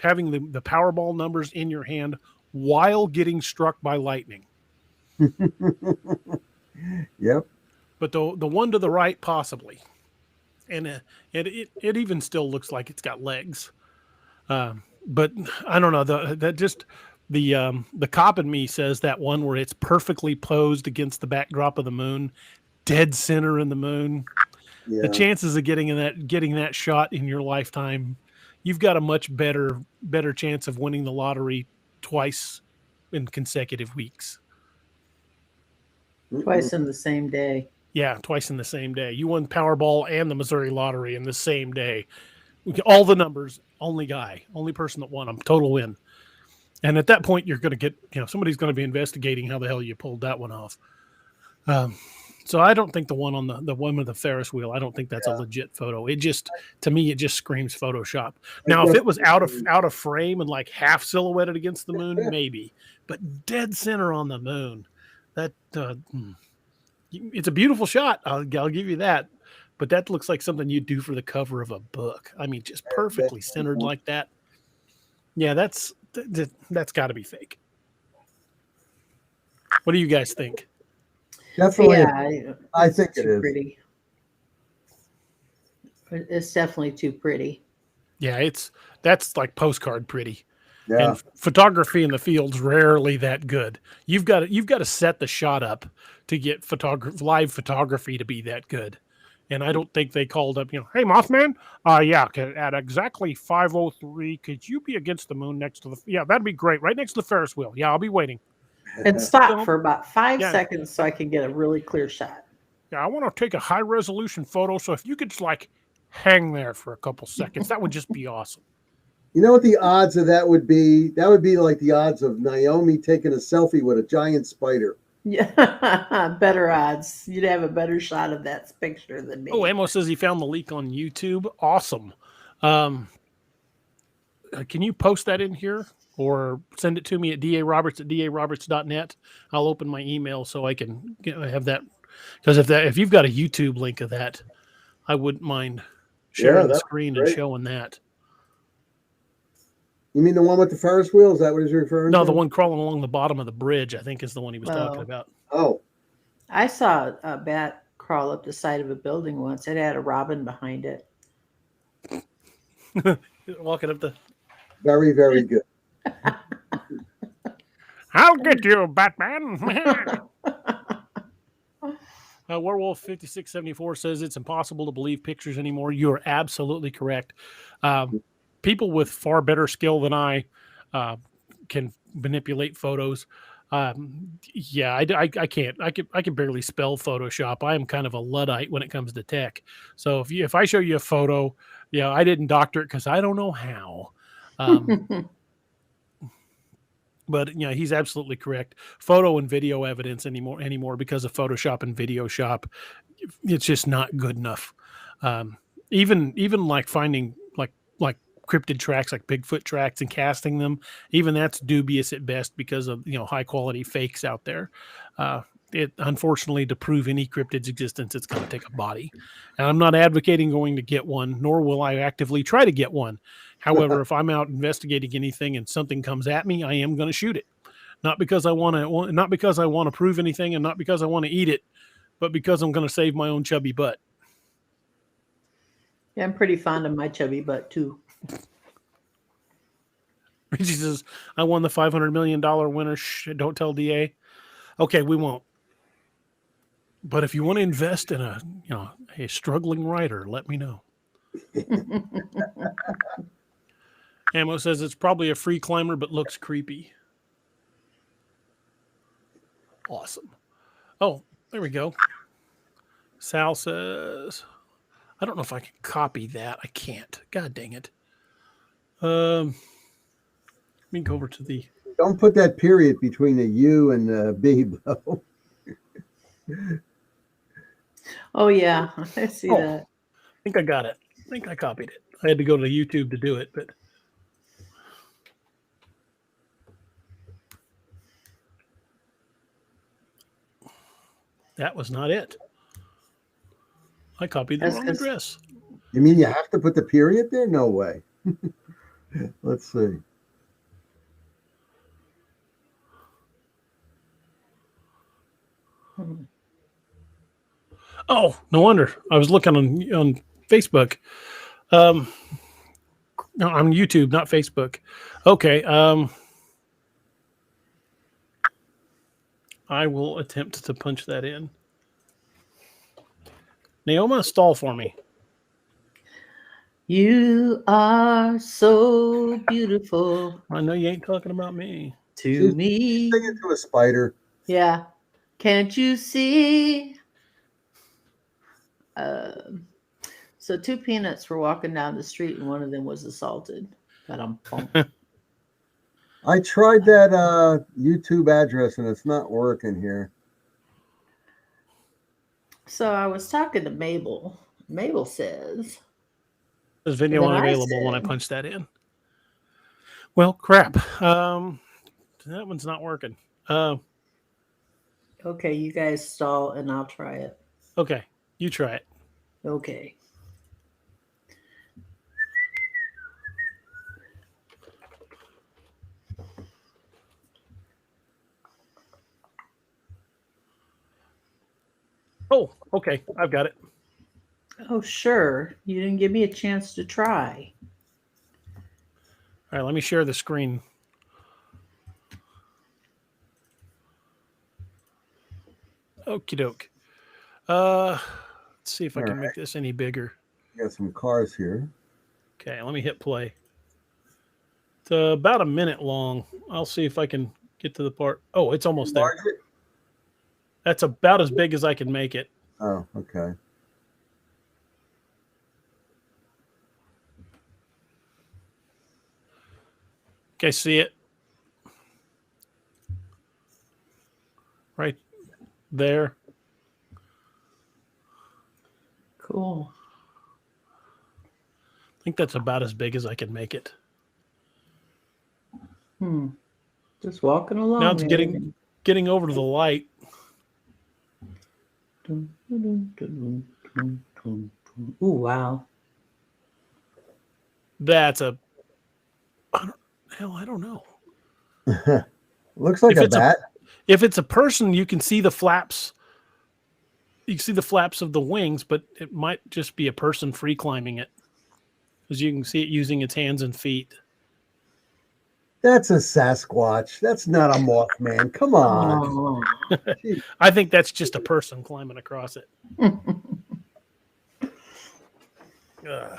having the Powerball numbers in your hand while getting struck by lightning. yep. But the one to the right, possibly. And it even still looks like it's got legs. But I don't know. The cop in me says that one where it's perfectly posed against the backdrop of the moon, dead center in the moon. Yeah. The chances of getting that shot in your lifetime, you've got a much better chance of winning the lottery twice in consecutive weeks. Twice in the same day. Yeah, twice in the same day. You won Powerball and the Missouri lottery in the same day. All the numbers, only person that won them, total win. And at that point, you're going to get, somebody's going to be investigating how the hell you pulled that one off. So I don't think the one on the one with the Ferris wheel, I don't think that's a legit photo. To me, it just screams Photoshop. Now, if it was out of frame and like half silhouetted against the moon, maybe, but dead center on the moon, that it's a beautiful shot. I'll give you that. But that looks like something you'd do for the cover of a book. I mean, just perfectly centered like that. Yeah, that's got to be fake. What do you guys think? Definitely. Yeah, I think it too is. pretty. It's definitely too pretty. Yeah, that's like postcard pretty. Yeah. And photography in the field's rarely that good. You've got to set the shot up to get live photography to be that good. And I don't think they called up, hey, Mothman, yeah, at exactly 5:03, could you be against the moon next to that'd be great, right next to the Ferris wheel. Yeah, I'll be waiting. And stop for about 5 seconds so I can get a really clear shot. Yeah, I want to take a high resolution photo. So if you could just like hang there for a couple seconds, that would just be awesome. You know what the odds of that would be? That would be like the odds of Naomi taking a selfie with a giant spider. Yeah, better odds. You'd have a better shot of that picture than me. Oh, Amos says he found the leak on YouTube. Awesome. Can you post that in here or send it to me at daroberts@daroberts.net? I'll open my email so I can have that. Because if you've got a YouTube link of that, I wouldn't mind sharing the screen and showing that. You mean the one with the Ferris wheel? Is that what he's referring to? No, the one crawling along the bottom of the bridge, I think, is the one he was talking about. Oh. I saw a bat crawl up the side of a building once. It had a robin behind it. Walking up the... Very, very good. I'll get you, Batman. Werewolf 5674 says it's impossible to believe pictures anymore. You're absolutely correct. People with far better skill than I can manipulate photos. I can't. I can barely spell Photoshop. I am kind of a Luddite when it comes to tech. So if I show you a photo, I didn't doctor it because I don't know how. But he's absolutely correct. Photo and video evidence anymore because of Photoshop and Video Shop, it's just not good enough. Even like finding like cryptid tracks, like Bigfoot tracks, and casting them, even that's dubious at best because of high quality fakes out there. It unfortunately, to prove any cryptid's existence, it's going to take a body. And I'm not advocating going to get one, nor will I actively try to get one. However, if I'm out investigating anything and something comes at me, I am going to shoot it. Not because I want to prove anything, and not because I want to eat it, but because I'm going to save my own chubby butt. Yeah, I'm pretty fond of my chubby butt too. Richie says, I won the $500 million winner. Shh, don't tell DA. Okay, we won't. But if you want to invest in a struggling writer, let me know. Ammo says it's probably a free climber, but looks creepy. Awesome. Oh, there we go. Sal says, I don't know if I can copy that. I can't. God dang it. Let me go over to the... Don't put that period between a U and a B, though. Oh, yeah. I see that. I think I got it. I think I copied it. I had to go to YouTube to do it, but... That was not it. I copied the That's wrong 'cause- address. You mean you have to put the period there? No way. Let's see. Oh, no wonder. I was looking on Facebook. No, on YouTube, not Facebook. Okay. I will attempt to punch that in. Naoma, stall for me. You are so beautiful I know you ain't talking about me. to me. Sing it to a spider. Yeah. Can't you see? So two peanuts were walking down the street and one of them was assaulted. I tried that YouTube address and it's not working here. So I was talking to Mabel. Mabel says, There's video Then I unavailable when I said- punch that in. Well, crap. That one's not working. okay, you guys stall and I'll try it. Okay, you try it. Okay. Oh, okay. I've got it. Oh, sure. You didn't give me a chance to try. All right, let me share the screen. Okie doke. Let's see if I can make this any bigger. Got some cars here. Okay, let me hit play. It's about a minute long. I'll see if I can get to the part. Oh, it's almost there. Enlarge it? That's about as big as I can make it. Oh, okay. Okay, see it? Right there. Cool. I think that's about as big as I can make it. Just walking along. Now it's getting over to the light. Ooh, wow. That's a... I don't know. Looks like If a it's a- bat. If it's a person, you can see the flaps. You can see the flaps of the wings, but it might just be a person free climbing it. Because you can see it using its hands and feet. That's a Sasquatch. That's not a Mothman. Come on. Oh. I think that's just a person climbing across it. Ugh.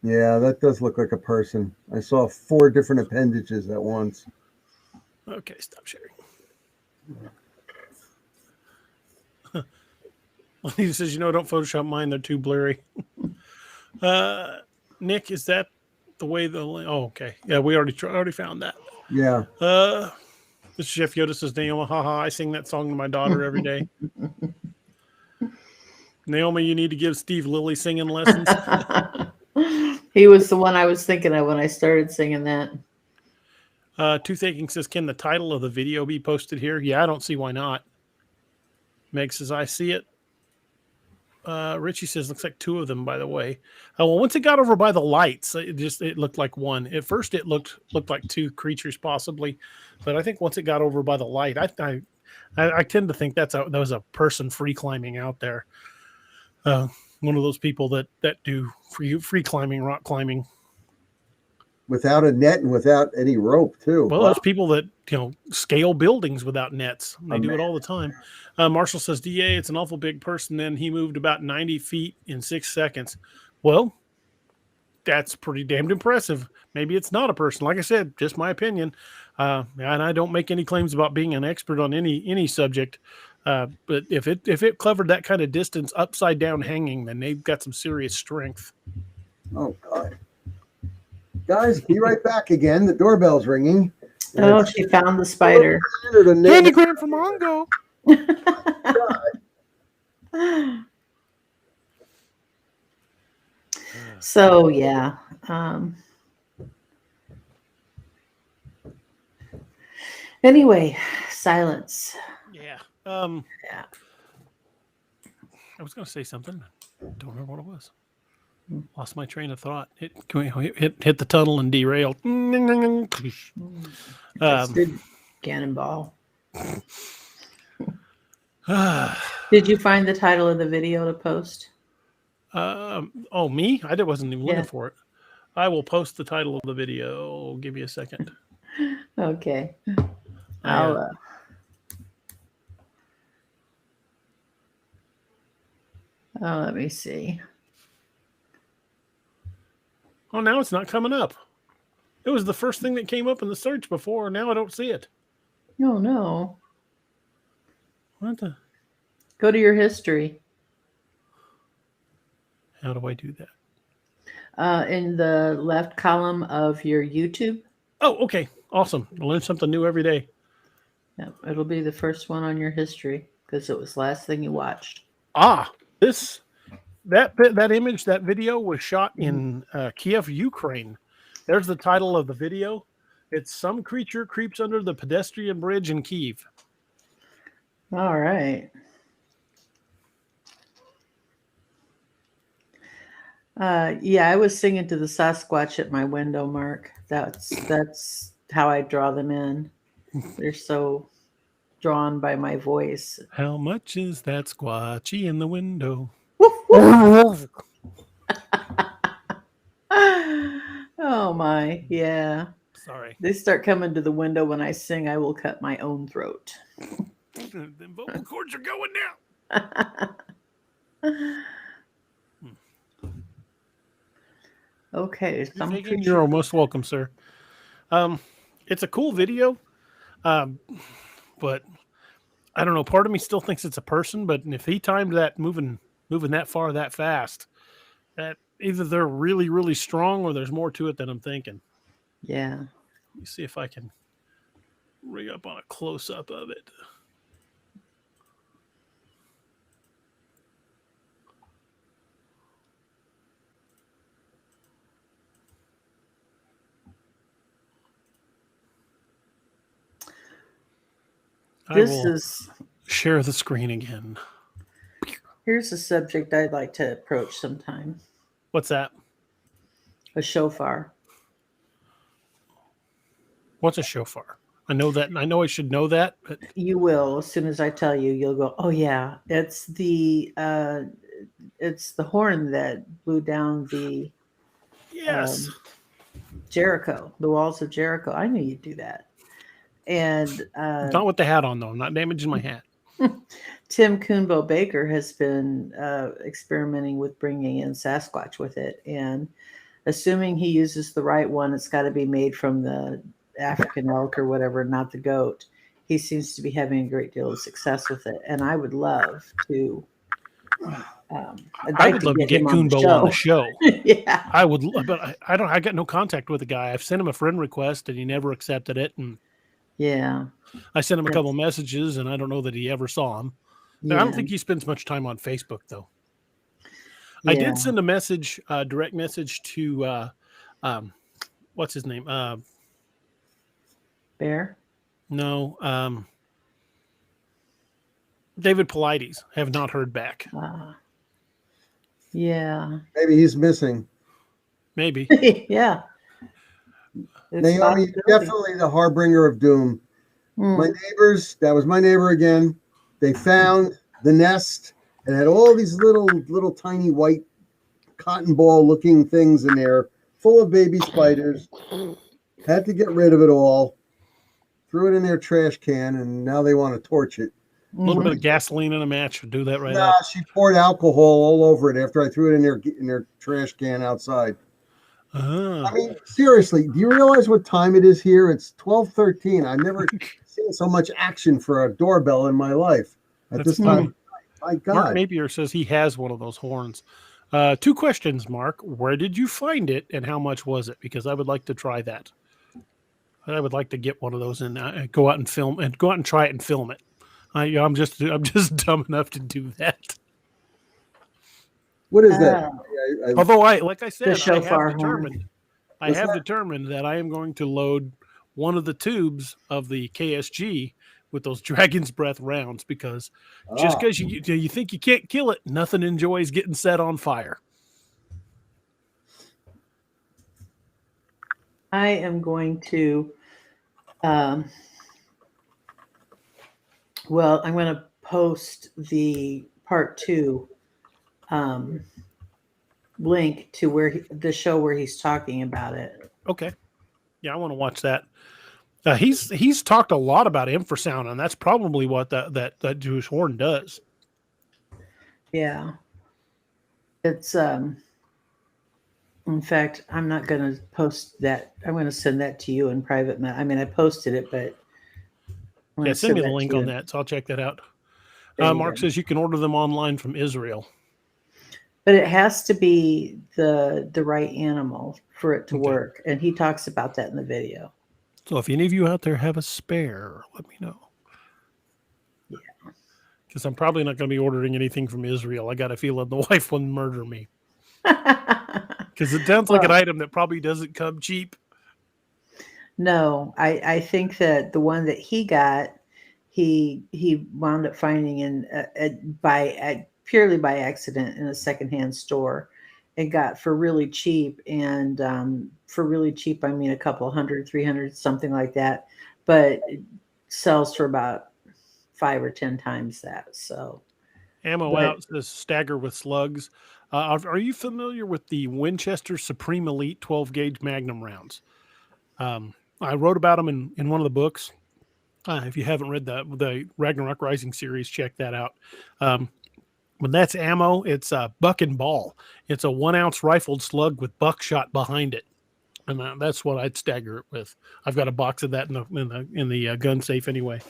Yeah, that does look like a person. I saw 4 different appendages at once. Okay, stop sharing. He says, don't Photoshop mine. They're too blurry. Nick, is that the way oh, okay. Yeah, we already found that. Yeah. This Chef Yoda says, Naoma, haha, I sing that song to my daughter every day. Naomi, you need to give Steve Lilly singing lessons. He was the one I was thinking of when I started singing that. Toothaking says, can the title of the video be posted here? Yeah, I don't see why not. Meg says, I see it. Richie says, looks like 2 of them, by the way. Well, once it got over by the lights, it looked like 1. At first, it looked like 2 creatures possibly, but I think once it got over by the light, I tend to think that was a person free climbing out there. One of those people that do free climbing, rock climbing. Without a net and without any rope, too. Well, there's people that scale buildings without nets. They do it all the time. Marshall says, DA, it's an awful big person. Then he moved about 90 feet in 6 seconds. Well, that's pretty damned impressive. Maybe it's not a person. Like I said, just my opinion. And I don't make any claims about being an expert on any subject. But if it covered that kind of distance upside down hanging, then they've got some serious strength. Oh, God. Guys, be right back again. The doorbell's ringing. Oh, she found the spider. Candygram from Mongo. So, yeah. Anyway, silence. Yeah. Yeah. I was going to say something. Don't remember what it was. Hmm. Lost my train of thought. Hit the tunnel and derailed. That's good. Cannonball. Um, Did you find the title of the video to post? oh, me? I wasn't even looking Yeah. for it. I will post the title of the video. Give me a second. Okay. I'll. Let me see. Oh, now it's not coming up. It was the first thing that came up in the search before. Now I don't see it. Oh no. What the? Go to your history. How do I do that? In the left column of your YouTube. Oh, okay. Awesome. I learn something new every day. Yeah, it'll be the first one on your history because it was the last thing you watched. That image, that video was shot in Kiev, Ukraine. There's the title of the video. It's Some Creature Creeps Under the Pedestrian Bridge in Kiev. All right. Yeah, I was singing to the Sasquatch at my window, Mark. That's how I draw them in. They're so drawn by my voice. How much is that squatchy in the window? Oh my, yeah. Sorry. They start coming to the window when I sing. I will cut my own throat. The vocal cords are going down. Okay, You're almost welcome, sir. It's a cool video, but I don't know. Part of me still thinks it's a person, but if he timed that moving that far that fast, that either they're really, really strong or there's more to it than I'm thinking. Yeah. Let me see if I can rig up on a close up of it. Share the screen again. Here's a subject I'd like to approach sometime. What's that? A shofar. What's a shofar? I know that. I know I should know that, but you will. As soon as I tell you, you'll go, "Oh yeah, it's the horn that blew down the Jericho, the walls of Jericho." I knew you'd do that. And not with the hat on though. I'm not damaging my hat. Tim Coonbo Baker has been experimenting with bringing in Sasquatch with it, and assuming he uses the right one, it's got to be made from the African elk or whatever, not the goat. He seems to be having a great deal of success with it, and I would love to. I would love to get Coonbo on the show. Yeah, I would, but I don't. I got no contact with the guy. I've sent him a friend request, and he never accepted it. And yeah, I sent him a couple messages, and I don't know that he ever saw them. Yeah. I don't think he spends much time on Facebook, though. Yeah. I did send a message, direct message to, what's his name? Bear? No. David Paulides. Have not heard back. Yeah. Maybe he's missing. Maybe. Yeah. Naomi, definitely the harbinger of doom. My neighbors, that was my neighbor again. They found the nest and had all these little tiny white cotton ball looking things in there, full of baby spiders. Had to get rid of it all. Threw it in their trash can, and now they want to torch it. A little bit of gasoline in a match would do that right now. She poured alcohol all over it after I threw it in their trash can outside. I mean, seriously, do you realize what time it is here? It's 12:13. I've never seen so much action for a doorbell in my life at this time. My God. Mark Napier says he has one of those horns. 2 questions, Mark. Where did you find it, and how much was it? Because I would like to try that. I would like to get one of those and go out and try it and film it. I'm just dumb enough to do that. What is that? Although like I said, I have determined that I am going to load one of the tubes of the KSG with those dragon's breath rounds, because just because you think you can't kill it, nothing enjoys getting set on fire. I am going to, I'm going to post the part 2 link to where the show where he's talking about it. Okay. Yeah, I want to watch that. He's talked a lot about infrasound, and that's probably what that Jewish horn does. Yeah. It's in fact, I'm not going to post that. I'm going to send that to you in private. I mean, I posted it, but yeah, send me the link on that, so I'll check that out. Mark says you can order them online from Israel, but it has to be the right animal for it to work, and he talks about that in the video. So if any of you out there have a spare, let me know. Yeah, because I'm probably not going to be ordering anything from Israel. I got a feeling the wife will murder me. Because it sounds like an item that probably doesn't come cheap. No, I think that the one that he got, he wound up finding purely by accident in a secondhand store, and got for really cheap. And for really cheap, I mean a couple $100, $300, something like that. But it sells for about 5 or 10 times that. So ammo out says stagger with slugs. Are you familiar with the Winchester Supreme Elite 12 gauge Magnum rounds? I wrote about them in one of the books. If you haven't read the Ragnarok Rising series, check that out. When that's ammo, it's a buck and ball. It's a 1 ounce rifled slug with buckshot behind it, and that's what I'd stagger it with. I've got a box of that in the gun safe anyway.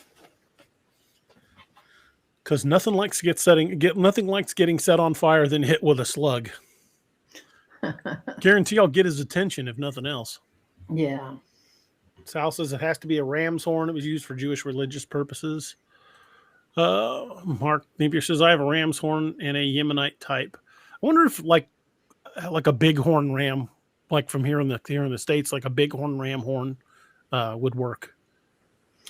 Because nothing likes getting set on fire than hit with a slug. Guarantee I'll get his attention if nothing else. Yeah. Sal says it has to be a ram's horn. It was used for Jewish religious purposes. Mark Napier says I have a ram's horn and a Yemenite type. I wonder if like a bighorn ram, like from here in the States, like a bighorn ram horn would work.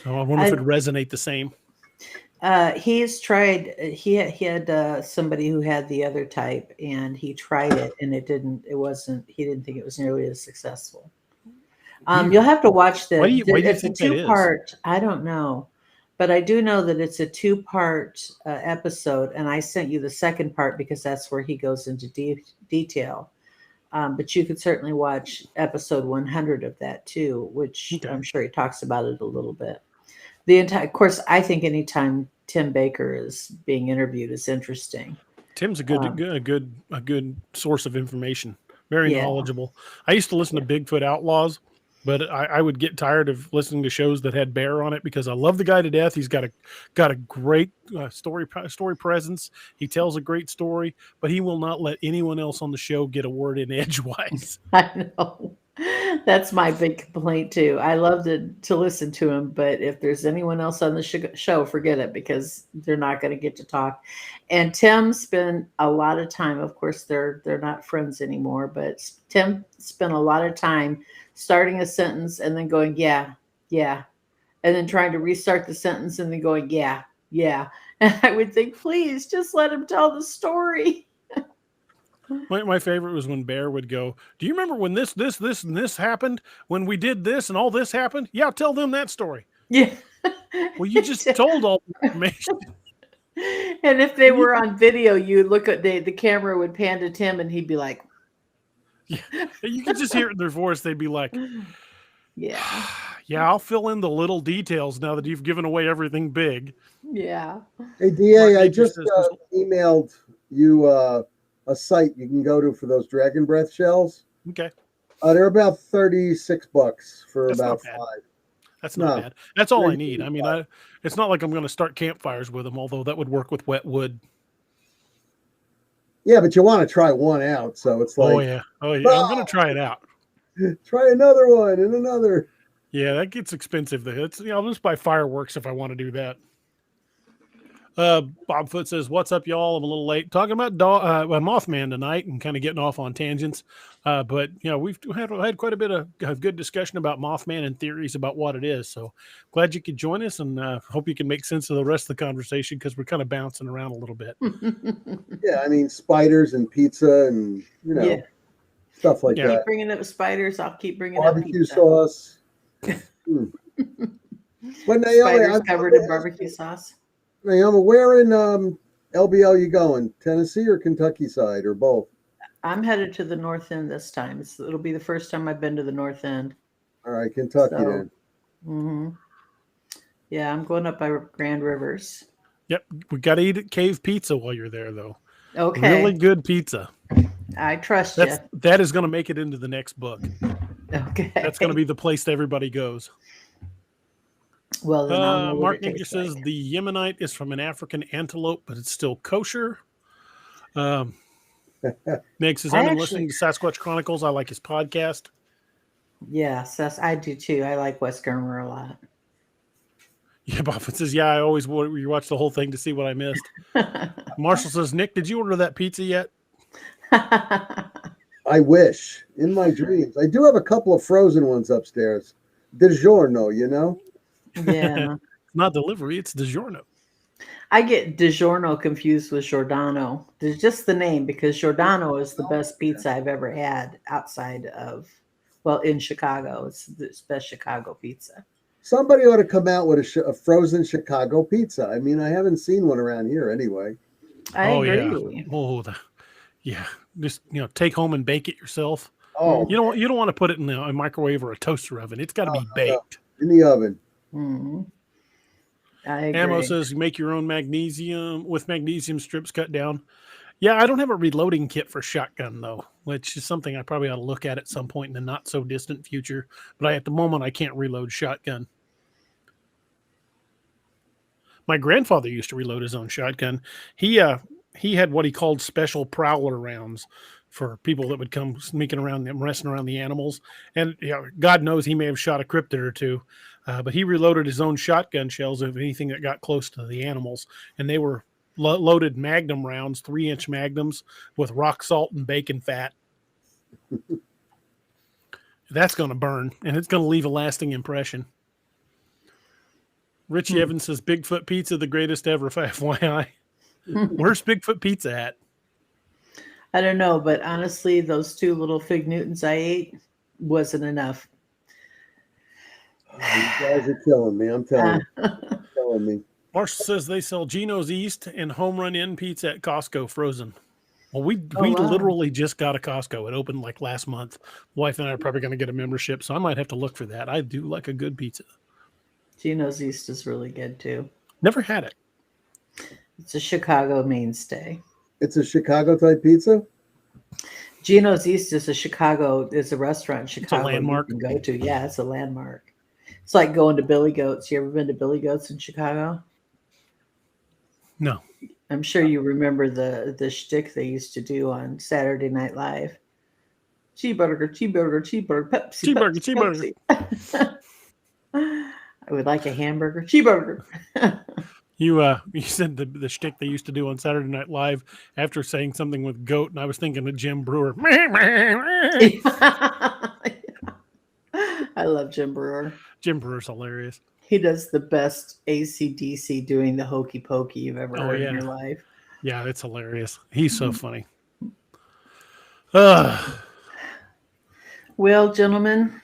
I wonder if it'd resonate the same. He's tried. He had somebody who had the other type, and he tried it, and it didn't. It wasn't. He didn't think it was nearly as successful. You'll have to watch the. Why do you it's think a 2-part. I don't know, but I do know that it's a 2-part episode, and I sent you the second part because that's where he goes into detail. But you could certainly watch episode 100 of that too, which I'm sure he talks about it a little bit. Of course, I think anytime Tim Baker is being interviewed is interesting. Tim's a good source of information. Very knowledgeable. I used to listen to Bigfoot Outlaws, but I would get tired of listening to shows that had bear on it because I love the guy to death. He's got a great story presence. He tells a great story, but he will not let anyone else on the show get a word in edgewise. I know. That's my big complaint too. I love to listen to him, but if there's anyone else on the show, forget it, because they're not going to get to talk. And Tim spent a lot of time. Of course, they're not friends anymore, but Tim spent a lot of time starting a sentence and then going, yeah, and then trying to restart the sentence and then going, yeah. And I would think, please just let him tell the story. My favorite was when Bear would go, do you remember when this, and this happened? When we did this and all this happened? Yeah, tell them that story. Yeah. Well, you just told all the information. And if they were on video, you'd look at the camera would pan to Tim and he'd be like, yeah, you could just hear it in their voice. They'd be like, yeah, I'll fill in the little details now that you've given away everything big. Yeah. Hey, DA, I just emailed you a site you can go to for those dragon breath shells. Okay. They're about $36 for That's about 5. That's not bad. That's all I need. I mean, it's not like I'm going to start campfires with them, although that would work with wet wood. Yeah, but you want to try one out, so it's like, oh yeah, I'm going to try it out. Try another one and another. Yeah, that gets expensive. I'll just buy fireworks if I want to do that. Bob Foot says, "What's up, y'all? I'm a little late talking about Mothman tonight and kind of getting off on tangents. But we've had quite a bit of good discussion about Mothman and theories about what it is. So glad you could join us, and hope you can make sense of the rest of the conversation because we're kind of bouncing around a little bit. Yeah, I mean spiders and pizza and stuff like that. Keep bringing up spiders. I'll keep bringing Barbecue up pizza. sauce. But Naomi, Spiders covered in barbecue sauce. Naomi, where in LBL you going? Tennessee or Kentucky side or both? I'm headed to the north end this time. It'll be the first time I've been to the north end. All right, Kentucky then. Mm-hmm. Yeah, I'm going up by Grand Rivers. Yep, we got to eat at Cave Pizza while you're there, though. Okay. Really good pizza. I trust you. That is going to make it into the next book. Okay. That's going to be the place that everybody goes. Well, then Mark Nicker says the Yemenite is from an African antelope, but it's still kosher. Meg says, I've been listening to Sasquatch Chronicles. I like his podcast. Yes, I do too. I like Wes Germer a lot. Yeah, Buffett says, I always watch the whole thing to see what I missed. Marshall says, Nick, did you order that pizza yet? I wish. In my dreams. I do have a couple of frozen ones upstairs. DiGiorno, Yeah. It's not delivery, it's DiGiorno. I get DiGiorno confused with Giordano. There's just the name, because Giordano is the best pizza I've ever had outside of, in Chicago. It's the best Chicago pizza. Somebody ought to come out with a frozen Chicago pizza. I mean, I haven't seen one around here anyway. I agree. Yeah. Just take home and bake it yourself. Oh, you don't want to put it in a microwave or a toaster oven. It's got to be baked in the oven. Mm-hmm. I agree. Ammo says you make your own magnesium with magnesium strips cut down. Yeah, I don't have a reloading kit for shotgun though, which is something I probably ought to look at some point in the not so distant future. But at the moment, I can't reload shotgun. My grandfather used to reload his own shotgun. He had what he called special prowler rounds for people that would come sneaking around and messing around the animals. And God knows he may have shot a cryptid or two, but he reloaded his own shotgun shells of anything that got close to the animals. And they were loaded Magnum rounds, 3-inch Magnums with rock salt and bacon fat. That's going to burn, and it's going to leave a lasting impression. Richie Evans says, Bigfoot Pizza, the greatest ever, FYI. Where's Bigfoot Pizza at? I don't know, but honestly, those 2 little Fig Newtons I ate wasn't enough. You guys are killing me. I'm telling you. Killing me. Marshall says they sell Geno's East and Home Run Inn pizza at Costco frozen. Well, we literally just got a Costco. It opened like last month. Wife and I are probably going to get a membership, so I might have to look for that. I do like a good pizza. Geno's East is really good too. Never had it. It's a Chicago mainstay. It's a Chicago type pizza? Geno's East is a restaurant in Chicago. It's a landmark. You can go to. Yeah, it's a landmark. It's like going to Billy Goat's. You ever been to Billy Goat's in Chicago? No. I'm sure you remember the shtick they used to do on Saturday Night Live. Cheeseburger, Pepsi. Cheeseburger. I would like a hamburger. Cheeseburger. You said the shtick they used to do on Saturday Night Live after saying something with goat, and I was thinking of Jim Brewer. I love Jim Brewer. Jim Brewer's hilarious. He does the best AC/DC doing the hokey pokey you've ever heard in your life. Yeah, it's hilarious. He's so funny. Well, gentlemen,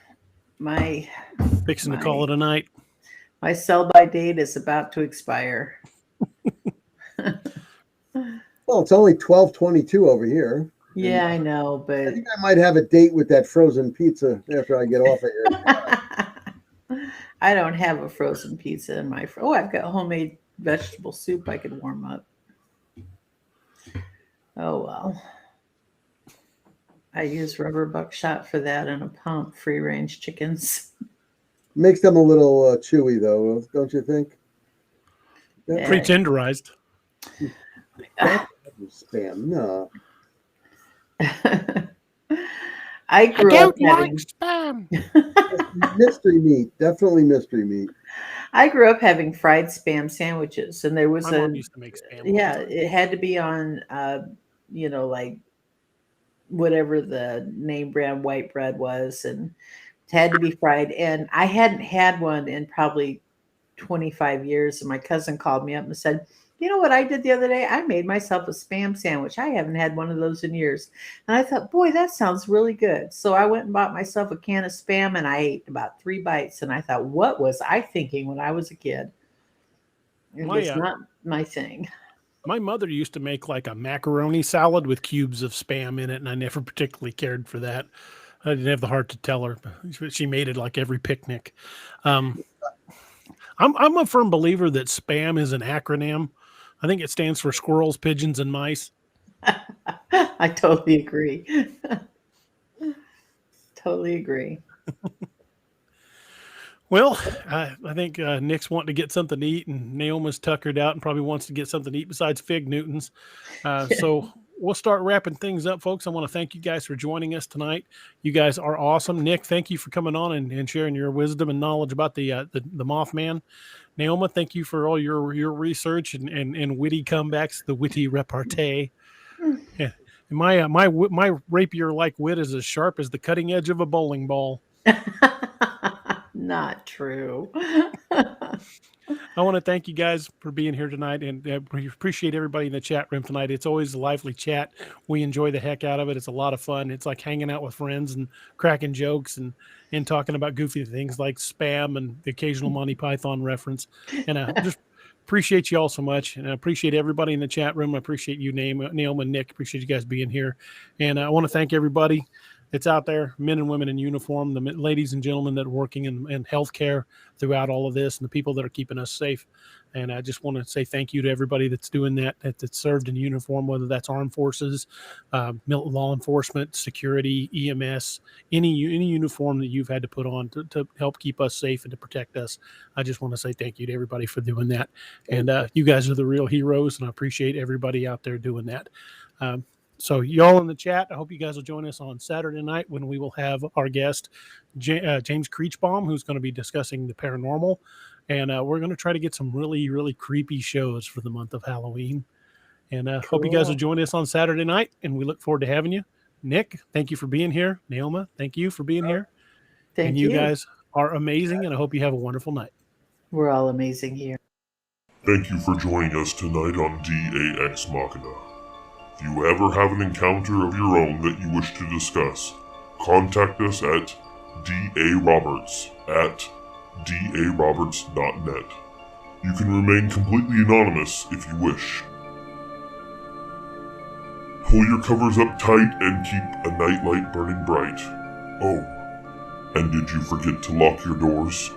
fixing to call it a night. My sell-by date is about to expire. Well, it's only 12:22 over here. Yeah, I know, but I think I might have a date with that frozen pizza after I get off of here. I don't have a frozen pizza in my I've got homemade vegetable soup I could warm up. Oh well. I use rubber buckshot for that and a pump, free range chickens. Makes them a little chewy though, don't you think? Yeah. Pre-tenderized. Spam, no. I I grew up don't like having spam. Mystery meat, definitely mystery meat. I grew up having fried spam sandwiches, and there was My mom used to make spam all the yeah, time. it had to be on like whatever the name brand white bread was, and it had to be fried. And I hadn't had one in probably 25 years. And my cousin called me up and said, "You know what I did the other day? I made myself a spam sandwich. I haven't had one of those in years." And I thought, boy, that sounds really good. So I went and bought myself a can of spam and I ate about 3 bites. And I thought, what was I thinking when I was a kid? It My was not my thing. my mother used to make like a macaroni salad with cubes of spam in it, and I never particularly cared for that. I didn't have the heart to tell her, but she made it like every picnic. Um, I'm a firm believer that spam is an acronym. I think it stands for squirrels, pigeons, and mice. I totally agree. Totally agree. Well, I think Nick's wanting to get something to eat, and Naoma's tuckered out and probably wants to get something to eat besides fig Newtons. So we'll start wrapping things up, folks. I want to thank you guys for joining us tonight. You guys are awesome. Nick, thank you for coming on and sharing your wisdom and knowledge about the Mothman. Naoma, thank you for all your research and witty comebacks, the witty repartee. Yeah. My rapier like wit is as sharp as the cutting edge of a bowling ball. Not true. I want to thank you guys for being here tonight, and we appreciate everybody in the chat room tonight. It's always a lively chat. We enjoy the heck out of it. It's a lot of fun. It's like hanging out with friends and cracking jokes and talking about goofy things like spam and the occasional Monty Python reference. And just appreciate you all so much, and I appreciate everybody in the chat room. I appreciate you, Naomi and Nick. Appreciate you guys being here, and I want to thank everybody that's out there, men and women in uniform, the ladies and gentlemen that are working in healthcare throughout all of this, and the people that are keeping us safe. And I just want to say thank you to everybody that's doing that served in uniform, whether that's armed forces, law enforcement, security, EMS, any uniform that you've had to put on to help keep us safe and to protect us. I just want to say thank you to everybody for doing that. And you guys are the real heroes, and I appreciate everybody out there doing that. So y'all in the chat, I hope you guys will join us on Saturday night when we will have our guest, James Creechbaum, who's going to be discussing the paranormal. And we're going to try to get some really, really creepy shows for the month of Halloween. And hope you guys will join us on Saturday night, and we look forward to having you. Nick, thank you for being here. Naoma, thank you for being here. Thank and you guys are amazing, and I hope you have a wonderful night. We're all amazing here. Thank you for joining us tonight on DAX Machina. If you ever have an encounter of your own that you wish to discuss, contact us at daroberts@daroberts.net. You can remain completely anonymous if you wish. Pull your covers up tight and keep a nightlight burning bright. Oh, and did you forget to lock your doors?